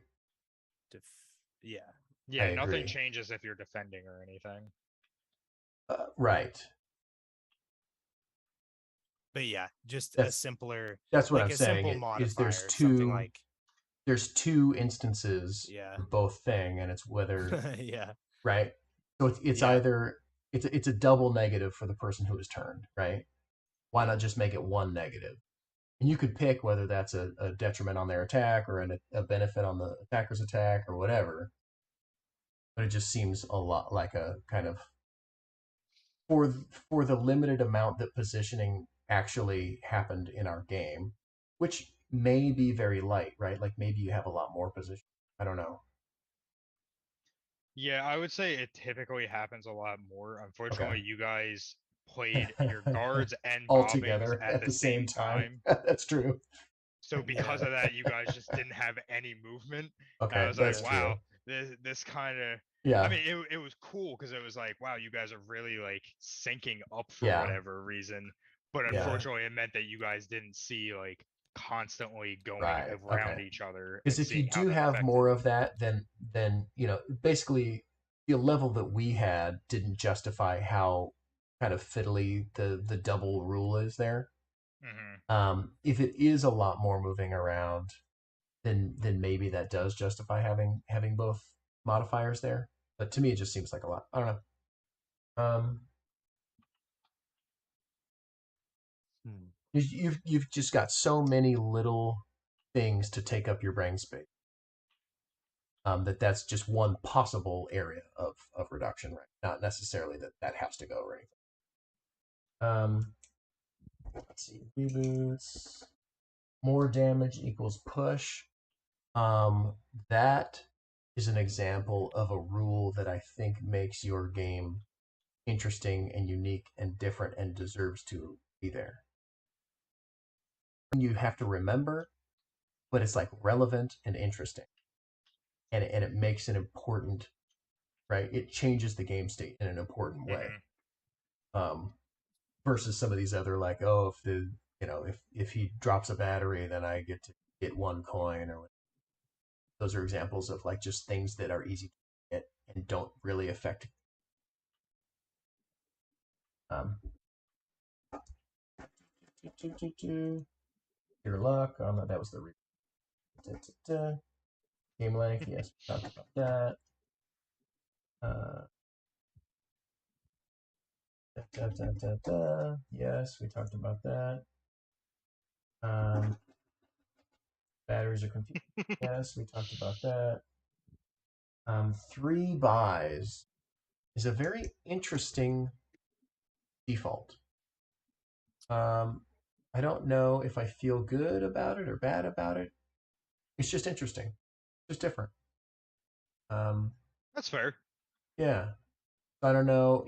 Yeah. Yeah, I nothing agree. changes if you're defending or anything. Right. But yeah, just That's- a simpler. That's what like I'm a saying. simple modifier, There's something like. There's two instances Yeah. for both thing, and it's whether yeah. right. So it's either it's a double negative for the person who is turned, right? Why not just make it one negative? And you could pick whether that's a detriment on their attack or a benefit on the attacker's attack or whatever. But it just seems a lot like a kind of for the limited amount that positioning actually happened in our game, which may be very light, right? Like maybe you have a lot more position. I don't know. Yeah, I would say it typically happens a lot more. Unfortunately, Okay. you guys played your guards and all bobbings together at the same time. That's true. So because of that, you guys just didn't have any movement. Okay, I was that's like, true. wow, this kind of. Yeah. I mean, it was cool because it was like, wow, you guys are really like syncing up for Yeah. whatever reason. But Yeah. unfortunately, it meant that you guys didn't see like constantly going Right, around okay. each other. Because And if you seeing how do that have affected. more of that, then basically the level that we had didn't justify how kind of fiddly the double rule is there. If it is a lot more moving around, then maybe that does justify having both modifiers there. But to me, it just seems like a lot. I don't know. You've just got so many little things to take up your brain space. That's just one possible area of reduction, right? Not necessarily that has to go right. Let's see. Reboots. More damage equals push. That is an example of a rule that I think makes your game interesting and unique and different and deserves to be there. You have to remember, but it's like relevant and interesting. And it makes an important, right? It changes the game state in an important way. Versus some of these other like, oh, if he drops a battery, then I get to get 1 coin or whatever. Those are examples of like just things that are easy to get and don't really affect. Your luck. That was the game length. Yes, we talked about that. Yes, we talked about that. Batteries are confused. Yes, we talked about that. 3 buys is a very interesting default. I don't know if I feel good about it or bad about it. It's just interesting. Just different. That's fair. Yeah. I don't know,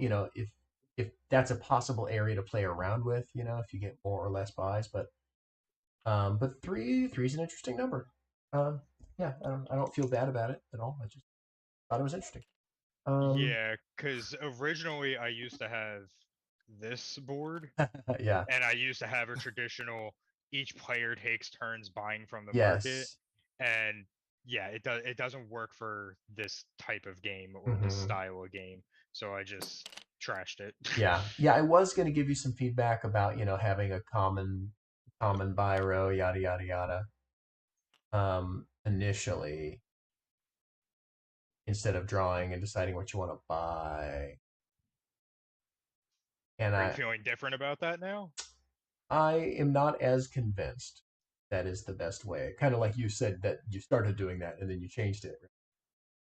if that's a possible area to play around with, if you get more or less buys, but 3's an interesting number. Yeah, I don't feel bad about it at all. I just thought it was interesting. Yeah, because originally I used to have this board. Yeah. And I used to have a traditional each player takes turns buying from the market, Yes. and yeah, it doesn't work for this type of game or this style of game. So I just trashed it. Yeah. Yeah, I was going to give you some feedback about, having a common buy row, yada yada yada. Initially, instead of drawing and deciding what you want to buy. And Are you feeling different about that now? I am not as convinced that is the best way. Kind of like you said that you started doing that and then you changed it.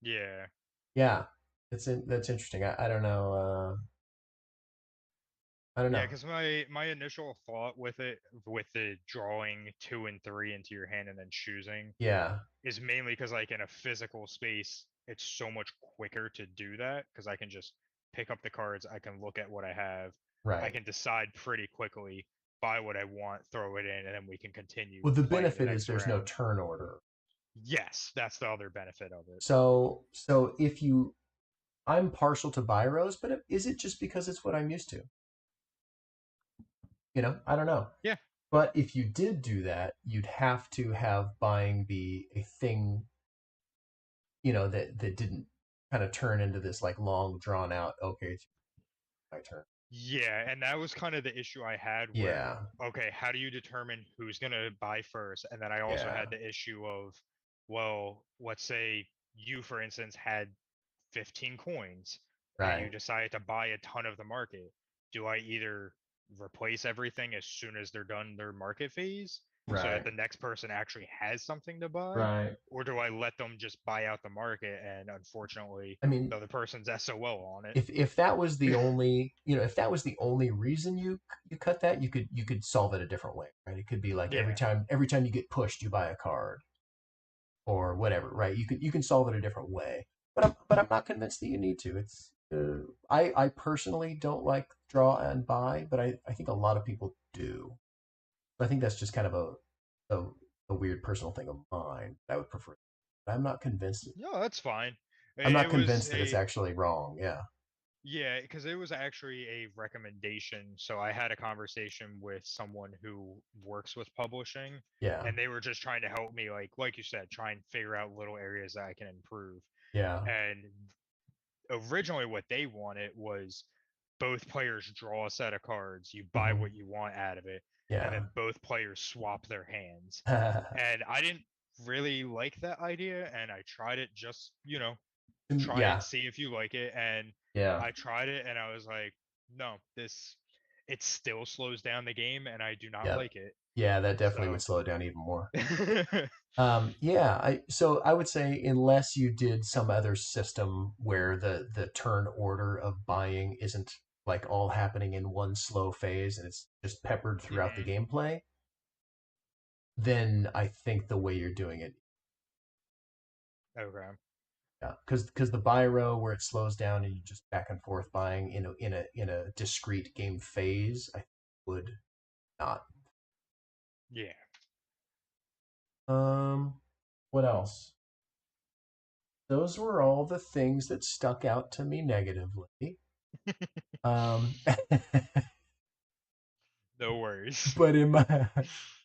Yeah. Yeah, that's interesting. I don't know. I don't Yeah, know. because my initial thought with it, with the drawing 2 and 3 into your hand and then choosing, Yeah, is mainly because like in a physical space, it's so much quicker to do that because I can just pick up the cards, I can look at what I have, I right. can decide pretty quickly, buy what I want, throw it in, and then we can continue Well, the playing the benefit is next there's no round. turn order. Yes, that's the other benefit of it. So if you, I'm partial to buy rows, but is it just because it's what I'm used to? I don't know. Yeah. But if you did do that, you'd have to have buying be a thing, that didn't kind of turn into this like long drawn out, okay, it's my turn. Yeah, and that was kind of the issue I had where, Yeah, okay, how do you determine who's going to buy first? And then I also yeah, had the issue of, well, let's say you, for instance, had 15 coins and you right, decide to buy a ton of the market. Do I either replace everything as soon as they're done their market phase so that right, the next person actually has something to buy? right. Or do I let them just buy out the market and unfortunately I mean, the other person's SOL on it? if that was the only, if that was the only reason you cut that, you could solve it a different way, right? It could be like every Yeah. time you get pushed, you buy a card or whatever, right? You can solve it a different way. But I'm not convinced that you need to. It's I personally don't like draw and buy, but I think a lot of people do. I think that's just kind of a, a weird personal thing of mine. I would prefer. But I'm not convinced. No, that's fine. I'm It not was convinced that it's a actually wrong. Yeah. yeah, because it was actually a recommendation. So I had a conversation with someone who works with publishing, Yeah. and they were just trying to help me, like you said, try and figure out little areas that I can improve. Yeah. And originally, what they wanted was both players draw a set of cards, you buy Hmm. what you want out of it, and Yeah. then both players swap their hands. And I didn't really like that idea, and I tried it just, try and Yeah. see if you like it. And Yeah. I tried it and I was like, no, it still slows down the game and I do not Yeah. like it. Yeah. That definitely So would slow it down even more. mm-hmm. Yeah, so I would say unless you did some other system where the turn order of buying isn't like all happening in one slow phase and it's just peppered throughout the gameplay, then I think the way you're doing it, Okay. yeah, because the buy row where it slows down and you just back and forth buying in a discrete game phase, I would not. Yeah. What else? Those were all the things that stuck out to me negatively. Um, No worries. but in my,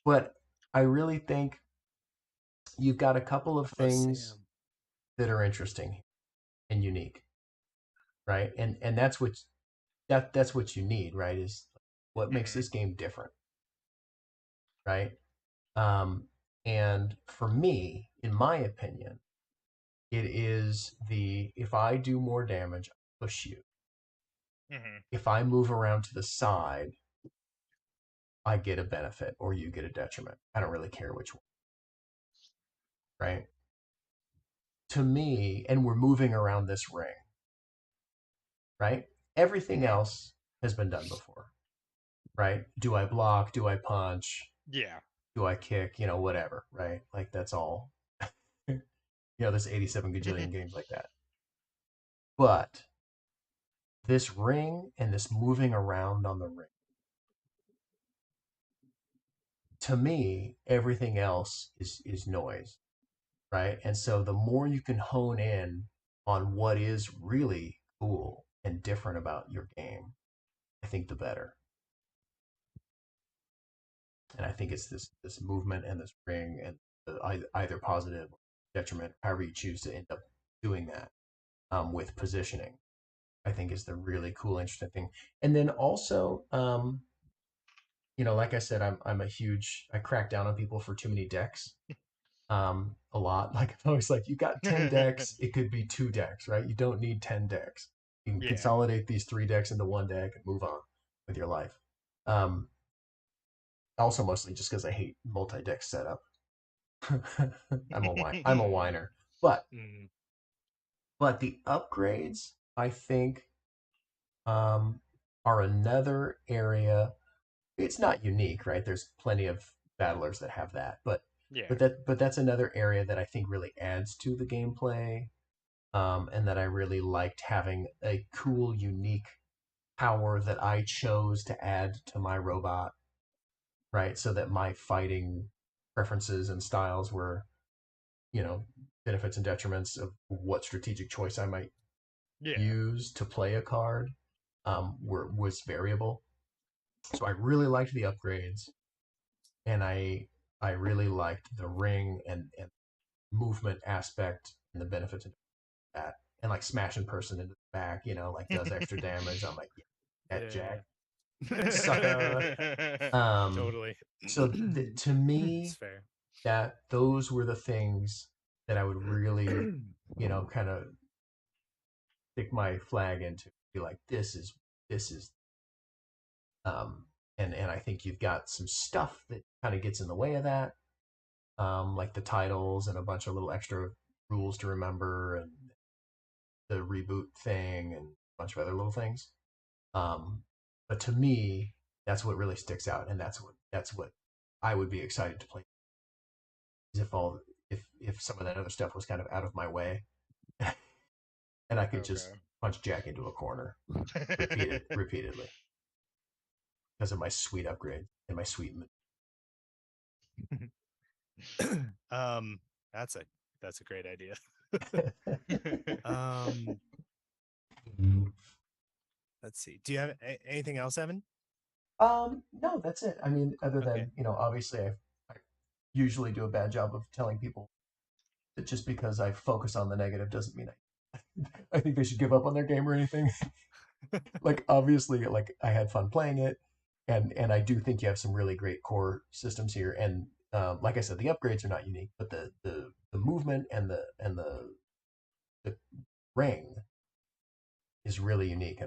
but I really think you've got a couple of Oh, things Sam. that are interesting and unique, right? And that's what you need, right? Is what makes hmm this game different, right? Um, and for me, in my opinion, it is the if I do more damage, I push you. hmm If I move around to the side, I get a benefit or you get a detriment. I don't really care which one, right? To me, and we're moving around this ring, right? Everything hmm else has been done before, right? Do I block? Do I punch? Yeah. Do I kick? Whatever, right? Like that's all. There's 87 gajillion games like that. But this ring and this moving around on the ring, to me, everything else is noise, right? And so the more you can hone in on what is really cool and different about your game, I think the better. And I think it's this movement and this ring and either positive or detriment, however you choose to end up doing that, with positioning, I think is the really cool, interesting thing. And then also, like I said, I crack down on people for too many decks. A lot. Like I'm always like, you got 10 decks, it could be 2 decks, right? You don't need 10 decks. You can Yeah. consolidate these 3 decks into 1 deck and move on with your life. Also mostly just because I hate multi-deck setup. I'm a whiner. But Mm. but the upgrades, I think, are another area. It's not unique, right? There's plenty of battlers that have that, but Yeah. that's another area that I think really adds to the gameplay, and that I really liked having a cool, unique power that I chose to add to my robot, right? So that my fighting preferences and styles were, benefits and detriments of what strategic choice I might Yeah. use to play a card, was variable. So I really liked the upgrades, and I really liked the ring and movement aspect and the benefits of that, and like smashing person into the back, like does extra damage. I'm like, yeah, that Yeah. jack, sucker. Um, Totally. so to It's me, fair. that those were the things that I would really, kind of stick my flag into, be like, this is, um, and I think you've got some stuff that kind of gets in the way of that, like the titles and a bunch of little extra rules to remember and the reboot thing and a bunch of other little things. But to me, that's what really sticks out, and that's what I would be excited to play. Is if some of that other stuff was kind of out of my way, and I could just Okay. punch Jack into a corner repeatedly because of my sweet upgrade and my sweet. um, that's a great idea. Um, let's see. Do you have anything else, Evan? No, that's it. I mean, other Okay. than, obviously I usually do a bad job of telling people that just because I focus on the negative doesn't mean I think they should give up on their game or anything. Like obviously, like I had fun playing it, and I do think you have some really great core systems here. And like I said, the upgrades are not unique, but the movement and the ring is really unique,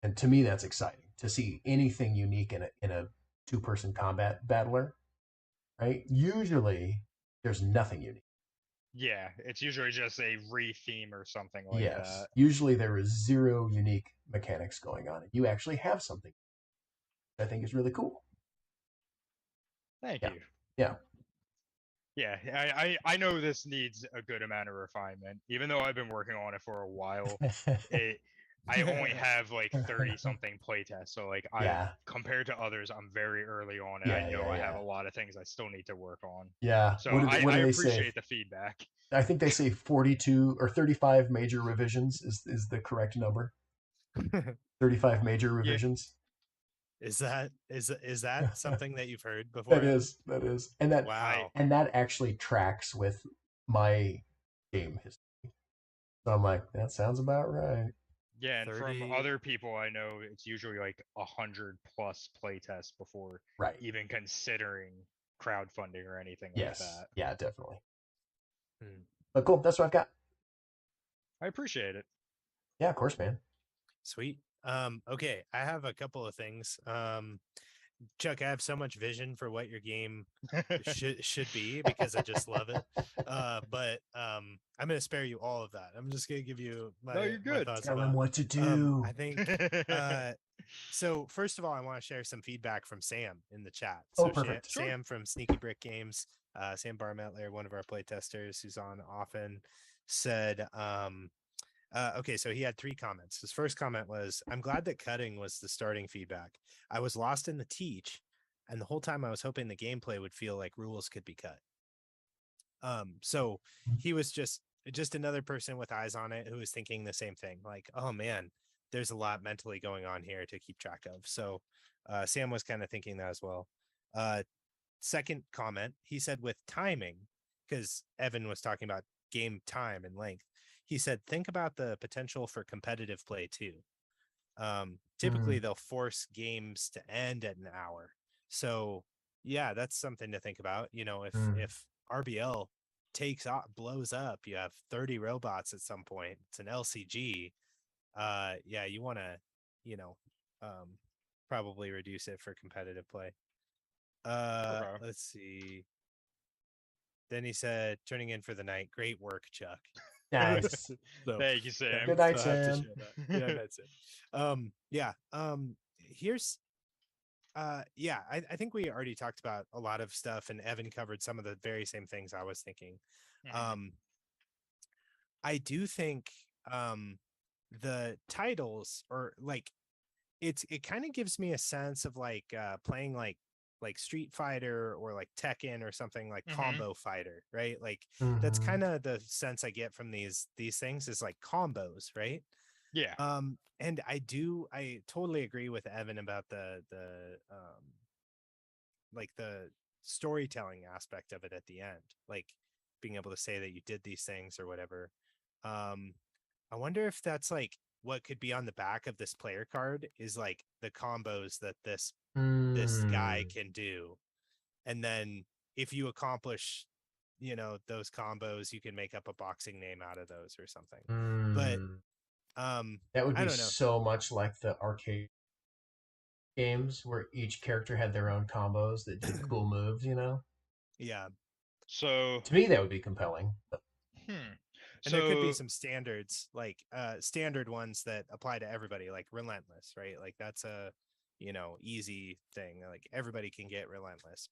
and to me that's exciting to see anything unique in a 2-person combat battler. Right? Usually, there's nothing unique. Yeah, it's usually just a re-theme or something like Yes. that. Usually there is 0 unique mechanics going on. You actually have something I think is really cool. Thank Yeah. you. Yeah. Yeah, I know this needs a good amount of refinement. Even though I've been working on it for a while, it I only have like 30 something playtests. So like I Yeah. compared to others, I'm very early on and I Yeah. know Yeah. I have Yeah. a lot of things I still need to work on. Yeah. So What I do they say? appreciate the feedback. I think they say 42 or 35 major revisions is the correct number. 35 major Yeah. revisions. Is that something that you've heard before, That Evan? is, that is. And that I Wow. and that actually tracks with my game history. So I'm like, that sounds about right. Yeah, and from 30. other people I know, it's usually like 100+ playtests before Right. even considering crowdfunding or anything like Yes. that. Yeah, definitely. Hmm. But cool. That's what I've got. I appreciate it. Yeah, of course, man. Sweet. Okay, I have a couple of things. Chuck, I have so much vision for what your game should be because I just love it. But I'm gonna spare you all of that. I'm just gonna give you No, my you're good. thoughts Tell them about. what to do. I think so first of all, I want to share some feedback from Sam in the chat. Oh, So perfect. Sure. Sam from Sneaky Brick Games, Sam Barmettler, one of our playtesters who's on often, said, okay, so he had 3 comments. His first comment was, I'm glad that cutting was the starting feedback. I was lost in the teach, and the whole time I was hoping the gameplay would feel like rules could be cut. So he was just another person with eyes on it who was thinking the same thing, like, oh man, there's a lot mentally going on here to keep track of. So Sam was kind of thinking that as well. Second comment, he said with timing, because Evan was talking about game time and length. He said, think about the potential for competitive play too. Typically they'll force games to end at an hour. So yeah, that's something to think about. You know, if RBL takes off, blows up, you have 30 robots at some point. It's an LCG. Yeah, you want to, you know, probably reduce it for competitive play. Okay. Let's see. Then he said, turning in for the night. Great work, Chuck. Nice. So, Thank you, Sam. Good night, so I have to Sam. share that. Yeah, that's it. Yeah. Here's yeah, I think we already talked about a lot of stuff, and Evan covered some of the very same things I was thinking. Mhm. I do think the titles, or like, it kind of gives me a sense of like playing like Street Fighter or like Tekken or something, like combo fighter, right? Like that's Mhm. kind of the sense I get from these things, is like combos, right? Yeah. And I totally agree with Evan about the like the storytelling aspect of it at the end, like being able to say that you did these things or whatever. um I wonder if that's like what could be on the back of this player card, is like the combos that this guy can do. And then if you accomplish, you know, those combos, you can make up a boxing name out of those or something. But That would I be don't know. so much like the arcade games where each character had their own combos that did cool moves, you know? Yeah. So, To me, that would be compelling. hmm. And there could be So, some standards, like standard ones that apply to everybody, like relentless, right? Like that's a, you know, easy thing. Like everybody can get relentless,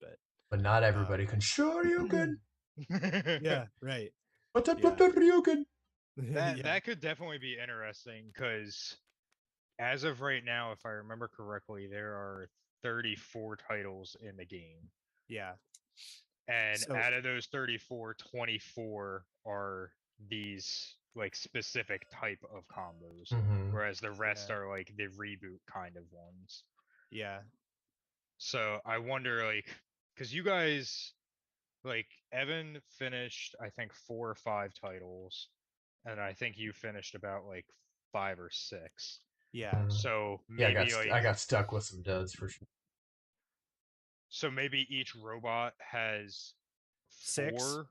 But not everybody um can Shoryuken. yeah, right. What's up with Yeah. the Ryuken? that Yeah. that could definitely be interesting because as of right now, if I remember correctly, there are 34 titles in the game. Yeah. And So out of those 34, 24 are these like specific type of combos, Mm-hmm. whereas the rest yeah. are like the reboot kind of ones. Yeah. So I wonder, like, because you guys, like, Evan finished, I think, 4 or 5 titles, and I think you finished about like 5 or 6. Yeah. So Yeah, maybe like, I got stuck with some duds for sure. so maybe each robot has 6. 4,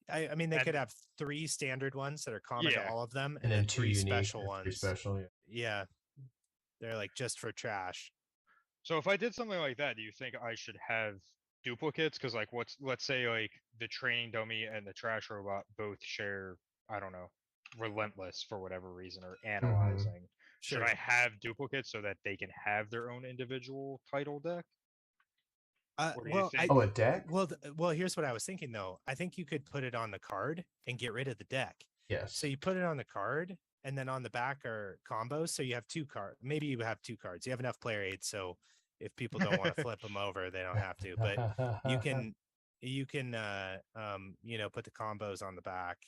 I mean, they and could have 3 standard ones that are common to yeah. all of them, And and then then two 3 unique special or three ones. special. Yeah. Yeah. They're like just for trash. So if I did something like that, do you think I should have duplicates? Because like, let's say like the training dummy and the trash robot both share, I don't know, relentless for whatever reason, or analyzing. Should Sure. I have duplicates so that they can have their own individual title deck? Or do you Well, think? Oh, a deck? well, here's what I was thinking though. I think you could put it on the card and get rid of the deck. So Yes. you put it on the card, and then on the back are combos. So you have 2 cards. Maybe you have 2 cards. You have enough player aids, so if people don't want to flip them over, they don't have to. But you can you know, put the combos on the back.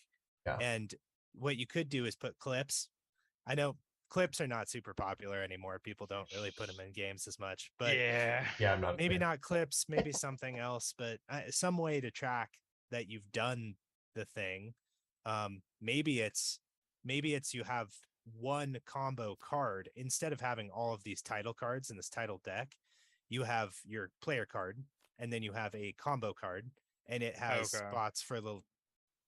Yeah. And what you could do is put clips. I know clips are not super popular anymore. People don't really put them in games as much, but Yeah. Yeah, I'm not a maybe fan. not clips, maybe something else, but some way to track that you've done the thing. Maybe it's you have one combo card instead of having all of these title cards in this title deck. You have your player card, and then you have a combo card, and it has Okay. spots for little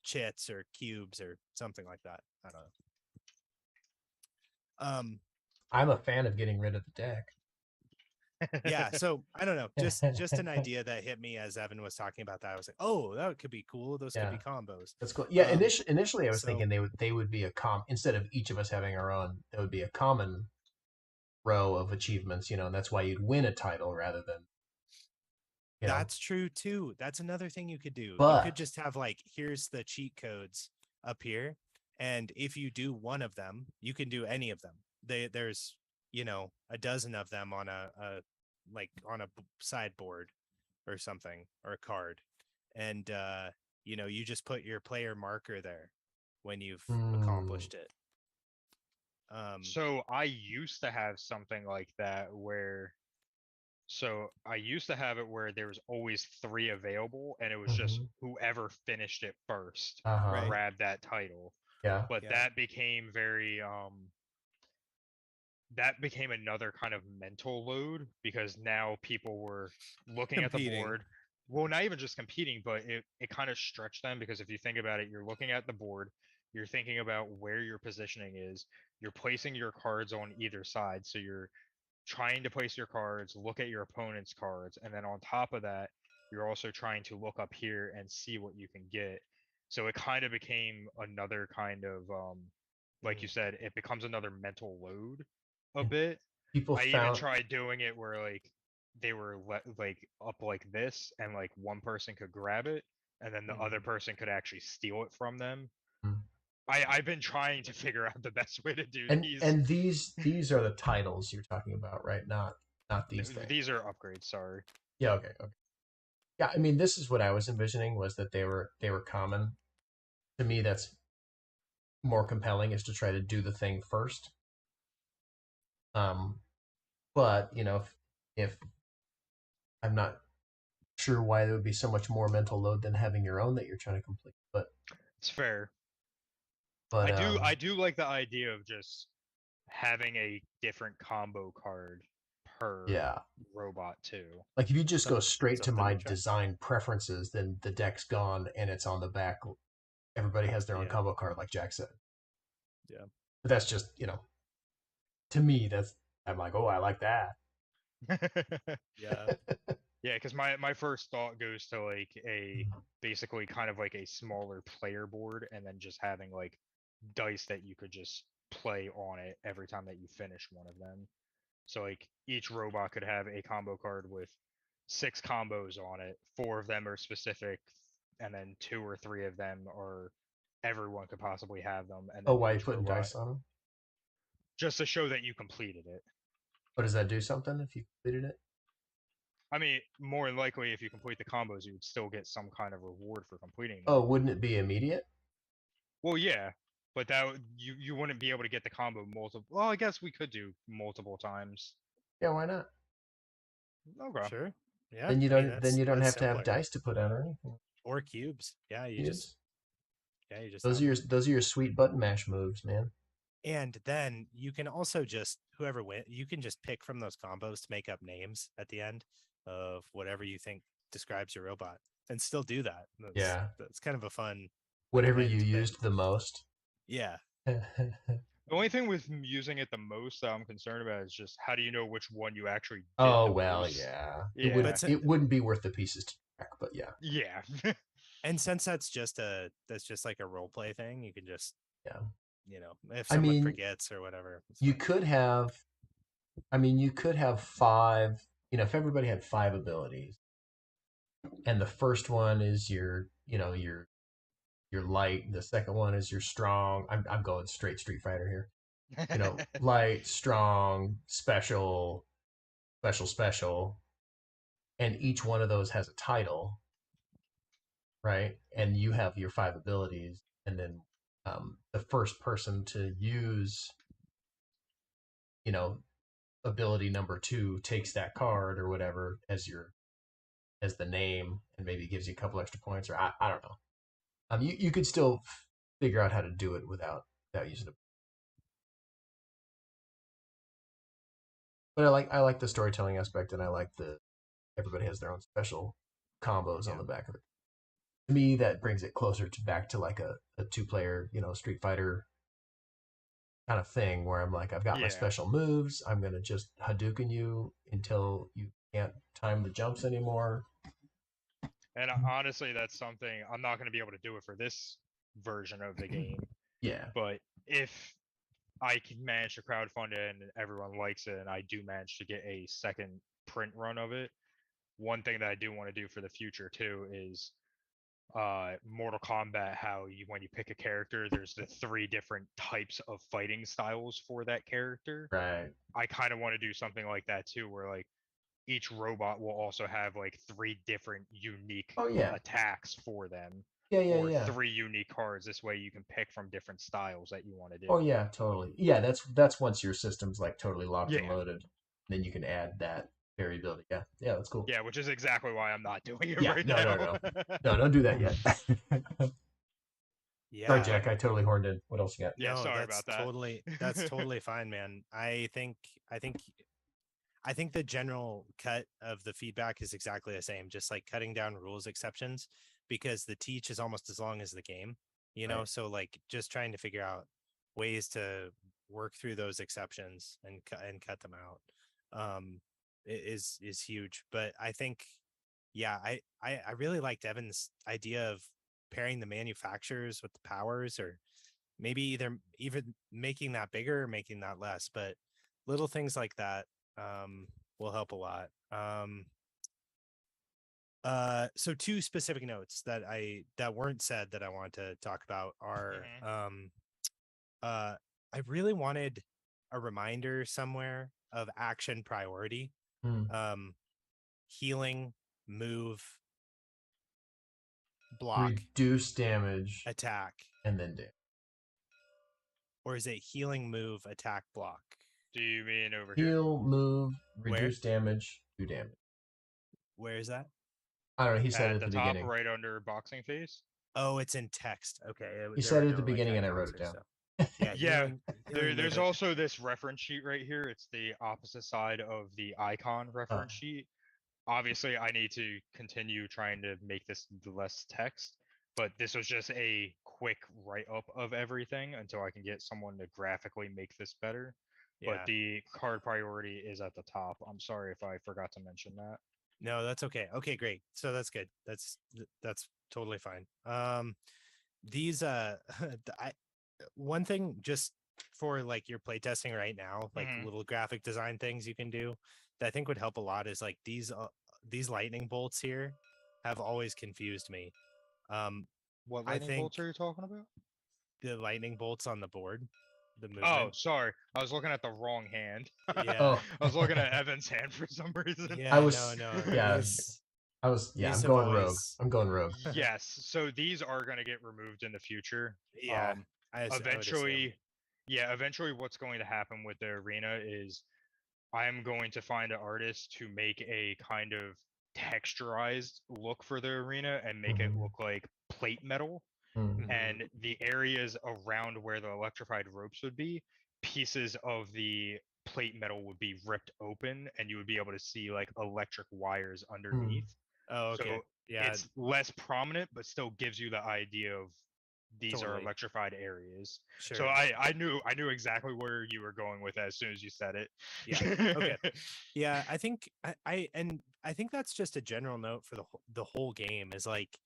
chits or cubes or something like that. I don't know. I'm a fan of getting rid of the deck. Yeah, so I don't know, just an idea that hit me as Evan was talking about that. I was like, oh, that could be cool. Those could Yeah. be combos. That's cool. Yeah, Um, initially I was so thinking they would be a instead of each of us having our own, there would be a common row of achievements, you know, and that's why you'd win a title rather than, you know. that's true too. That's another thing you could do. You could But just have like, here's the cheat codes up here, and if you do one of them, you can do any of them. There's, you know, a dozen of them on a like on a sideboard or something, or a card, and you know, you just put your player marker there when you've accomplished it. So I used to have something like that where, So I used to have it where there was always 3 available, and it was just Mhm. whoever finished it first Uh-huh. Right. grabbed that title. Yeah. But Yeah. that became very that became another kind of mental load because now people were looking at the Competing. board. Well, not even just competing, but it kind of stretched them because if you think about it, you're looking at the board, you're thinking about where your positioning is, you're placing your cards on either side. So you're trying to place your cards, look at your opponent's cards, and then on top of that, you're also trying to look up here and see what you can get. So it kind of became another kind of like you said, it becomes another mental load a And bit. people I even found tried doing it where like they were like up like this and like one person could grab it and then the other person could actually steal it from them. Mm. I've been trying to figure out the best way to do and these. and these are the titles you're talking about, right? Not these things. These are upgrades, sorry. Yeah, okay, okay. Yeah, I mean, this is what I was envisioning was that they were common. To me, that's more compelling is to try to do the thing first. Um, but if I'm not sure why there would be so much more mental load than having your own that you're trying to complete. It's fair. But I do like the idea of just having a different combo card per yeah, robot too. like if you just go straight to Something my to try. design preferences, then the deck's gone and it's on the back. Everybody has their own Yeah. combo card, like Jack said. Yeah. But that's just to me, that's I'm like, oh, I like that. Yeah. Yeah, because my first thought goes to like a basically kind of like a smaller player board, and then just having like dice that you could just play on it every time that you finish one of them. So like each robot could have a combo card with 6 combos on it. 4 of them are specific, and then 2 or 3 of them are everyone could possibly have them, and Oh, then why are you each putting robot dice on them? just to show that you completed it. But does that do something if you completed it? I mean, more than likely, if you complete the combos, you would still get some kind of reward for completing Oh, them. wouldn't it be immediate? Well, yeah, but you wouldn't be able to get the combo multiple. Well, I guess we could do multiple times. Yeah, why not? Okay. Sure. Yeah. Then you I mean, don't that's have to have simpler. dice to put out or anything. Or cubes. Yeah. You just Those have are your them. those are your sweet button mash moves, man. And then you can also just whoever win, you can just pick from those combos to make up names at the end of whatever you think describes your robot, and still do that. Yeah. That's kind of a fun like Whatever you end thing. used the most. Yeah. The only thing with using it the most that I'm concerned about is just how do you know which one you actually did Oh the well, most? yeah. Yeah. It wouldn't be worth the pieces to track, but yeah. Yeah. And since that's just like a role play thing, you can just Yeah. if I someone mean, forgets or whatever, it's you fine. could have you could have five, if everybody had five abilities and the first one is your light, the second one is your strong. I'm going straight Street Fighter here. Light, strong, special, special, special, and each one of those has a title, right? And you have your five abilities, and then the first person to use, you know, ability number two takes that card or whatever as the name, and maybe gives you a couple extra points, or I don't know. You could still figure out how to do it without using it. But I like the storytelling aspect, and I like the everybody has their own special combos on Yeah. the back of it. To me, that brings it closer to back to like a two-player, Street Fighter kind of thing where I'm like, I've got my Yeah. special moves. I'm gonna just Hadouken you until you can't time the jumps anymore. And honestly, that's something I'm not going to be able to do it for this version of the game. Yeah. But if I can manage to crowdfund it and everyone likes it, and I do manage to get a second print run of it, one thing that I do want to do for the future too is Mortal Kombat. How when you pick a character, there's the 3 different types of fighting styles for that character. Right. I kind of want to do something like that too, where like each robot will also have like 3 different unique Oh yeah. attacks for them, Yeah, yeah, or yeah. 3 unique cards. This way you can pick from different styles that you want to do. Oh yeah, totally. Yeah, that's once your system's like totally locked and Yeah. loaded. Then you can add that variability. Yeah, that's cool. Yeah, which is exactly why I'm not doing it Yeah, right no, now. no, don't do that yet. Sorry, Yeah. Jack. I totally horned in. What else you got? Yeah, No, sorry about that. that's totally fine, man. I think I think the general cut of the feedback is exactly the same, just like cutting down rules exceptions, because the teach is almost as long as the game, you know? Right. So like just trying to figure out ways to work through those exceptions and cut them out is huge. But I think yeah, I really liked Evan's idea of pairing the manufacturers with the powers, or maybe either even making that bigger or making that less, but little things like that will help a lot. So two specific notes that weren't said that I want to talk about are uh I really wanted a reminder somewhere of action priority. Hmm. Healing, move, block, Reduce damage attack. and then damage. Or is it healing, move, attack, block? Do you mean over here? Heal, move, Where? reduce damage, do damage. Where is that? I don't know. He said it At at the the top, beginning. right under boxing phase. Oh, it's in text. Okay. He There said were it at the no, like, beginning, and I icons wrote it or down. stuff. Yeah, Yeah, healing there's move. also this reference sheet right here. It's the opposite side of the icon reference sheet. Obviously, I need to continue trying to make this less text, but this was just a quick write-up of everything until I can get someone to graphically make this better. But Yeah. the card priority is at the top. I'm sorry if I forgot to mention that. No, that's okay. Okay, great. So that's good. That's totally fine. These I one thing just for like your playtesting right now, like Mhm. little graphic design things you can do that I think would help a lot is like these lightning bolts here have always confused me. What I lightning think bolts are you talking about? the lightning bolts on the board, the Oh, movement. sorry. I was looking at the wrong hand. Yeah. Oh, I was looking at Evan's hand for some reason. Yeah, I was. no. Yeah, These I was. Yeah, I'm have going rogue. always I'm going rogue. Yes, so these are going to get removed in the future. yeah, I would assume. Eventually, yeah, eventually what's going to happen with the arena is I'm going to find an artist to make a kind of texturized look for the arena and make it Mhm. look like plate metal. Hmm. And the areas around where the electrified ropes would be, pieces of the plate metal would be ripped open and you would be able to see like electric wires underneath. Oh, okay. So Yeah, it's less prominent, but still gives you the idea of these are totally. electrified areas. Sure. So I knew exactly where you were going with that as soon as you said it. Yeah. Okay. Yeah, I think I think that's just a general note for the whole game is like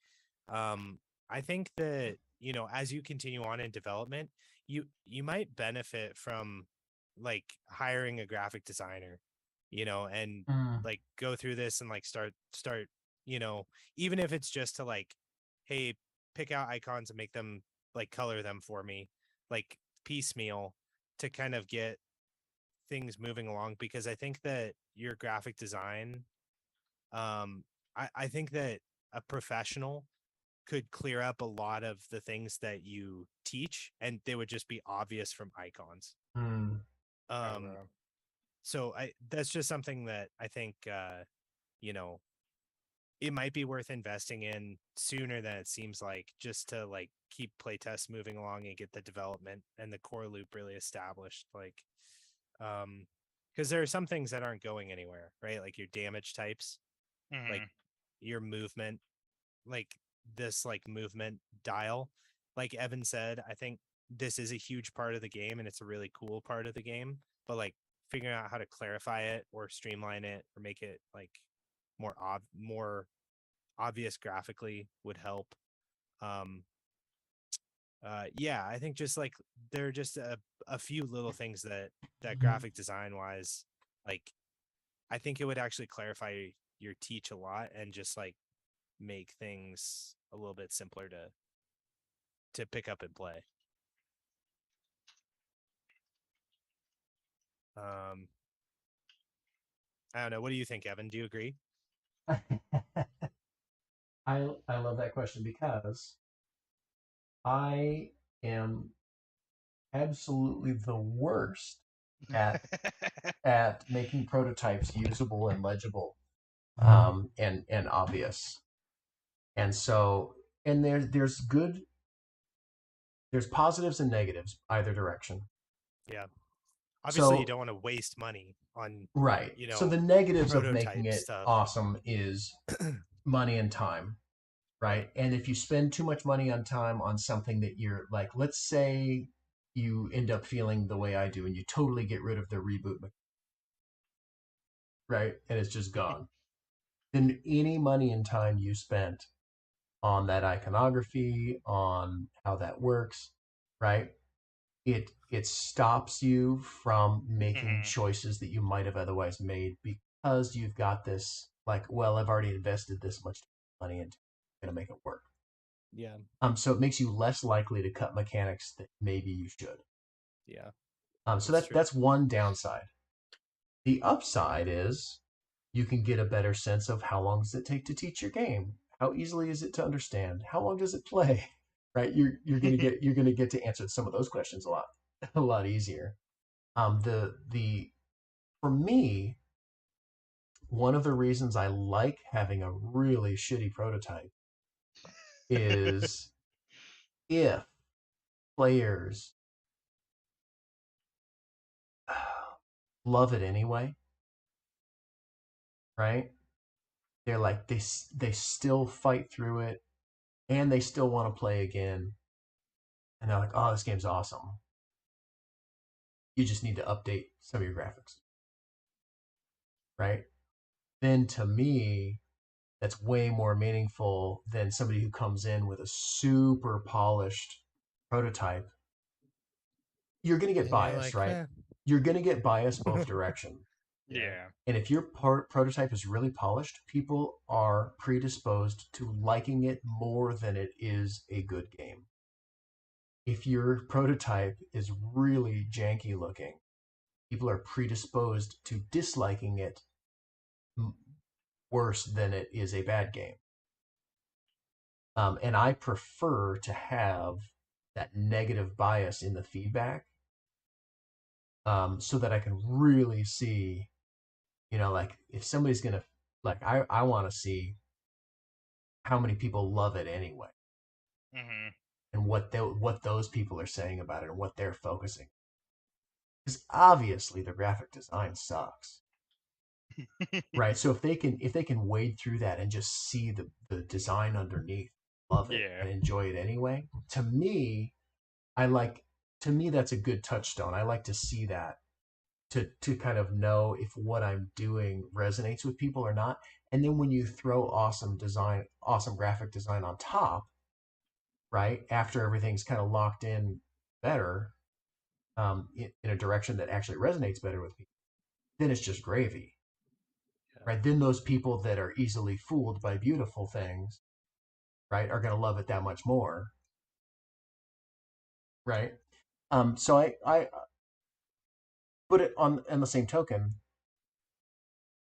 I think that, you know, as you continue on in development, you might benefit from like hiring a graphic designer, you know, and Mm. like go through this and like start, you know, even if it's just to like, hey, pick out icons and make them like color them for me, like piecemeal to kind of get things moving along, because I think that your graphic design, I think that a professional could clear up a lot of the things that you teach and they would just be obvious from icons. Mm. Um, so that's just something that I think you know, it might be worth investing in sooner than it seems like, just to like keep playtests moving along and get the development and the core loop really established. Like because there are some things that aren't going anywhere, right? Like your damage types, like Mhm. your movement, like this like movement dial. Like Evan said, I think this is a huge part of the game and it's a really cool part of the game, but like figuring out how to clarify it or streamline it or make it like more obvious graphically would help. um yeah, I think just like there are just a few little things that graphic design wise, like I think it would actually clarify your teach a lot and just like make things a little bit simpler to pick up and play. um I don't know, what do you think, Evan? Do you agree? I love that question because I am absolutely the worst at at making prototypes usable and legible, and obvious. And so, and there's positives and negatives either direction. Yeah. Obviously, you So don't want to waste money on, right. you So the know, negatives of making prototype it stuff. awesome is money and time, right? And if you spend too much money on time on something that you're like, let's say you end up feeling the way I do and you totally get rid of the reboot, right? And it's just gone. Then any money and time you spent on that iconography, on how that works, right? It stops you from making Mhm. choices that you might have otherwise made because you've got this like, well, I've already invested this much money into it, I'm gonna make it work. Yeah. So it makes you less likely to cut mechanics that maybe you should. Yeah. So That's true. that's one downside. The upside is you can get a better sense of how long does it take to teach your game? How easily is it to understand? How long does it play? Right? You're gonna get to answer some of those questions a lot easier. The for me, one of the reasons I like having a really shitty prototype is if players love it anyway, right? They're like they still fight through it and they still want to play again, and they're like, oh, this game's awesome. You just need to update some of your graphics, right? Then to me, that's way more meaningful than somebody who comes in with a super polished prototype. You're going to get And you're bias, like, right? eh. You're going to get bias both direction. Yeah. Yeah. And if your prototype is really polished, people are predisposed to liking it more than it is a good game. If your prototype is really janky looking, people are predisposed to disliking it worse than it is a bad game. And I prefer to have that negative bias in the feedback, so that I can really see, like if somebody's going to, like, I want to see how many people love it anyway Mhm. and what those people are saying about it and what they're focusing. Because obviously the graphic design sucks. Right. So if they can wade through that and just see the design underneath, love it Yeah. and enjoy it anyway, I like to me that's a good touchstone. I like to see that to kind of know if what I'm doing resonates with people or not. And then when you throw awesome graphic design on top, right, after everything's kind of locked in better, in a direction that actually resonates better with people, then it's just gravy. Yeah. Right? Then those people that are easily fooled by beautiful things, right, are going to love it that much more, right? So I put it on the same token.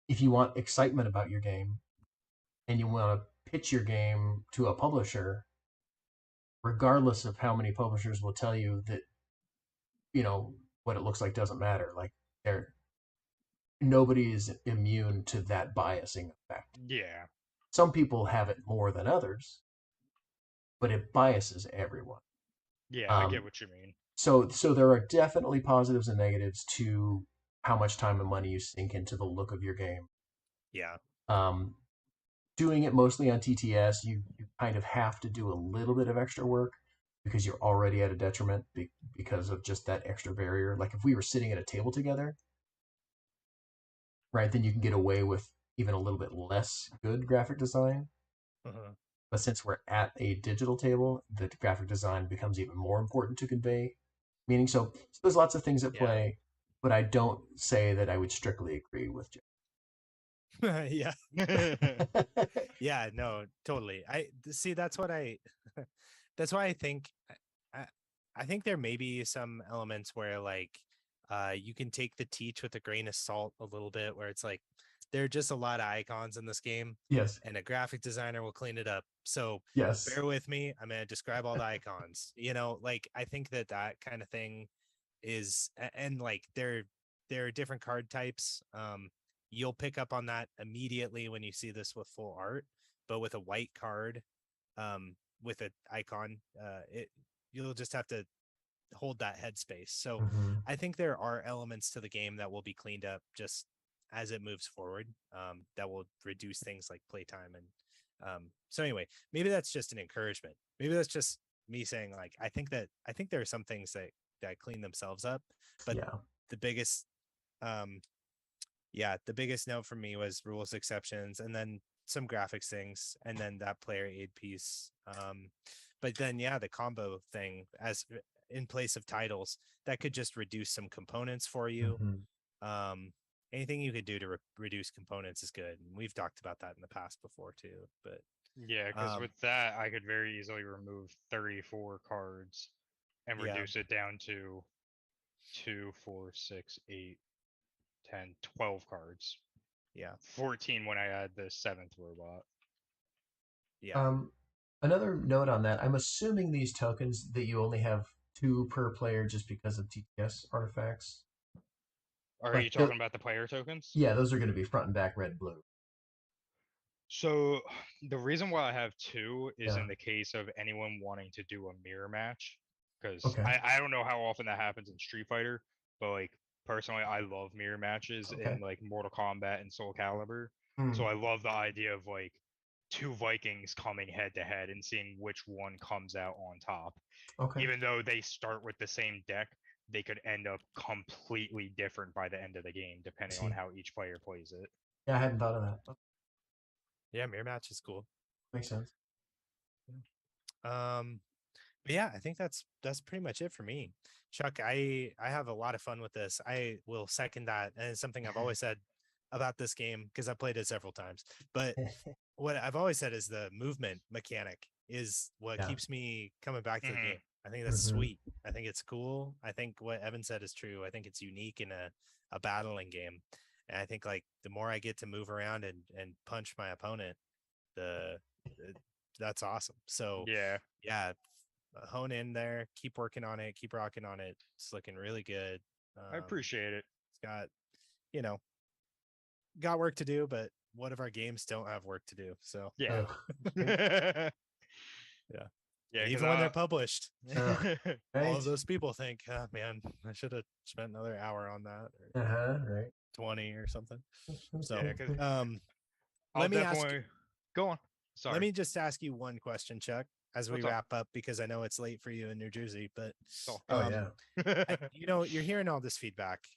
If you want excitement about your game and you want to pitch your game to a publisher, regardless of how many publishers will tell you that what it looks like doesn't matter, like they're nobody is immune to that biasing effect. Yeah. Some people have it more than others, but it biases everyone. Yeah, I get Um, what you mean. so there are definitely positives and negatives to how much time and money you sink into the look of your game. Yeah. Um, Doing it mostly on TTS, you kind of have to do a little bit of extra work because you're already at a detriment because of just that extra barrier. Like if we were sitting at a table together, right, then you can get away with even a little bit less good graphic design. Uh-huh. But since we're at a digital table, the graphic design becomes even more important to convey meaning. So there's lots of things at Yeah. play, but I don't say that I would strictly agree with Jeff. Yeah. Yeah, no, totally. See, that's what I that's why I think I, I think there may be some elements where like you can take the teach with a grain of salt a little bit, where it's like there are just a lot of icons in this game Yes. and a graphic designer will clean it up. So Yes. bear with me. I'm going to describe all the icons. Like I think that kind of thing is, and like there are different card types. You'll pick up on that immediately when you see this with full art, but with a white card, with an icon, you'll just have to hold that headspace. So Mhm. I think there are elements to the game that will be cleaned up just as it moves forward, that will reduce things like playtime. And so anyway, maybe that's just an encouragement. Maybe that's just me saying like I think there are some things that clean themselves up, but Yeah. the biggest the biggest note for me was rules exceptions, and then some graphics things, and then that player aid piece. But then the combo thing as in place of titles that could just reduce some components for you. Mhm. Anything you could do to reduce components is good, and we've talked about that in the past before too. But Yeah, because with that, I could very easily remove 34 cards and yeah, reduce it down to 2, 4, 6, 8, 10, 12 cards. yeah, 14 when I add the 7th robot. yeah. Another note on that. I'm assuming these tokens that you only have 2 per player just because of TTS artifacts. Are you Like, talking about the player tokens? yeah, those are going to be front and back, red and blue. So the reason why I have 2 is Yeah. in the case of anyone wanting to do a mirror match. Because Okay. I don't know how often that happens in Street Fighter, but like personally I love mirror matches Okay. in like Mortal Kombat and Soul Calibur. Hmm. So I love the idea of like 2 Vikings coming head to head and seeing which one comes out on top. Okay. Even though they start with the same deck, they could end up completely different by the end of the game, depending on See. how each player plays it. Yeah, I hadn't thought of that. Yeah, mirror match is cool. Makes sense. But yeah, I think that's pretty much it for me. Chuck, I have a lot of fun with this. I will second that, and it's something I've always said about this game because I played it several times. But what I've always said is the movement mechanic is what Yeah. keeps me coming back to the Mhm. game. I think that's Mhm. sweet. I think it's cool. I think what Evan said is true. I think it's unique in a battling game. And I think like the more I get to move around and punch my opponent, the that's awesome. So Yeah. yeah, hone in there, keep working on it, keep rocking on it. It's looking really good. I appreciate it. It's got, you know, got work to do, but what if our games don't have work to do? So Yeah. yeah. Yeah, And because even when they're published, all Right. of those people think, oh, man, I should have spent another hour on that or Right. 20 or something. So yeah, because I'll let me ask definitely go on. Sorry. let me just ask you one question, Chuck, as we What's up? wrap up, because I know it's late for you in New Jersey, but Oh, Oh yeah. you're hearing all this feedback.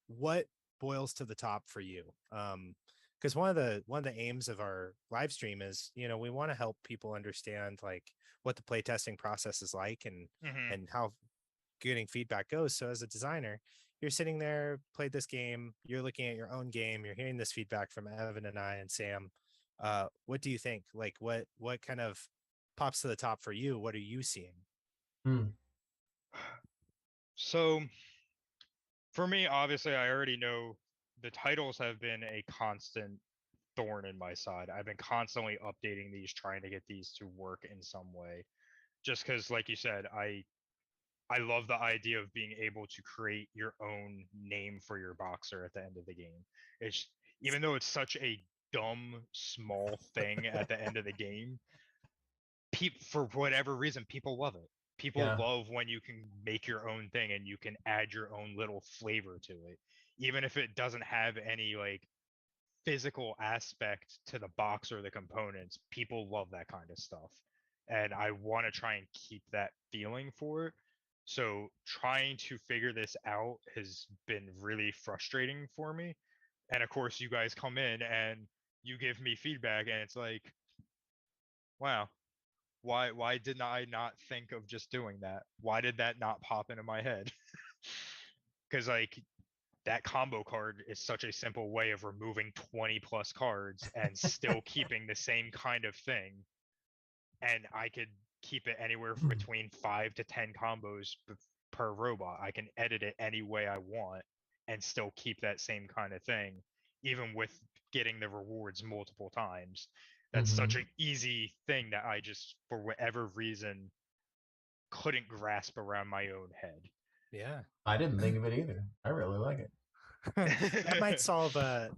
What boils to the top for you? Because one of the aims of our live stream is, we want to help people understand like what the playtesting process is like Mhm. and how getting feedback goes. So as a designer, you're sitting there, played this game, you're looking at your own game, you're hearing this feedback from Evan and I and Sam. What do you think? Like what kind of pops to the top for you? What are you seeing? Hmm. So for me, obviously, I already know the titles have been a constant thorn in my side. I've been constantly updating these, trying to get these to work in some way. Just because, like you said, I love the idea of being able to create your own name for your boxer at the end of the game. It's even though it's such a dumb small thing at the end of the game, for whatever reason people love it. People Yeah. love when you can make your own thing and you can add your own little flavor to it, even if it doesn't have any like physical aspect to the box or the components. People love that kind of stuff, and I want to try and keep that feeling for it. So trying to figure this out has been really frustrating for me. And of course you guys come in and you give me feedback and it's like, wow, why did I not think of just doing that? Why did that not pop into my head? Because like that combo card is such a simple way of removing 20 plus cards and still keeping the same kind of thing. And I could keep it anywhere between 5 to 10 combos per robot. I can edit it any way I want and still keep that same kind of thing, even with getting the rewards multiple times. That's such an easy thing that I just, for whatever reason, couldn't grasp around my own head. Yeah. I didn't think of it either. I really like it. That might solve the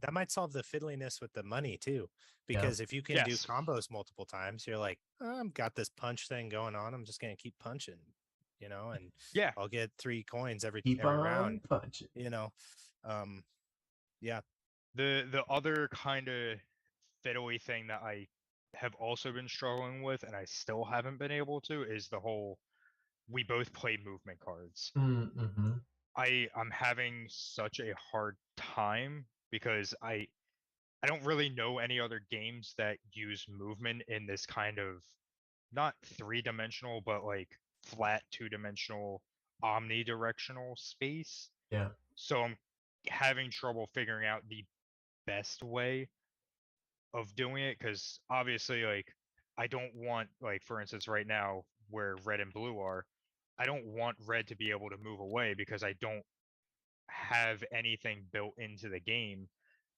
fiddliness with the money too, because if you can do Yes. combos multiple times, you're like, oh, I've got this punch thing going on. I'm just gonna keep punching, and Yeah. I'll get 3 coins every Keep every on round. punching. Yeah. The other kind of fiddly thing that I have also been struggling with, and I still haven't been able to, is the whole we both play movement cards. Mm-hmm. I'm having such a hard time because I don't really know any other games that use movement in this kind of not three-dimensional, but like flat two-dimensional omnidirectional space. Yeah. So I'm having trouble figuring out the best way of doing it because obviously like I don't want, like, for instance, right now where red and blue are, I don't want red to be able to move away because I don't have anything built into the game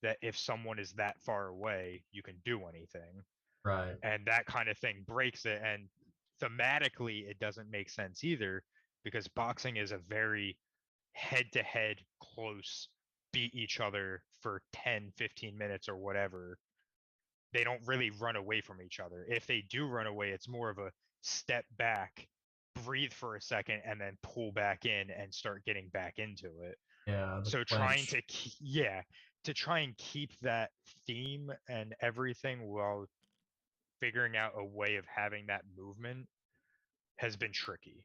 that if someone is that far away, you can do anything. Right. And that kind of thing breaks it. And thematically, it doesn't make sense either because boxing is a very head to head, close, beat each other for 10, 15 minutes or whatever. They don't really run away from each other. If they do run away, it's more of a step back, breathe for a second, and then pull back in and start getting back into it. Yeah. The So trying clench. to try and keep that theme and everything while figuring out a way of having that movement has been tricky.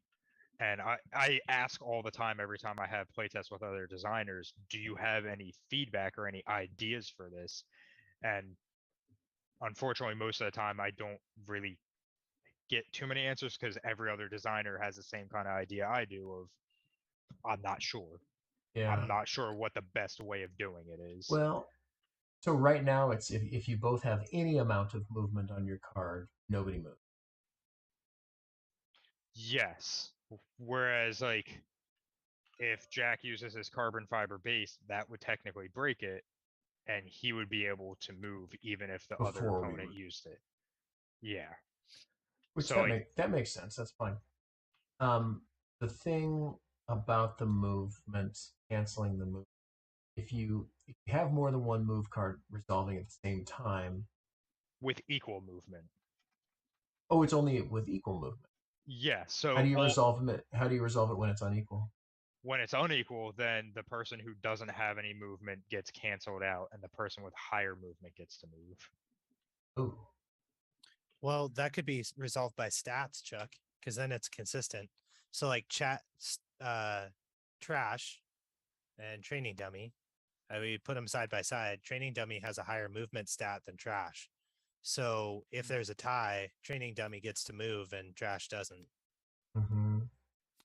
And I ask all the time, every time I have playtests with other designers, do you have any feedback or any ideas for this? And unfortunately, most of the time, I don't really get too many answers because every other designer has the same kind of idea I do of, I'm not sure. Yeah. I'm not sure what the best way of doing it is. Well, so right now it's if you both have any amount of movement on your card, nobody moves. Yes. Whereas, like, if Jack uses his carbon fiber base, that would technically break it, and he would be able to move even if the other Before we opponent would. used it. Yeah. Which So, like, that makes sense. That's fine. The thing about the movement, canceling the move, if you have more than one move card resolving at the same time, with equal movement. oh, it's only with equal movement. Yeah. So How do you resolve it? How do you resolve it when it's unequal? when it's unequal, then the person who doesn't have any movement gets canceled out, and the person with higher movement gets to move. Ooh. Well, that could be resolved by stats, Chuck, because then it's consistent. So like trash and training dummy, we put them side by side. Training dummy has a higher movement stat than trash. So if there's a tie, training dummy gets to move and trash doesn't. Mm-hmm.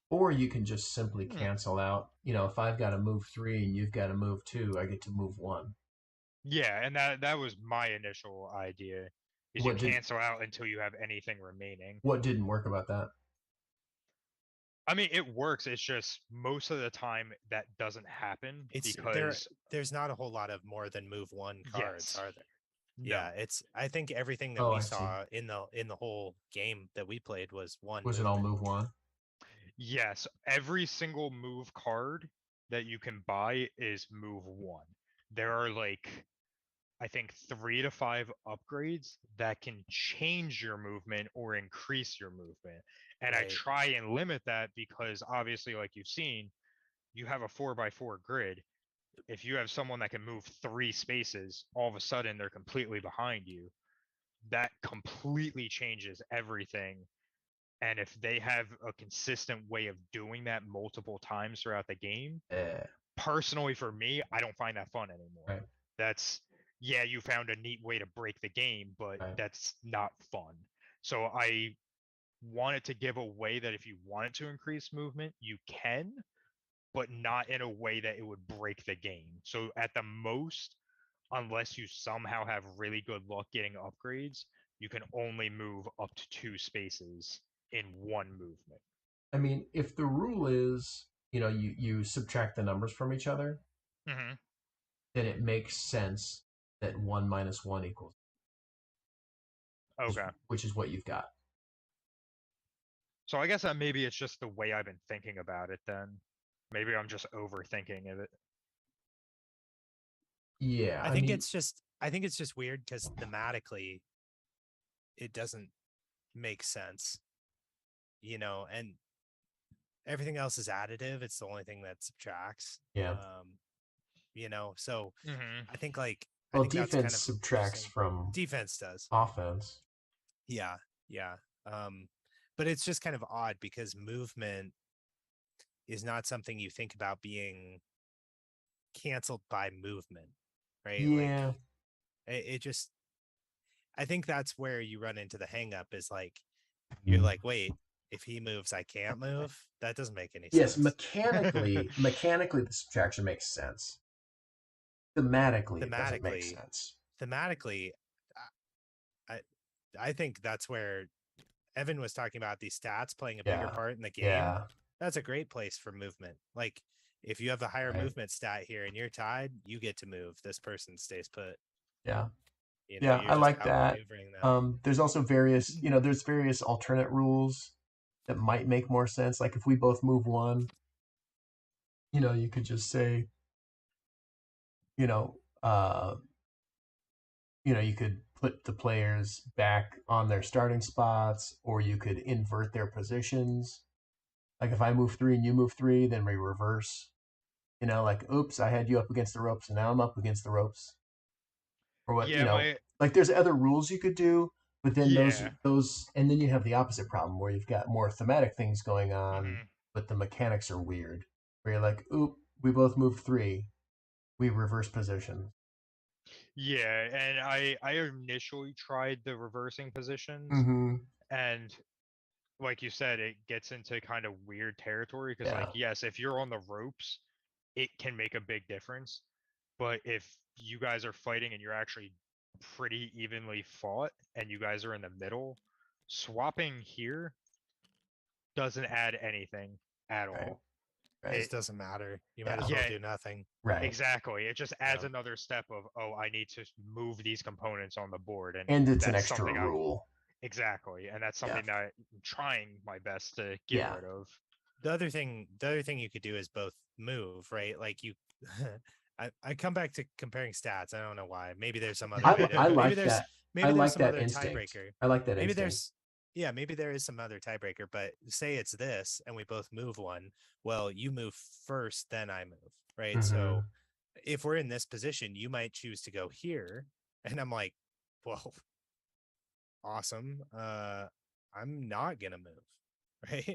Or you can just simply cancel out. If I've got to move 3 and you've got to move 2, I get to move 1. Yeah, and that was my initial idea. Is you cancel out until you have anything remaining. What didn't work about that? I mean, it works. It's just most of the time that doesn't happen because there's not a whole lot of more than move 1 cards, yes. are there? No. Yeah, I think everything that we saw in the whole game that we played was one. Was it all move 1? Yes, every single move card that you can buy is move 1. There are like, I think 3 to 5 upgrades that can change your movement or increase your movement. And I try and limit that because obviously, like you've seen, you have a 4x4 grid. If you have someone that can move 3 spaces, all of a sudden they're completely behind you. That completely changes everything. And if they have a consistent way of doing that multiple times throughout the game, personally for me, I don't find that fun anymore. Right. That's, yeah, you found a neat way to break the game, but that's not fun. So I wanted to give a way that if you wanted to increase movement, you can, but not in a way that it would break the game. So at the most, unless you somehow have really good luck getting upgrades, you can only move up to 2 spaces in one movement. I mean, if the rule is, you subtract the numbers from each other, then it makes sense that 1 minus 1 equals. Okay. Which is what you've got. So I guess that maybe it's just the way I've been thinking about it then. Maybe I'm just overthinking it. Yeah, I I think mean, it's just weird because thematically it doesn't make sense, and everything else is additive. It's the only thing that subtracts. yeah. So Hmm. I think I Well, think that's kind defense of subtracts interesting. from Defense does. offense. Yeah, yeah. But it's just kind of odd because movement is not something you think about being canceled by movement, right? Like Yeah. it just I think that's where you run into the hang up is like you're Mhm. like, wait, if he moves, I can't move. That doesn't make any Yes, sense. mechanically, the subtraction makes sense. Thematically, it doesn't make Thematically, sense. thematically, I I think that's where Evan was talking about these stats playing a bigger Yeah. part in the game. Yeah. That's a great place for movement. Like if you have a higher Right. movement stat here and you're tied, you get to move. This person stays put. Yeah. Yeah, You're I just like that. outmaneuvering them. There's also various, there's various alternate rules that might make more sense. Like if we both move one, you could just say, you know, uh, you could put the players back on their starting spots, or you could invert their positions. Like if I move three and you move three, then we reverse. Like, oops, I had you up against the ropes, and now I'm up against the ropes. Or what, Yeah, my like there's other rules you could do, but then yeah. and then you have the opposite problem where you've got more thematic things going on, Hmm. but the mechanics are weird. Where you're like, oop, we both moved three, we reverse position. Yeah, and I initially tried the reversing positions, Mm-hmm. and like you said, it gets into kind of weird territory because, Yeah. like, yes, if you're on the ropes, it can make a big difference. But if you guys are fighting and you're actually pretty evenly fought and you guys are in the middle, swapping here doesn't add anything at Right. all. Right. It Just doesn't matter. You might Yeah. as well yeah, do nothing. Right. exactly. It just adds Yeah. another step of, oh, I need to move these components on the board, and And it's an that's extra something I'm rule. exactly, and that's Yeah. something that I'm trying my best to get Yeah. rid of. The other thing you could do is both move, right? Like you I come back to comparing stats. I don't know why. Maybe there's some other way to I maybe like there's that. I maybe there's like some that other instinct. tiebreaker. I like that Maybe instinct. there's yeah, maybe there is some other tiebreaker, but say it's this and we both move one. Well, you move first, then I move, right? Mm-hmm. So if we're in this position, you might choose to go here. And I'm like, well, awesome. I'm not gonna move, right? Oh,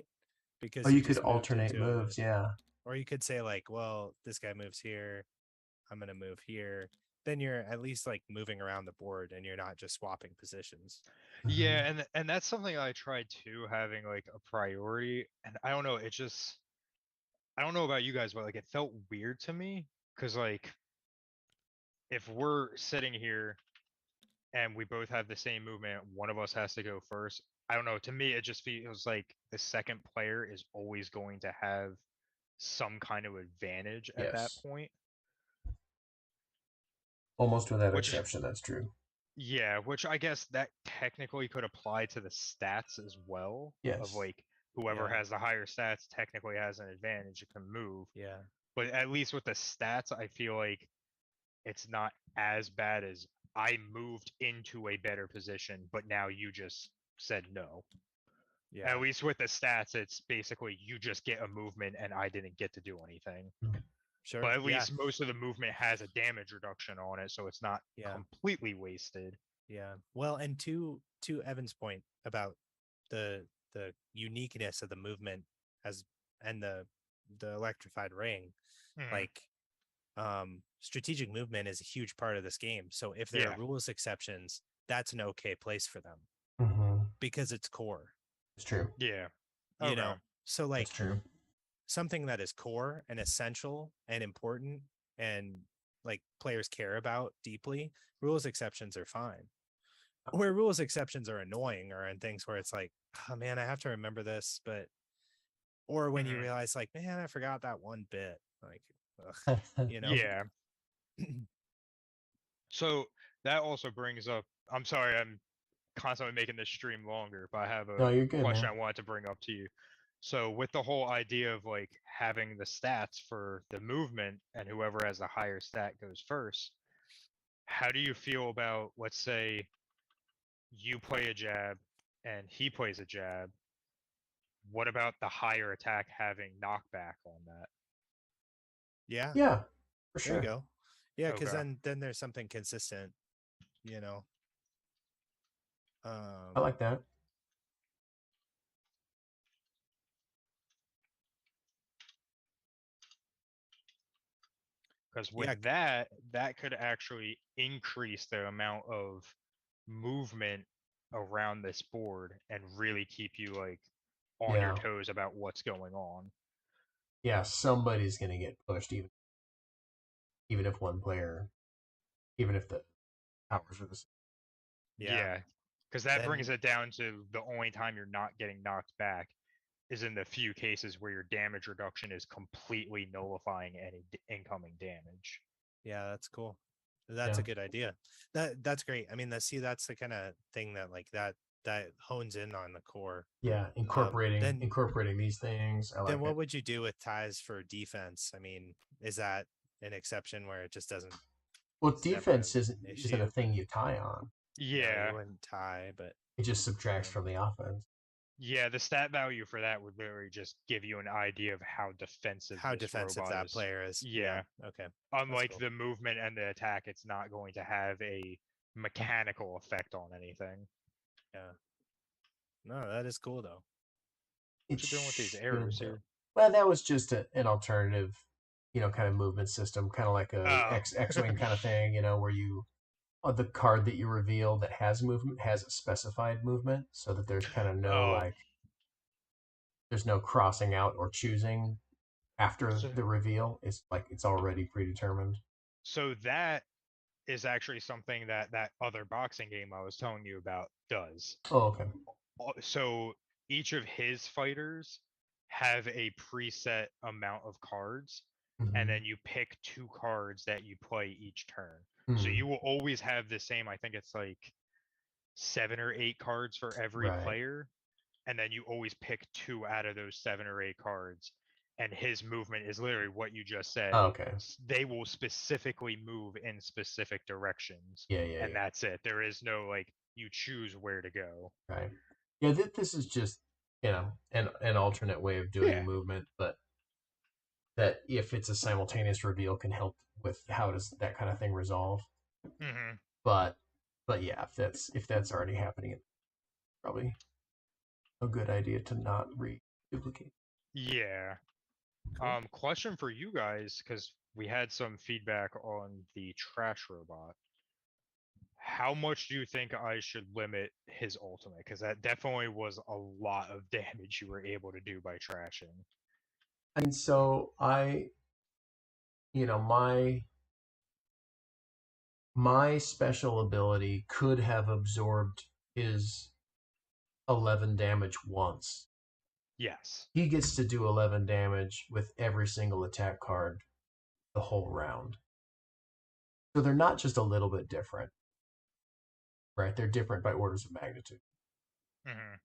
Because you you could just moved alternate into moves. Yeah. or you could say like, well, this guy moves here, I'm gonna move here. Then you're at least like moving around the board and you're not just swapping positions. Mm-hmm. Yeah, and that's something I tried too, having like a priority. And I don't know, it just I don't know about you guys, but like it felt weird to me because like if we're sitting here and we both have the same movement, one of us has to go first. I don't know. To me, it just feels like the second player is always going to have some kind of advantage at that Yes. point. Almost without Which, exception, that's true. yeah, which I guess that technically could apply to the stats as well. Of Yes. like whoever Yeah. has the higher stats technically has an advantage, it can move. Yeah. But at least with the stats, I feel like it's not as bad as I moved into a better position, but now you just said no. Yeah. At least with the stats, it's basically you just get a movement and I didn't get to do anything. Sure. But at Yeah. least most of the movement has a damage reduction on it, so it's not Yeah. completely wasted. Yeah. Well, and to Evan's point about the uniqueness of the movement as and the electrified ring, Mhm. like strategic movement is a huge part of this game. So if there are Yeah. rules exceptions, that's an okay place for them Mm-hmm. because it's core, It's true. Yeah. you Okay. know. So That's like true. something that is core and essential and important and like players care about deeply, rules exceptions are fine. Where rules exceptions are annoying or in things where it's like, oh man, I have to remember this, but or when you Mhm. realize like, man, I forgot that one bit. Like, ugh, you know. Yeah. So that also brings up. I'm sorry, I'm constantly making this stream longer, but I have No, a you're good, question man. I wanted to bring up to you. So with the whole idea of like having the stats for the movement and whoever has the higher stat goes first, how do you feel about, let's say, you play a jab and he plays a jab? What about the higher attack having knockback on that? Yeah, Yeah, for there you sure. go. Yeah, because Okay. then there's something consistent, you know. I like that. Because with Yeah, that, that could actually increase the amount of movement around this board and really keep you like on your Yeah. toes about what's going on. Yeah, somebody's gonna get pushed, even if one player, even if the powers are the same. yeah. Yeah. Because that brings Then it down to the only time you're not getting knocked back is in the few cases where your damage reduction is completely nullifying any incoming damage. yeah, that's cool. That's Yeah. a good idea. That's great. I mean, that's the kind of thing that like that hones in on the core. Yeah, Then incorporating these things. I then like what it. would you do with ties for defense? I mean, is that an exception where it just doesn't? Well, It's never defense an isn't a issue. thing you tie on. No, you Yeah. wouldn't tie, but It just subtracts um, from the offense. Yeah, the stat value for that would literally just give you an idea of how defensive how this defensive robot that is. player is. Yeah. Yeah. Okay. That's Unlike cool. the movement and the attack, it's not going to have a mechanical effect on anything. Yeah. No, that is cool though. It What you doing with these should arrows though. here? Well, that was just an alternative, kind of movement system, kind of like a Oh. X-wing kind of thing, where you the card that you reveal that has movement has a specified movement, so that there's kind of no Oh. like there's no crossing out or choosing after So, the reveal. It's like it's already predetermined. so that is actually something that that other boxing game I was telling you about does. Oh, okay. So each of his fighters have a preset amount of cards, and Mm-hmm. then you pick 2 cards that you play each turn. So Mm, you will always have the same, I think it's like 7 or 8 cards for every right. player, and then you always pick 2 out of those 7 or 8 cards. And his movement is literally what you just said. Oh, okay. They will specifically move in specific directions, Yeah, yeah, and yeah. that's it. There is no like you choose where to go. Right. Yeah, this is just an alternate way of doing Yeah. movement, but that if it's a simultaneous reveal can help with how does that kind of thing resolve. Hmm. But yeah, if that's already happening, it's probably a good idea to not re-duplicate. Yeah. Cool. Question for you guys, because we had some feedback on the trash robot. How much do you think I should limit his ultimate? Because that definitely was a lot of damage you were able to do by trashing. I mean, so my special ability could have absorbed his 11 damage once. Yes. He gets to do 11 damage with every single attack card the whole round. So they're not just a little bit different, right? They're different by orders of magnitude. Hmm.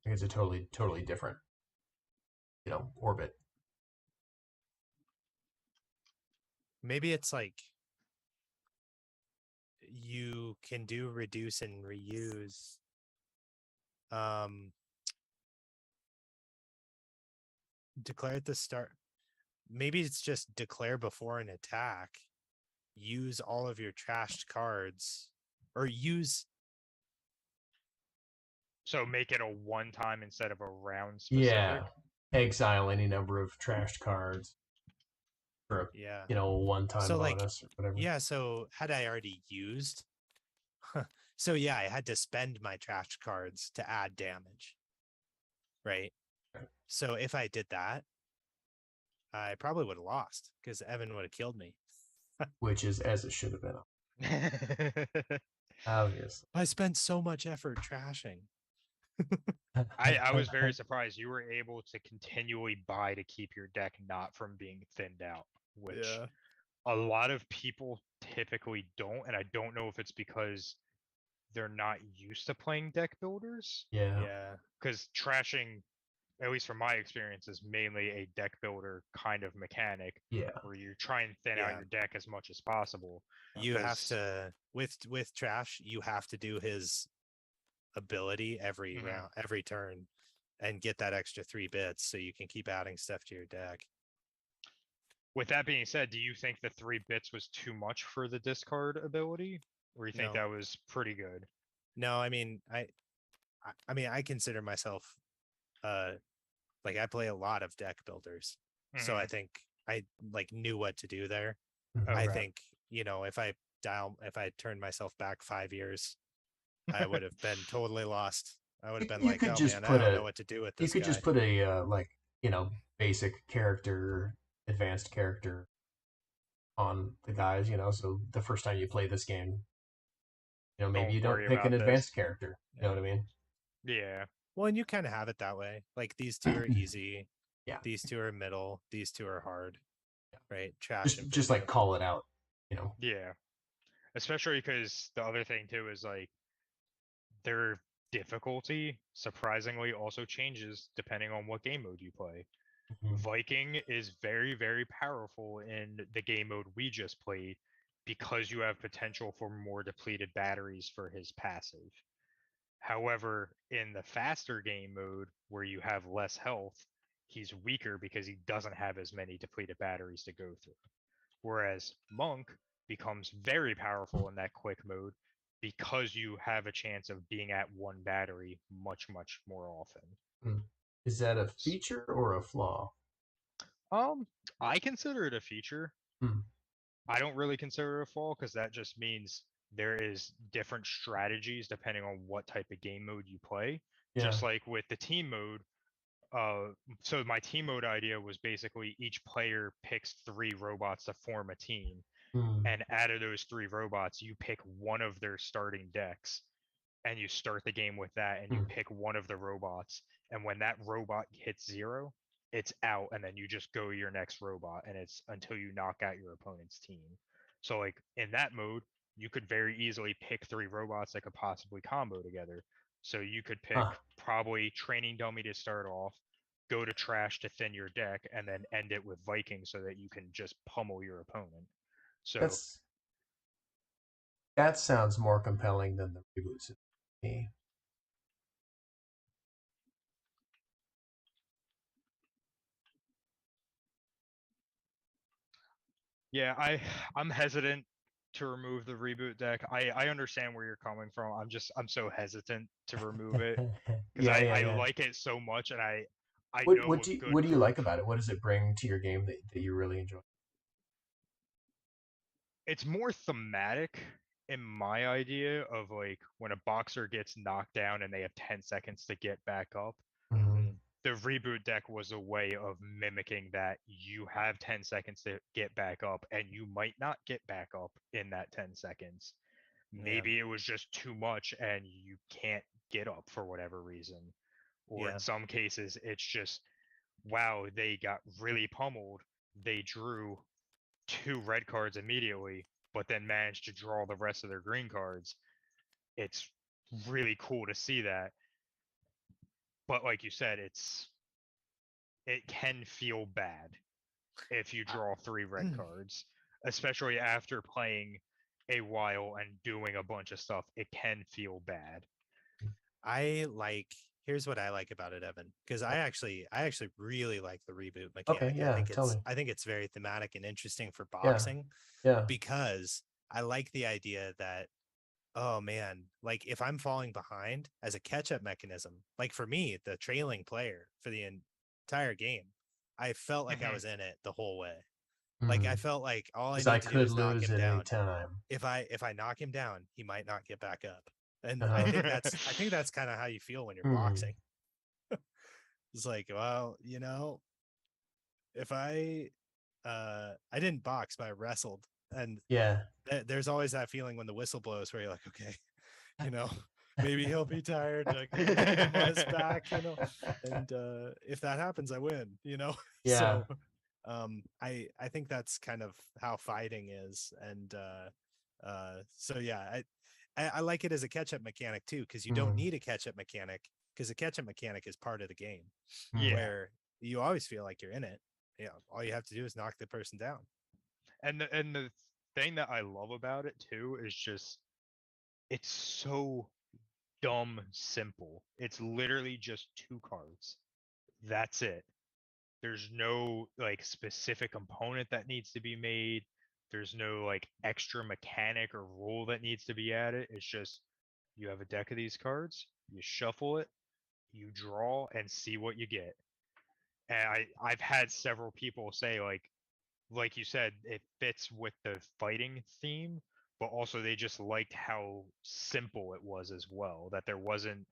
It's a totally different, orbit. Maybe it's like you can do reduce and reuse. Um, declare at the start. Maybe it's just declare before an attack. Use all of your trashed cards, or use. So make it a one time instead of a round specific. Yeah. Exile any number of trashed cards for Yeah. a one-time So like, bonus or whatever. yeah. So had I already used? So yeah, I had to spend my trash cards to add damage. Right. So if I did that, I probably would have lost because Evan would have killed me. Which is as it should have been. Obviously. I spent so much effort trashing. I was very surprised you were able to continually buy to keep your deck not from being thinned out, which Yeah. a lot of people typically don't, and I don't know if it's because they're not used to playing deck builders. Yeah. Yeah. Because trashing at least from my experience, is mainly a deck builder kind of mechanic Yeah. where you try and thin out Yeah. your deck as much as possible. You have 'Cause- to with Trash, you have to do his ability every Mhm. round, every turn, and get that extra 3 bits so you can keep adding stuff to your deck. With that being said, do you think the 3 bits was too much for the discard ability, or you think No. that was pretty good? No, I mean, I mean, I consider myself like I play a lot of deck builders. So I Mhm. think I like knew what to do there. Mhm. I Okay. think, you know, if I turned myself back 5 years, I would have been totally lost. I would have been You like, could oh just man, I put don't a know what to do with you this could guy. just put a like, you know, basic character, advanced character on the guys, you know, so the first time you play this game, you know, maybe Don't you don't worry pick an about advanced this. character. You know what I mean? Yeah. Well, and you kind of have it that way. Like these two are easy. Yeah. These two are middle. These two are hard. Right? Trash and Just like Vivien. call it out, you know. Yeah. Especially because the other thing too is like their difficulty surprisingly also changes depending on what game mode you play. Mhm. Viking is very, very powerful in the game mode we just played because you have potential for more depleted batteries for his passive. However, in the faster game mode where you have less health, he's weaker because he doesn't have as many depleted batteries to go through. Whereas Monk becomes very powerful in that quick mode because you have a chance of being at 1 battery much, much more often. Hmm. Is that a feature or a flaw? Um, I consider it a feature. Hmm. I don't really consider it a flaw because that just means there is different strategies depending on what type of game mode you play. Yeah. Just like with the team mode, so my team mode idea was basically each player picks 3 robots to form a team, Hmm. and out of those 3 robots, you pick one of their starting decks, and you start the game with that, and you Hmm. pick one of the robots, and when that robot hits 0, it's out, and then you just go your next robot, and it's until you knock out your opponent's team. So like in that mode, you could very easily pick 3 robots that could possibly combo together. So you could pick Huh. probably training dummy to start off, go to trash to thin your deck, and then end it with Viking so that you can just pummel your opponent. So That sounds more compelling than the reboot system to me. yeah, I'm hesitant to remove the reboot deck. I understand where you're coming from. I'm so hesitant to remove it because Yeah, yeah, I yeah. like it so much, and I What know a good what do you group. like about it? What does it bring to your game that you really enjoy? It's more thematic in my idea of like when a boxer gets knocked down and they have 10 seconds to get back up. Mhm. The reboot deck was a way of mimicking that you have 10 seconds to get back up and you might not get back up in that 10 seconds. Yeah. Maybe it was just too much and you can't get up for whatever reason. Or Yeah. in some cases, it's just, wow, they got really pummeled. They drew 2 red cards immediately, but then managed to draw the rest of their green cards. It's really cool to see that. But like you said, it can feel bad if you draw 3 red cards, especially after playing a while and doing a bunch of stuff. It can feel bad. Here's what I like about it, Evan, because I actually really like the reboot Okay, mechanic. yeah, tell me. I think it's very thematic and interesting for Yeah, boxing yeah. because I like the idea that, oh man, like if I'm falling behind as a catch-up mechanism, like for me, the trailing player for the entire game, I felt like I was in it the whole way. Like I felt like all I Because need I to do could is knock lose him at any down. time. If I knock him down, he might not get back up. And I Uh-huh. think that's kind of how you feel when you're Hmm. boxing. It's like, well, you know, if I didn't box, but I wrestled, and Yeah. there's always that feeling when the whistle blows where you're like, okay, you know, maybe he'll be tired, like get him on his back, you know, and if that happens, I win, you know. Yeah. So I think that's kind of how fighting is, and so yeah, I like it as a catch-up mechanic too, because you don't Hmm. need a catch-up mechanic because the catch up mechanic is part of the game, Yeah. where you always feel like you're in it. All you have to do is knock the person down. And the thing that I love about it too is just it's so dumb simple. It's literally just 2 cards. That's it. There's no like specific component that needs to be made. There's no like extra mechanic or rule that needs to be added. It's just you have a deck of these cards, you shuffle it, you draw and see what you get. And I've had several people say like you said, it fits with the fighting theme, but also they just liked how simple it was as well, that there wasn't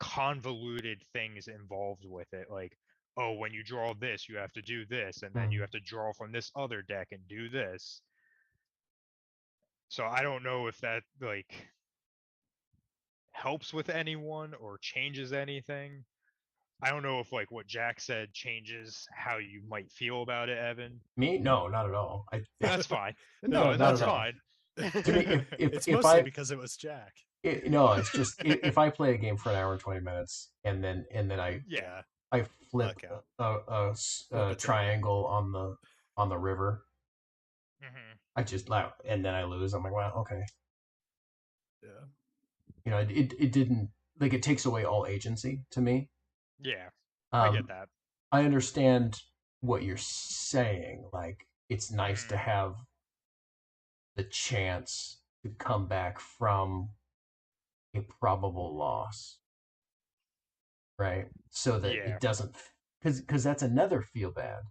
convoluted things involved with it, like, oh, when you draw this you have to do this, and then you have to draw from this other deck and do this. So I don't know if that like helps with anyone or changes anything. I don't know if like what Jack said changes how you might feel about it, Evan. Me? No, not at all. That's fine. No, No, not that's at all. fine. To me, It's if mostly I because it was Jack. no, it's just if I play a game for an hour and 20 minutes and then Yeah. I flip Luck out. a Flip a triangle on the river, Hmm. I just and then I lose. I'm like, wow, okay. Yeah. You know, it didn't like it takes away all agency to me. Yeah, I get Um, that. I understand what you're saying. Like, it's nice to Mhm. have the chance to come back from a probable loss, right? So that Yeah. it doesn't, because that's another feel bad,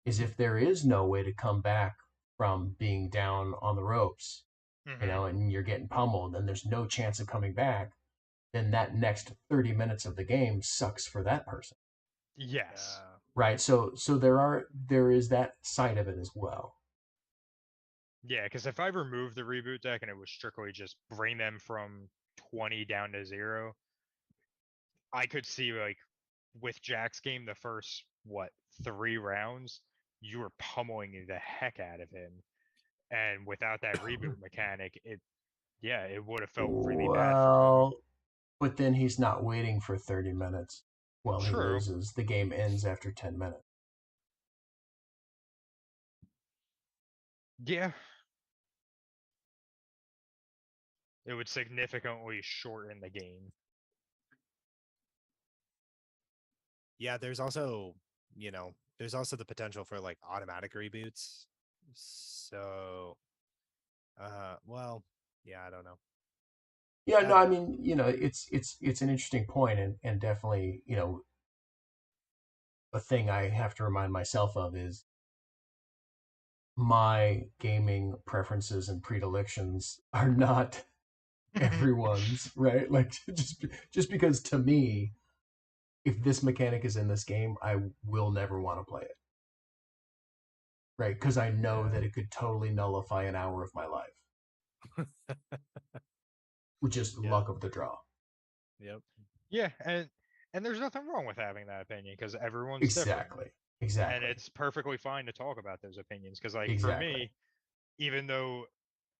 is if there is no way to come back from being down on the ropes, Hmm. and you're getting pummeled and there's no chance of coming back, then that next 30 minutes of the game sucks for that person. Yes. Right. So there is that side of it as well. Yeah, because if I removed the reboot deck and it was strictly just bring them from 20 down to 0, I could see like with Jack's game, the first what 3 rounds, you were pummeling the heck out of him, and without that reboot mechanic, it would have felt really bad for him. Well, but then he's not waiting for 30 minutes while he True. loses. The game ends after 10 minutes. Yeah. It would significantly shorten the game. Yeah, there's also the potential for like automatic reboots. So well, yeah, I don't know. Yeah, I no, don't I know. mean, it's an interesting point, and definitely, a thing I have to remind myself of is my gaming preferences and predilections are not everyone's, right? Like, just because to me, if this mechanic is in this game, I will never want to play it, right? Because I know that it could totally nullify an hour of my life, with just Yeah. luck of the draw. Yep. Yeah, and there's nothing wrong with having that opinion because everyone's different. Exactly. And Exactly. it's perfectly fine to talk about those opinions because like for Exactly. me, even though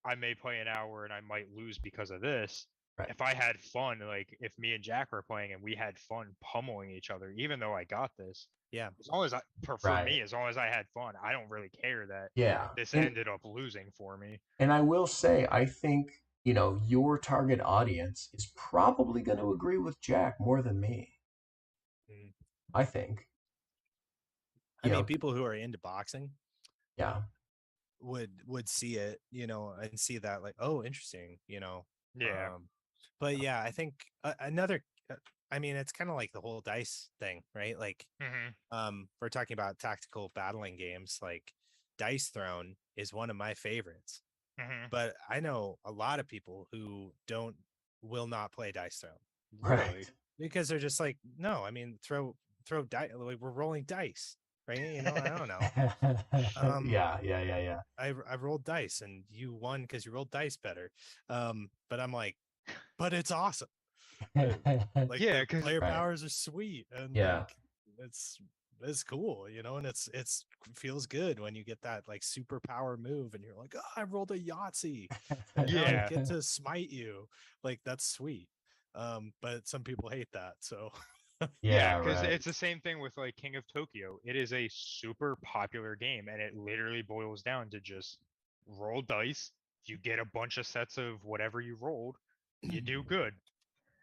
I may play an hour and I might lose because of this, Right. if I had fun, like if me and Jack were playing and we had fun pummeling each other, even though I got this, Yeah. as long as for Right. me, as long as I had fun, I don't really care that Yeah. this ended up losing for me. And I will say, I think, your target audience is probably going to agree with Jack more than me. Mm. I think. I mean, people who are into boxing, Yeah. would see it, and see that like, oh, interesting, Yeah. But yeah, I think another. I mean, it's kind of like the whole dice thing, right? Like, we're talking about tactical battling games. Like, Dice Throne is one of my favorites, but I know a lot of people who will not play Dice Throne, Right. because they're just like, no, I mean, throw dice, like we're rolling dice, right? I don't know. Yeah. I rolled dice and you won because you rolled dice better. But I'm like, but it's awesome. Like, Yeah, the 'cause player Right. powers are sweet, and Yeah. like it's cool, and it's feels good when you get that like superpower move and you're like, oh, I rolled a Yahtzee and now I Yeah. get to smite you. Like, that's sweet. But some people hate that. So Yeah, because right. it's the same thing with like King of Tokyo. It is a super popular game, and it literally boils down to just roll dice. You get a bunch of sets of whatever you rolled, you do good.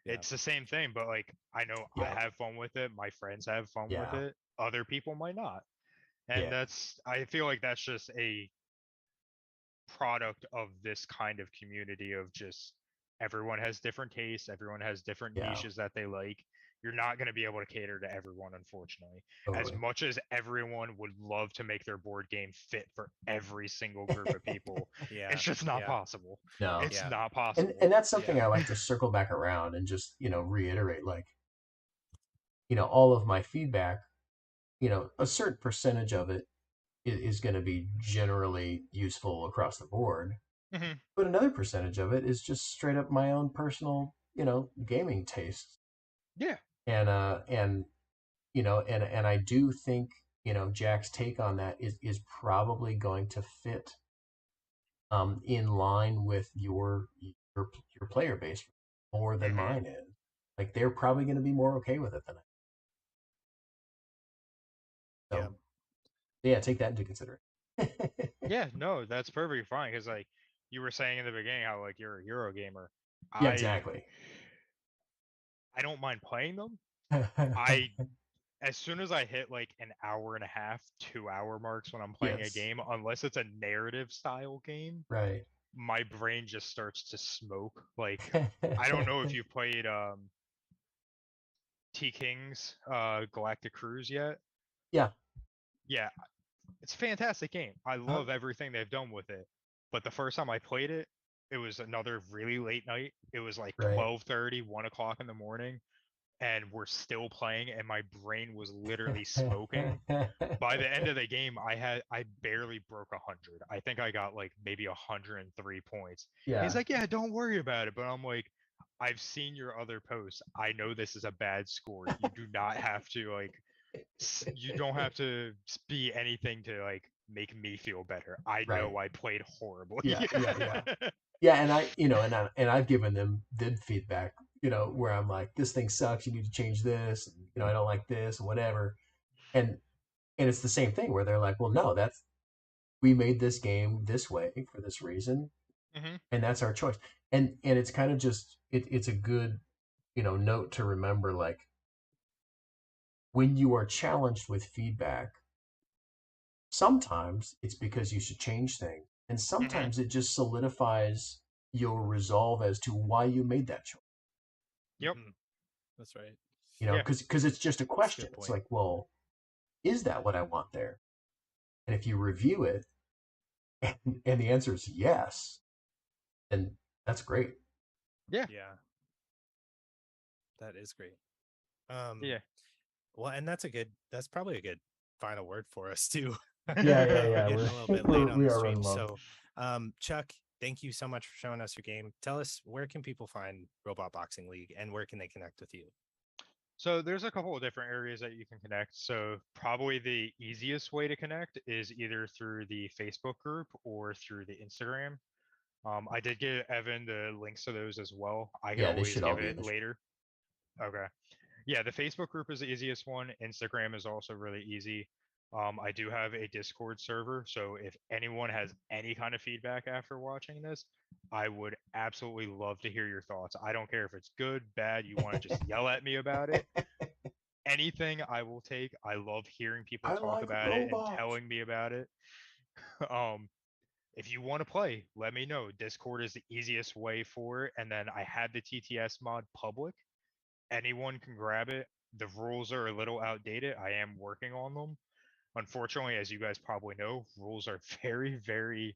yeah, It's the same thing, but like I know I Yeah, have fun with it. My friends have fun with yeah, it. Other people might not, and yeah, I feel like that's just a product of this kind of community of just everyone has different tastes, everyone has different yeah. niches that they like. You're not going to be able to cater to everyone, unfortunately. As Totally. much as everyone would love to make their board game fit for every single group of people, yeah, it's just not yeah, possible. No. It's yeah, not And possible. and that's something yeah, I like to circle back around and just, reiterate, like, all of my feedback, a certain percentage of it is going to be generally useful across the board. Hmm. But another percentage of it is just straight up my own personal, gaming tastes. Yeah. And and I do think, Jack's take on that is probably going to fit in line with your player base more than Hmm. mine is. Like they're probably going to be more okay with it than I. yeah, So yeah, take that into consideration. Yeah, no, that's perfectly fine because like you were saying in the beginning how like you're a Euro gamer. Yeah, I exactly. I don't mind playing them. I as soon as I hit like an hour and a half, 2 hour marks when I'm playing a Yes, game, unless it's a narrative style game, right. my brain just starts to smoke. Like I don't know if you've played T King's Galactic Cruise yet. Yeah, Yeah, it's a fantastic game. I uh, love everything they've done with it. But the first time I played it, it was another really late night. It was like right. 12:30, 1 o'clock in the morning, and we're still playing, and my brain was literally smoking. By the end of the game, I barely broke 100. I think I got like maybe 103 points. He's Yeah, like, "Yeah, don't worry about it." But I'm like, I've seen your other posts. I know this is a bad score. You do not have to like you don't have to be anything to like make me feel better. I right. know I played horribly. Yeah, yeah, yeah. Yeah, and I've given them feedback, where I'm like, this thing sucks, you need to change this, and, I don't like this and whatever. And it's the same thing where they're like, well, no, we made this game this way for this reason, Hmm. and that's our choice. And it's kind of just it's a good, note to remember, like when you are challenged with feedback, sometimes it's because you should change things, and Hmm. sometimes it just solidifies your resolve as to why you made that choice. Yep. mhm, that's right. Yeah. Because it's just a That's a question. good It's point. like, well, is that what I want there? And if you review it and the answer is yes, then that's great. Yeah. Yeah, that is great. Um, Yeah. well, and that's probably a good final word for us too. Yeah, yeah, We're yeah. getting a little bit late on We the are stream. running low. So, Chuck, thank you so much for showing us your game. Tell us, where can people find Robot Boxing League and where can they connect with you? So there's a couple of different areas that you can connect. So probably the easiest way to connect is either through the Facebook group or through the Instagram. I did give Evan the links to those as well. I could Yeah, they always should all give be in it the. later. Okay. Yeah, the Facebook group is the easiest one. Instagram is also really easy. I do have a Discord server, so if anyone has any kind of feedback after watching this, I would absolutely love to hear your thoughts. I don't care if it's good, bad, you want to just yell at me about it. Anything I will take. I love hearing people I talk like about it and robots. telling me about it. um, if you want to play, let me know. Discord is the easiest way for it, and then I had the TTS mod public. Anyone can grab it. The rules are a little outdated. I am working on them. Unfortunately, as you guys probably know, rules are very, very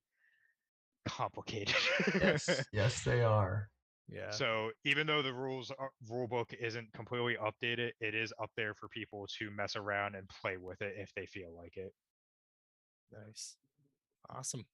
complicated. Yes, yes, they are. Yeah, So even though the rule book isn't completely updated, it is up there for people to mess around and play with it if they feel like it. nice. Awesome.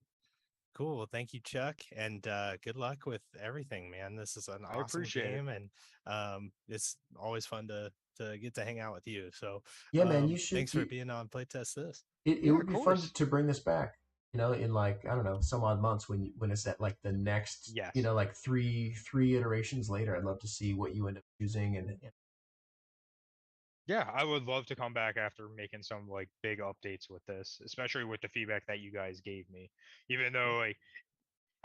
Cool. Well, thank you, Chuck, and good luck with everything, man. This is an I awesome appreciate it. game, and it's always fun to get to hang out with you. So, Yeah, man, you should. thanks for being on Playtest this. It Yeah, would of be fun course. to bring this back. in like, I don't know, some odd months when it's at like the next, Yes. like three iterations later. I'd love to see what you end up choosing and Yeah, I would love to come back after making some like big updates with this, especially with the feedback that you guys gave me. Even though like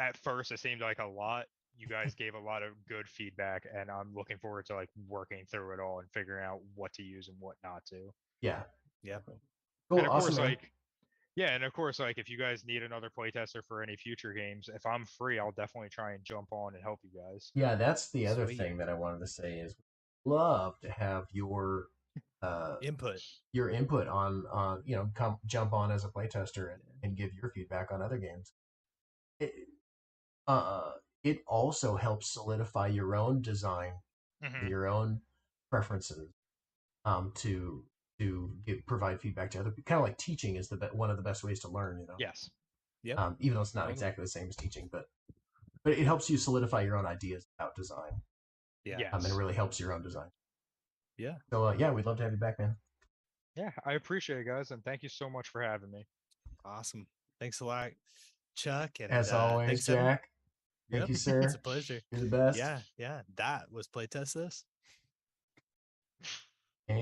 at first it seemed like a lot, you guys gave a lot of good feedback, and I'm looking forward to like working through it all and figuring out what to use and what not to. yeah. Yeah. Cool, And of awesome, course, man. like yeah, and of course, like if you guys need another playtester for any future games, if I'm free, I'll definitely try and jump on and help you guys. Yeah, that's the other Sweet. thing that I wanted to say is love to have Input. your input on come jump on as a playtester and give your feedback on other games. It, uh, it also helps solidify your own design and Hmm. your own preferences to provide feedback to other people. Kind of like teaching is one of the best ways to learn. Yes. Yep. Even though it's not Totally. exactly the same as teaching, but it helps you solidify your own ideas about design. Yeah. Yes. And it really helps your own design. Yeah. So yeah, we'd love to have you back, man. Yeah, I appreciate it, guys, and thank you so much for having me. Awesome. Thanks a lot, Chuck. And As always, thanks, Evan. Jack. Thank Yep. you, sir. It's a pleasure. You're the best. Yeah. Yeah. That was Playtest This. And